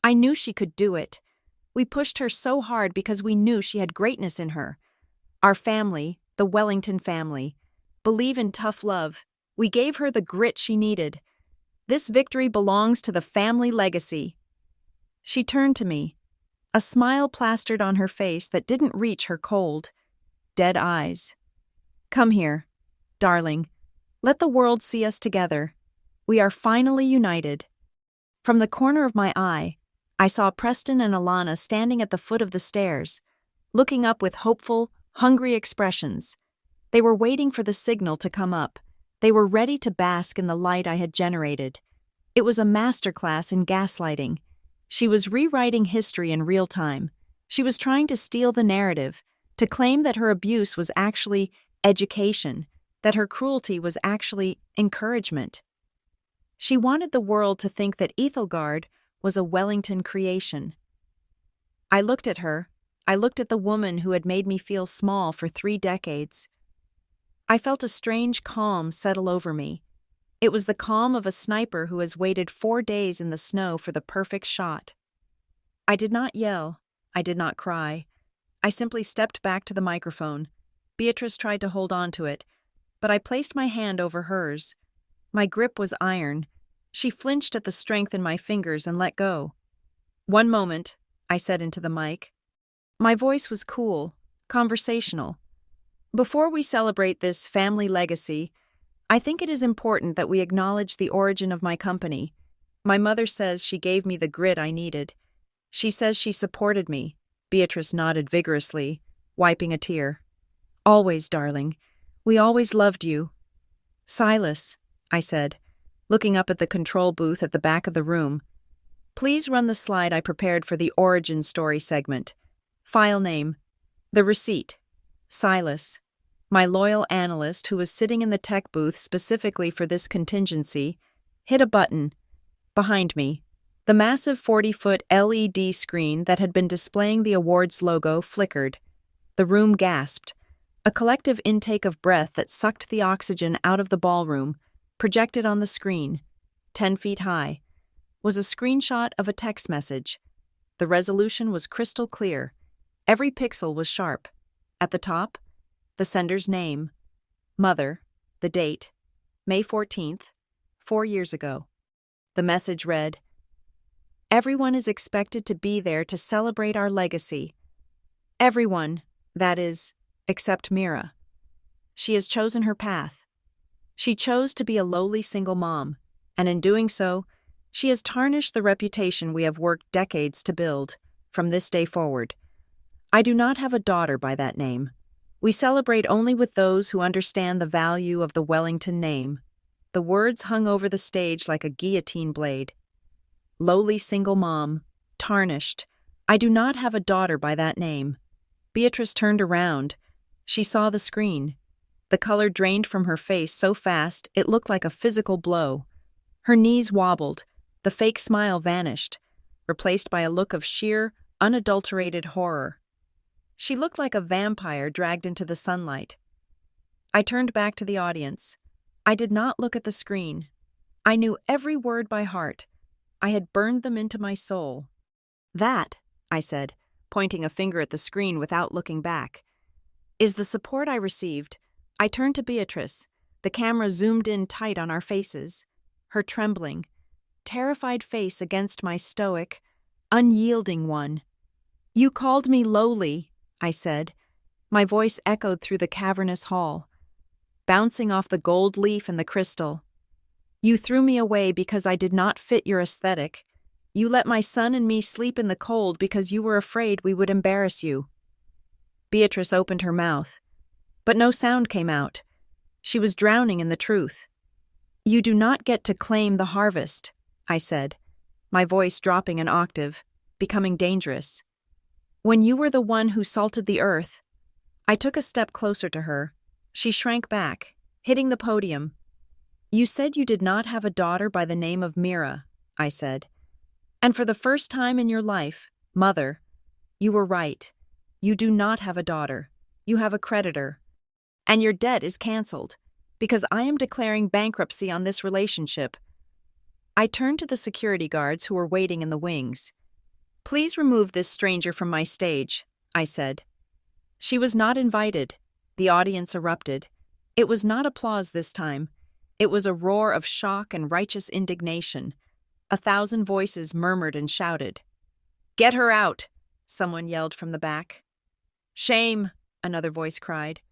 "I knew she could do it. We pushed her so hard because we knew she had greatness in her. Our family, the Wellington family, believe in tough love. We gave her the grit she needed. This victory belongs to the family legacy." She turned to me, a smile plastered on her face that didn't reach her cold, dead eyes. "Come here, darling. Let the world see us together. We are finally united." From the corner of my eye, I saw Preston and Alana standing at the foot of the stairs, looking up with hopeful, hungry expressions. They were waiting for the signal to come up. They were ready to bask in the light I had generated. It was a masterclass in gaslighting. She was rewriting history in real time. She was trying to steal the narrative, to claim that her abuse was actually education, that her cruelty was actually encouragement. She wanted the world to think that Ethelgard was a Wellington creation. I looked at her. I looked at the woman who had made me feel small for 3 decades. I felt a strange calm settle over me. It was the calm of a sniper who has waited 4 days in the snow for the perfect shot. I did not yell. I did not cry. I simply stepped back to the microphone. Beatrice tried to hold on to it, but I placed my hand over hers. My grip was iron. She flinched at the strength in my fingers and let go. "One moment," I said into the mic. My voice was cool, conversational. "Before we celebrate this family legacy, I think it is important that we acknowledge the origin of my company. My mother says she gave me the grit I needed. She says she supported me." Beatrice nodded vigorously, wiping a tear. "Always, darling. We always loved you." "Silas," I said, looking up at the control booth at the back of the room. "Please run the slide I prepared for the origin story segment. File name. The receipt. Silas. My loyal analyst who was sitting in the tech booth specifically for this contingency, hit a button. Behind me, the massive 40-foot LED screen that had been displaying the awards logo flickered. The room gasped, a collective intake of breath that sucked the oxygen out of the ballroom. Projected on the screen, 10 feet high, was a screenshot of a text message. The resolution was crystal clear. Every pixel was sharp. At the top, the sender's name, mother, the date, May 14th, 4 years ago. The message read, "Everyone is expected to be there to celebrate our legacy. Everyone, that is, except Mira. She has chosen her path. She chose to be a lowly single mom, and in doing so, she has tarnished the reputation we have worked decades to build, from this day forward. I do not have a daughter by that name. We celebrate only with those who understand the value of the Wellington name." The words hung over the stage like a guillotine blade. Lowly single mom, tarnished. I do not have a daughter by that name. Beatrice turned around. She saw the screen. The color drained from her face so fast it looked like a physical blow. Her knees wobbled. The fake smile vanished, replaced by a look of sheer, unadulterated horror. She looked like a vampire dragged into the sunlight. I turned back to the audience. I did not look at the screen. I knew every word by heart. I had burned them into my soul. "That," I said, pointing a finger at the screen without looking back, "is the support I received." I turned to Beatrice. The camera zoomed in tight on our faces. Her trembling, terrified face against my stoic, unyielding one. "You called me lowly," I said. My voice echoed through the cavernous hall, bouncing off the gold leaf and the crystal. "You threw me away because I did not fit your aesthetic. You let my son and me sleep in the cold because you were afraid we would embarrass you." Beatrice opened her mouth, but no sound came out. She was drowning in the truth. "You do not get to claim the harvest," I said, my voice dropping an octave, becoming dangerous. "When you were the one who salted the earth." I took a step closer to her. She shrank back, hitting the podium. "You said you did not have a daughter by the name of Mira," I said. "And for the first time in your life, mother, you were right. You do not have a daughter. You have a creditor. And your debt is canceled, because I am declaring bankruptcy on this relationship." I turned to the security guards who were waiting in the wings. "Please remove this stranger from my stage," I said. She was not invited. The audience erupted. It was not applause this time. It was a roar of shock and righteous indignation. 1,000 voices murmured and shouted. "Get her out!" someone yelled from the back. "Shame!" another voice cried.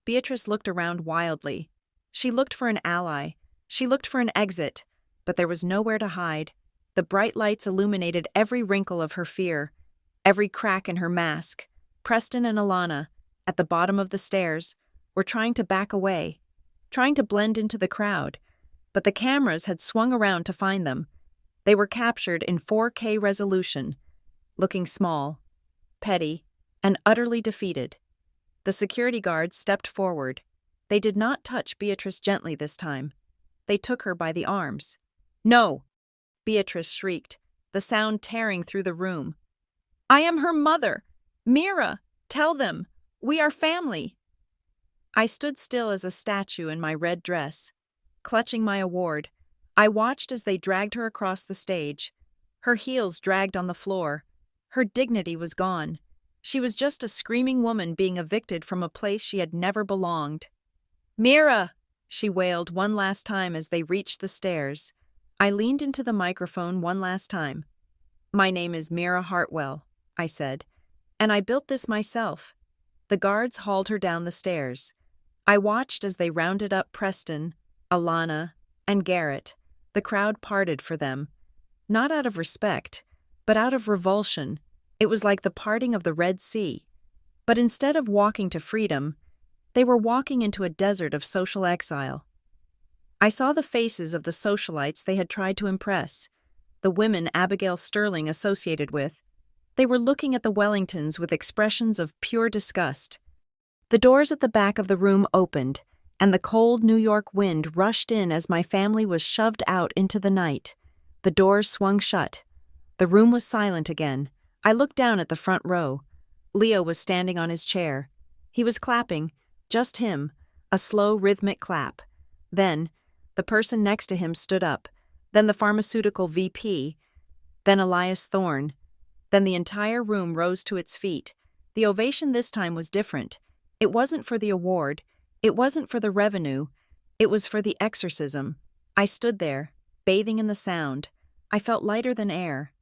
Beatrice looked around wildly. She looked for an ally. She looked for an exit, but there was nowhere to hide. The bright lights illuminated every wrinkle of her fear, every crack in her mask. Preston and Alana, at the bottom of the stairs, were trying to back away, trying to blend into the crowd, but the cameras had swung around to find them. They were captured in 4K resolution, looking small, petty, and utterly defeated. The security guards stepped forward. They did not touch Beatrice gently this time. They took her by the arms. "No!" Beatrice shrieked, the sound tearing through the room. "I am her mother! Mira! Tell them! We are family!" I stood still as a statue in my red dress. Clutching my award, I watched as they dragged her across the stage. Her heels dragged on the floor. Her dignity was gone. She was just a screaming woman being evicted from a place she had never belonged. "Mira!" she wailed one last time as they reached the stairs. I leaned into the microphone one last time. "My name is Mira Hartwell," I said, "and I built this myself." The guards hauled her down the stairs. I watched as they rounded up Preston, Alana, and Garrett. The crowd parted for them. Not out of respect, but out of revulsion. It was like the parting of the Red Sea. But instead of walking to freedom, they were walking into a desert of social exile. I saw the faces of the socialites they had tried to impress, the women Abigail Sterling associated with. They were looking at the Wellingtons with expressions of pure disgust. The doors at the back of the room opened, and the cold New York wind rushed in as my family was shoved out into the night. The doors swung shut. The room was silent again. I looked down at the front row. Leo was standing on his chair. He was clapping, just him, a slow rhythmic clap. Then, the person next to him stood up, then the pharmaceutical VP, then Elias Thorne. Then the entire room rose to its feet. The ovation this time was different. It wasn't for the award. It wasn't for the revenue. It was for the exorcism. I stood there, bathing in the sound. I felt lighter than air.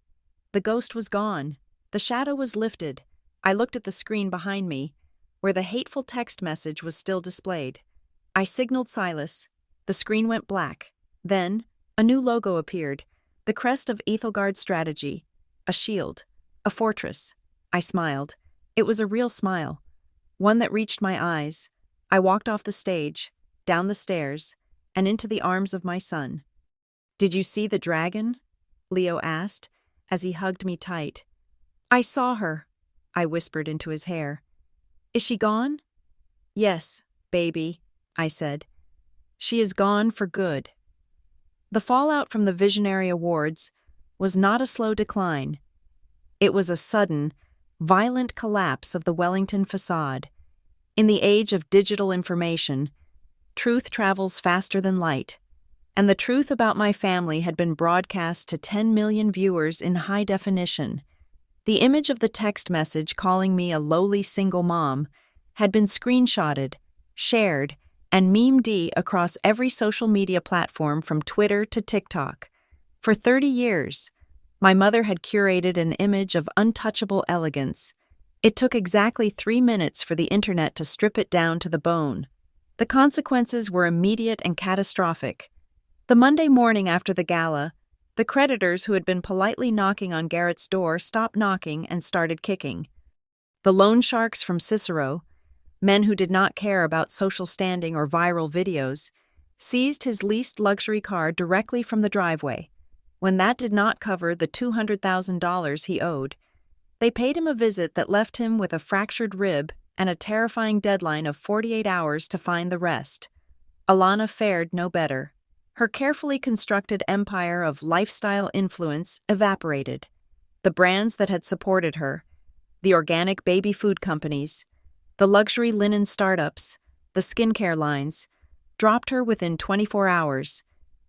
The ghost was gone. The shadow was lifted. I looked at the screen behind me, where the hateful text message was still displayed. I signaled Silas. The screen went black. Then, a new logo appeared, the crest of Ethelgard Strategy, a shield, a fortress. I smiled. It was a real smile, one that reached my eyes. I walked off the stage, down the stairs, and into the arms of my son. "Did you see the dragon?" Leo asked, as he hugged me tight. "I saw her," I whispered into his hair. "Is she gone?" "Yes, baby," I said. "She is gone for good." The fallout from the Visionary Awards was not a slow decline. It was a sudden, violent collapse of the Wellington facade. In the age of digital information, truth travels faster than light, and the truth about my family had been broadcast to 10 million viewers in high definition. The image of the text message calling me a lowly single mom had been screenshotted, shared, and memed across every social media platform from Twitter to TikTok. For 30 years, my mother had curated an image of untouchable elegance. It took exactly 3 minutes for the internet to strip it down to the bone. The consequences were immediate and catastrophic. The Monday morning after the gala, the creditors who had been politely knocking on Garrett's door stopped knocking and started kicking. The loan sharks from Cicero, men who did not care about social standing or viral videos, seized his leased luxury car directly from the driveway. When that did not cover the $200,000 he owed, they paid him a visit that left him with a fractured rib and a terrifying deadline of 48 hours to find the rest. Alana fared no better. Her carefully constructed empire of lifestyle influence evaporated. The brands that had supported her, the organic baby food companies, the luxury linen startups, the skincare lines, dropped her within 24 hours.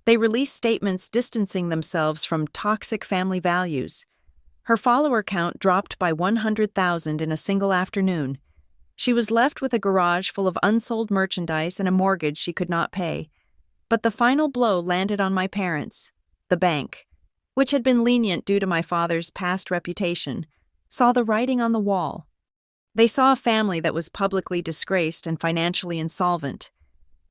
They released statements distancing themselves from toxic family values. Her follower count dropped by 100,000 in a single afternoon. She was left with a garage full of unsold merchandise and a mortgage she could not pay. But the final blow landed on my parents. The bank, which had been lenient due to my father's past reputation, saw the writing on the wall. They saw a family that was publicly disgraced and financially insolvent.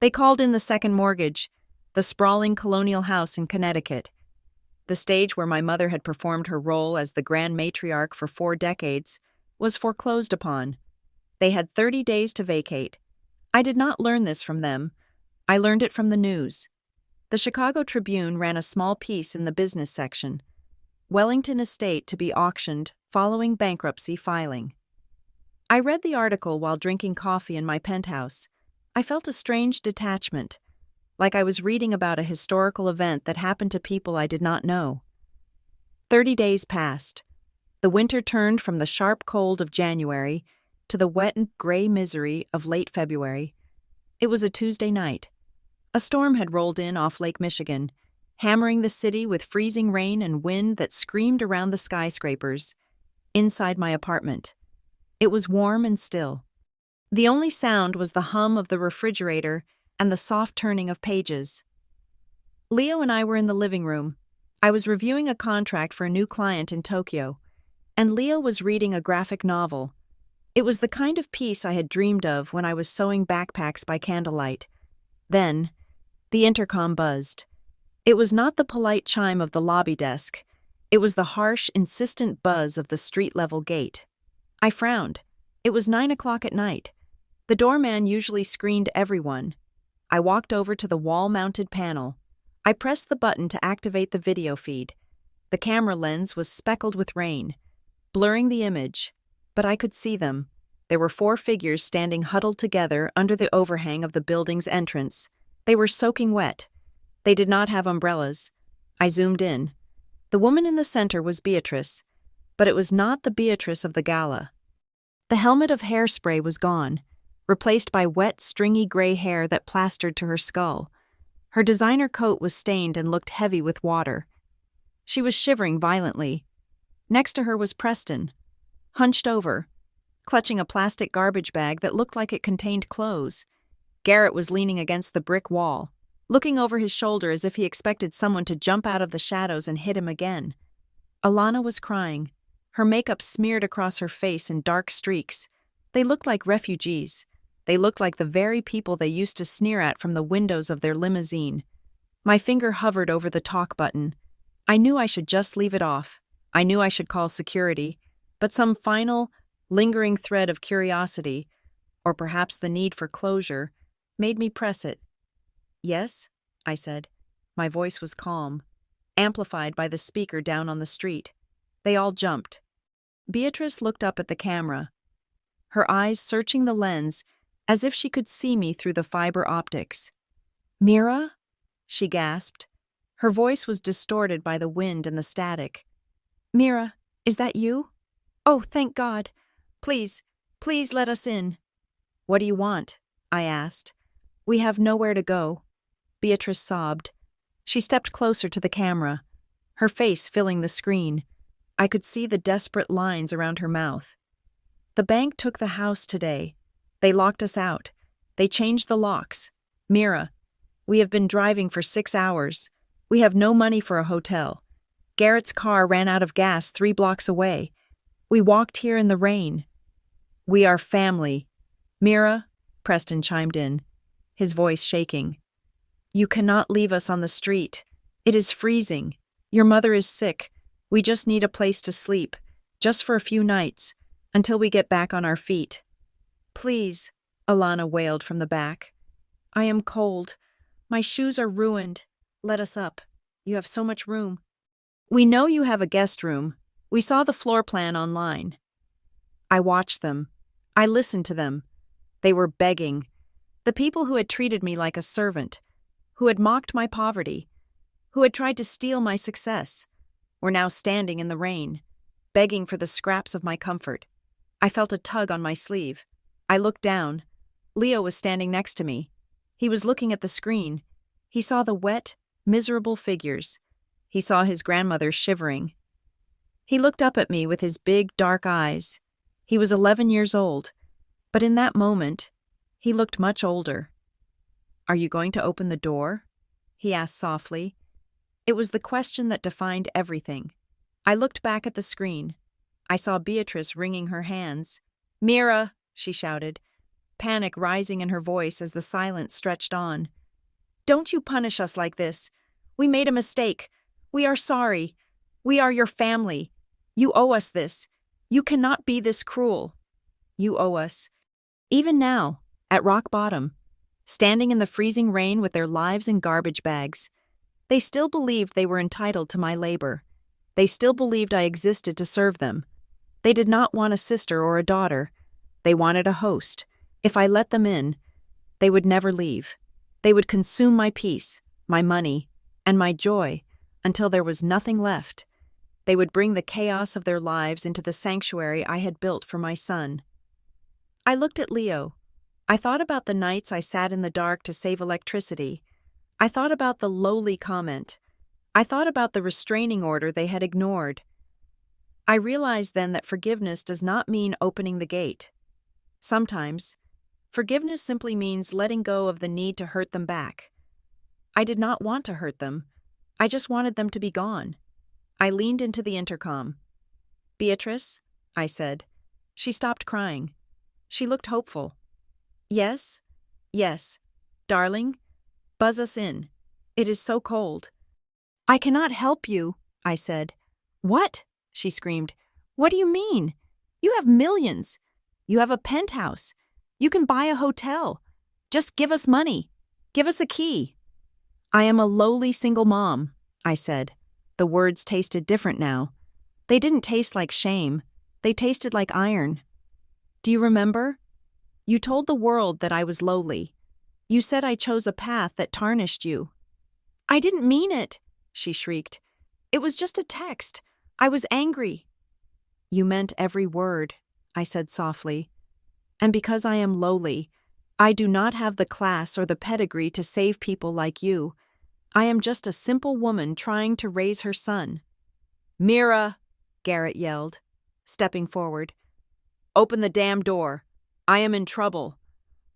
They called in the second mortgage, the sprawling colonial house in Connecticut. The stage where my mother had performed her role as the grand matriarch for 4 decades was foreclosed upon. They had 30 days to vacate. I did not learn this from them. I learned it from the news. The Chicago Tribune ran a small piece in the business section. Wellington estate to be auctioned following bankruptcy filing. I read the article while drinking coffee in my penthouse. I felt a strange detachment, like I was reading about a historical event that happened to people I did not know. 30 days passed. The winter turned from the sharp cold of January to the wet and gray misery of late February. It was a Tuesday night. A storm had rolled in off Lake Michigan, hammering the city with freezing rain and wind that screamed around the skyscrapers. Inside my apartment, It was warm and still. The only sound was the hum of the refrigerator and the soft turning of pages. Leo and I were in the living room. I was reviewing a contract for a new client in Tokyo, and Leo was reading a graphic novel. It was the kind of peace I had dreamed of when I was sewing backpacks by candlelight. Then, the intercom buzzed. It was not the polite chime of the lobby desk. It was the harsh, insistent buzz of the street-level gate. I frowned. It was 9 o'clock at night. The doorman usually screened everyone. I walked over to the wall-mounted panel. I pressed the button to activate the video feed. The camera lens was speckled with rain, blurring the image, but I could see them. There were 4 figures standing huddled together under the overhang of the building's entrance. They were soaking wet. They did not have umbrellas. I zoomed in. The woman in the center was Beatrice, but it was not the Beatrice of the gala. The helmet of hairspray was gone, replaced by wet, stringy gray hair that plastered to her skull. Her designer coat was stained and looked heavy with water. She was shivering violently. Next to her was Preston, hunched over, clutching a plastic garbage bag that looked like it contained clothes. Garrett was leaning against the brick wall, looking over his shoulder as if he expected someone to jump out of the shadows and hit him again. Alana was crying, her makeup smeared across her face in dark streaks. They looked like refugees. They looked like the very people they used to sneer at from the windows of their limousine. My finger hovered over the talk button. I knew I should just leave it off. I knew I should call security, but some final, lingering thread of curiosity, or perhaps the need for closure, made me press it. "Yes?" I said. My voice was calm, amplified by the speaker down on the street. They all jumped. Beatrice looked up at the camera, her eyes searching the lens as if she could see me through the fiber optics. "Mira?" she gasped. Her voice was distorted by the wind and the static. "Mira, is that you? Oh, thank God. Please, please let us in." "What do you want?" I asked. "We have nowhere to go." Beatrice sobbed. She stepped closer to the camera, her face filling the screen. I could see the desperate lines around her mouth. "The bank took the house today. They locked us out. They changed the locks. Mira, we have been driving for 6 hours. We have no money for a hotel. Garrett's car ran out of gas 3 blocks away. We walked here in the rain. We are family." "Mira," Preston chimed in, his voice shaking. "You cannot leave us on the street. It is freezing. Your mother is sick. We just need a place to sleep, just for a few nights, until we get back on our feet." "Please," Alana wailed from the back. "I am cold. My shoes are ruined. Let us up. You have so much room." "We know you have a guest room. We saw the floor plan online." I watched them. I listened to them. They were begging. The people who had treated me like a servant, who had mocked my poverty, who had tried to steal my success, were now standing in the rain, begging for the scraps of my comfort. I felt a tug on my sleeve. I looked down. Leo was standing next to me. He was looking at the screen. He saw the wet, miserable figures. He saw his grandmother shivering. He looked up at me with his big, dark eyes. He was 11 years old, but in that moment, he looked much older. "Are you going to open the door?" he asked softly. It was the question that defined everything. I looked back at the screen. I saw Beatrice wringing her hands. "Mira!" she shouted, panic rising in her voice as the silence stretched on. "Don't you punish us like this. We made a mistake. We are sorry. We are your family. You owe us this. You cannot be this cruel. You owe us." Even now, at rock bottom, standing in the freezing rain with their lives in garbage bags, they still believed they were entitled to my labor. They still believed I existed to serve them. They did not want a sister or a daughter. They wanted a host. If I let them in, they would never leave. They would consume my peace, my money, and my joy until there was nothing left. They would bring the chaos of their lives into the sanctuary I had built for my son. I looked at Leo. I thought about the nights I sat in the dark to save electricity. I thought about the lowly comment. I thought about the restraining order they had ignored. I realized then that forgiveness does not mean opening the gate. Sometimes, forgiveness simply means letting go of the need to hurt them back. I did not want to hurt them. I just wanted them to be gone. I leaned into the intercom. "Beatrice," I said. She stopped crying. She looked hopeful. "Yes? Yes. Darling, buzz us in. It is so cold." "I cannot help you," I said. "What?" she screamed. "What do you mean? You have millions. You have a penthouse. You can buy a hotel. Just give us money. Give us a key." "I am a lowly single mom," I said. The words tasted different now. They didn't taste like shame. They tasted like iron. "Do you remember? You told the world that I was lowly. You said I chose a path that tarnished you." "I didn't mean it," she shrieked. "It was just a text. I was angry." "You meant every word," I said softly. "And because I am lowly, I do not have the class or the pedigree to save people like you. I am just a simple woman trying to raise her son." "Mira," Garrett yelled, stepping forward. "Open the damn door. I am in trouble.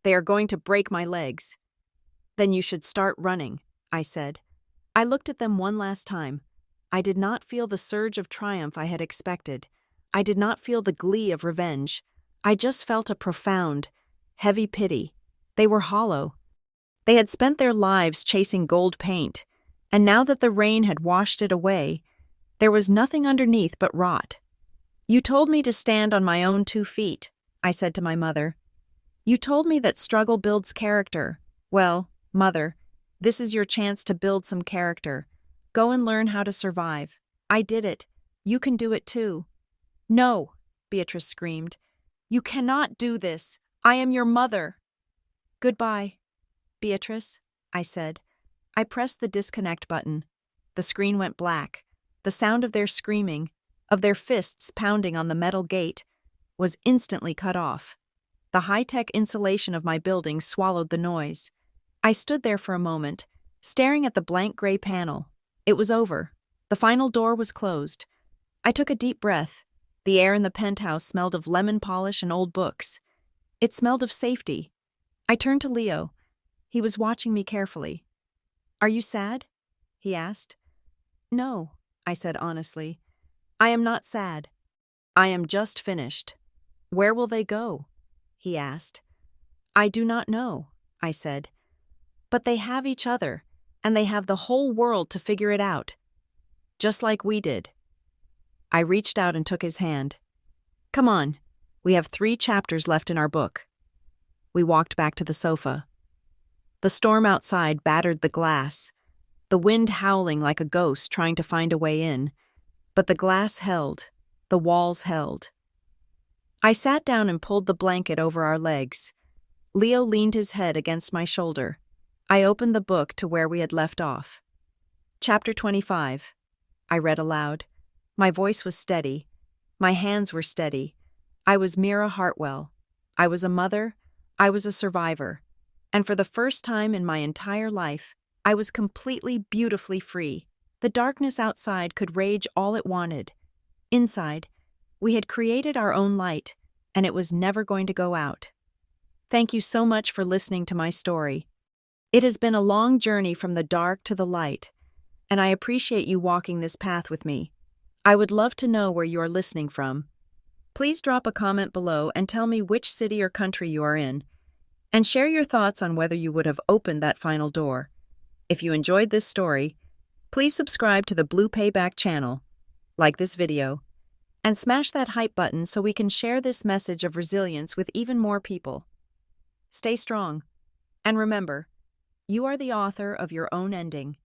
They are going to break my legs." "Then you should start running," I said. I looked at them one last time. I did not feel the surge of triumph I had expected. I did not feel the glee of revenge. I just felt a profound, heavy pity. They were hollow. They had spent their lives chasing gold paint, and now that the rain had washed it away, there was nothing underneath but rot. "You told me to stand on my own 2 feet," I said to my mother. "You told me that struggle builds character. Well, Mother, this is your chance to build some character. Go and learn how to survive. I did it. You can do it too." "No," Beatrice screamed. "You cannot do this. I am your mother." "Goodbye, Beatrice," I said. I pressed the disconnect button. The screen went black. The sound of their screaming, of their fists pounding on the metal gate, was instantly cut off. The high-tech insulation of my building swallowed the noise. I stood there for a moment, staring at the blank gray panel. It was over. The final door was closed. I took a deep breath. The air in the penthouse smelled of lemon polish and old books. It smelled of safety. I turned to Leo. He was watching me carefully. "Are you sad?" he asked. "No," I said honestly. "I am not sad. I am just finished." "Where will they go?" he asked. "I do not know," I said. "But they have each other, and they have the whole world to figure it out. Just like we did." I reached out and took his hand. "Come on, we have 3 chapters left in our book." We walked back to the sofa. The storm outside battered the glass, the wind howling like a ghost trying to find a way in. But the glass held, the walls held. I sat down and pulled the blanket over our legs. Leo leaned his head against my shoulder. I opened the book to where we had left off. Chapter 25. I read aloud. My voice was steady. My hands were steady. I was Mira Hartwell. I was a mother. I was a survivor. And for the first time in my entire life, I was completely, beautifully free. The darkness outside could rage all it wanted. Inside, we had created our own light, and it was never going to go out. Thank you so much for listening to my story. It has been a long journey from the dark to the light, and I appreciate you walking this path with me. I would love to know where you are listening from. Please drop a comment below and tell me which city or country you are in, and share your thoughts on whether you would have opened that final door. If you enjoyed this story, please subscribe to the Blue Payback channel, like this video, and smash that hype button so we can share this message of resilience with even more people. Stay strong, and remember, you are the author of your own ending.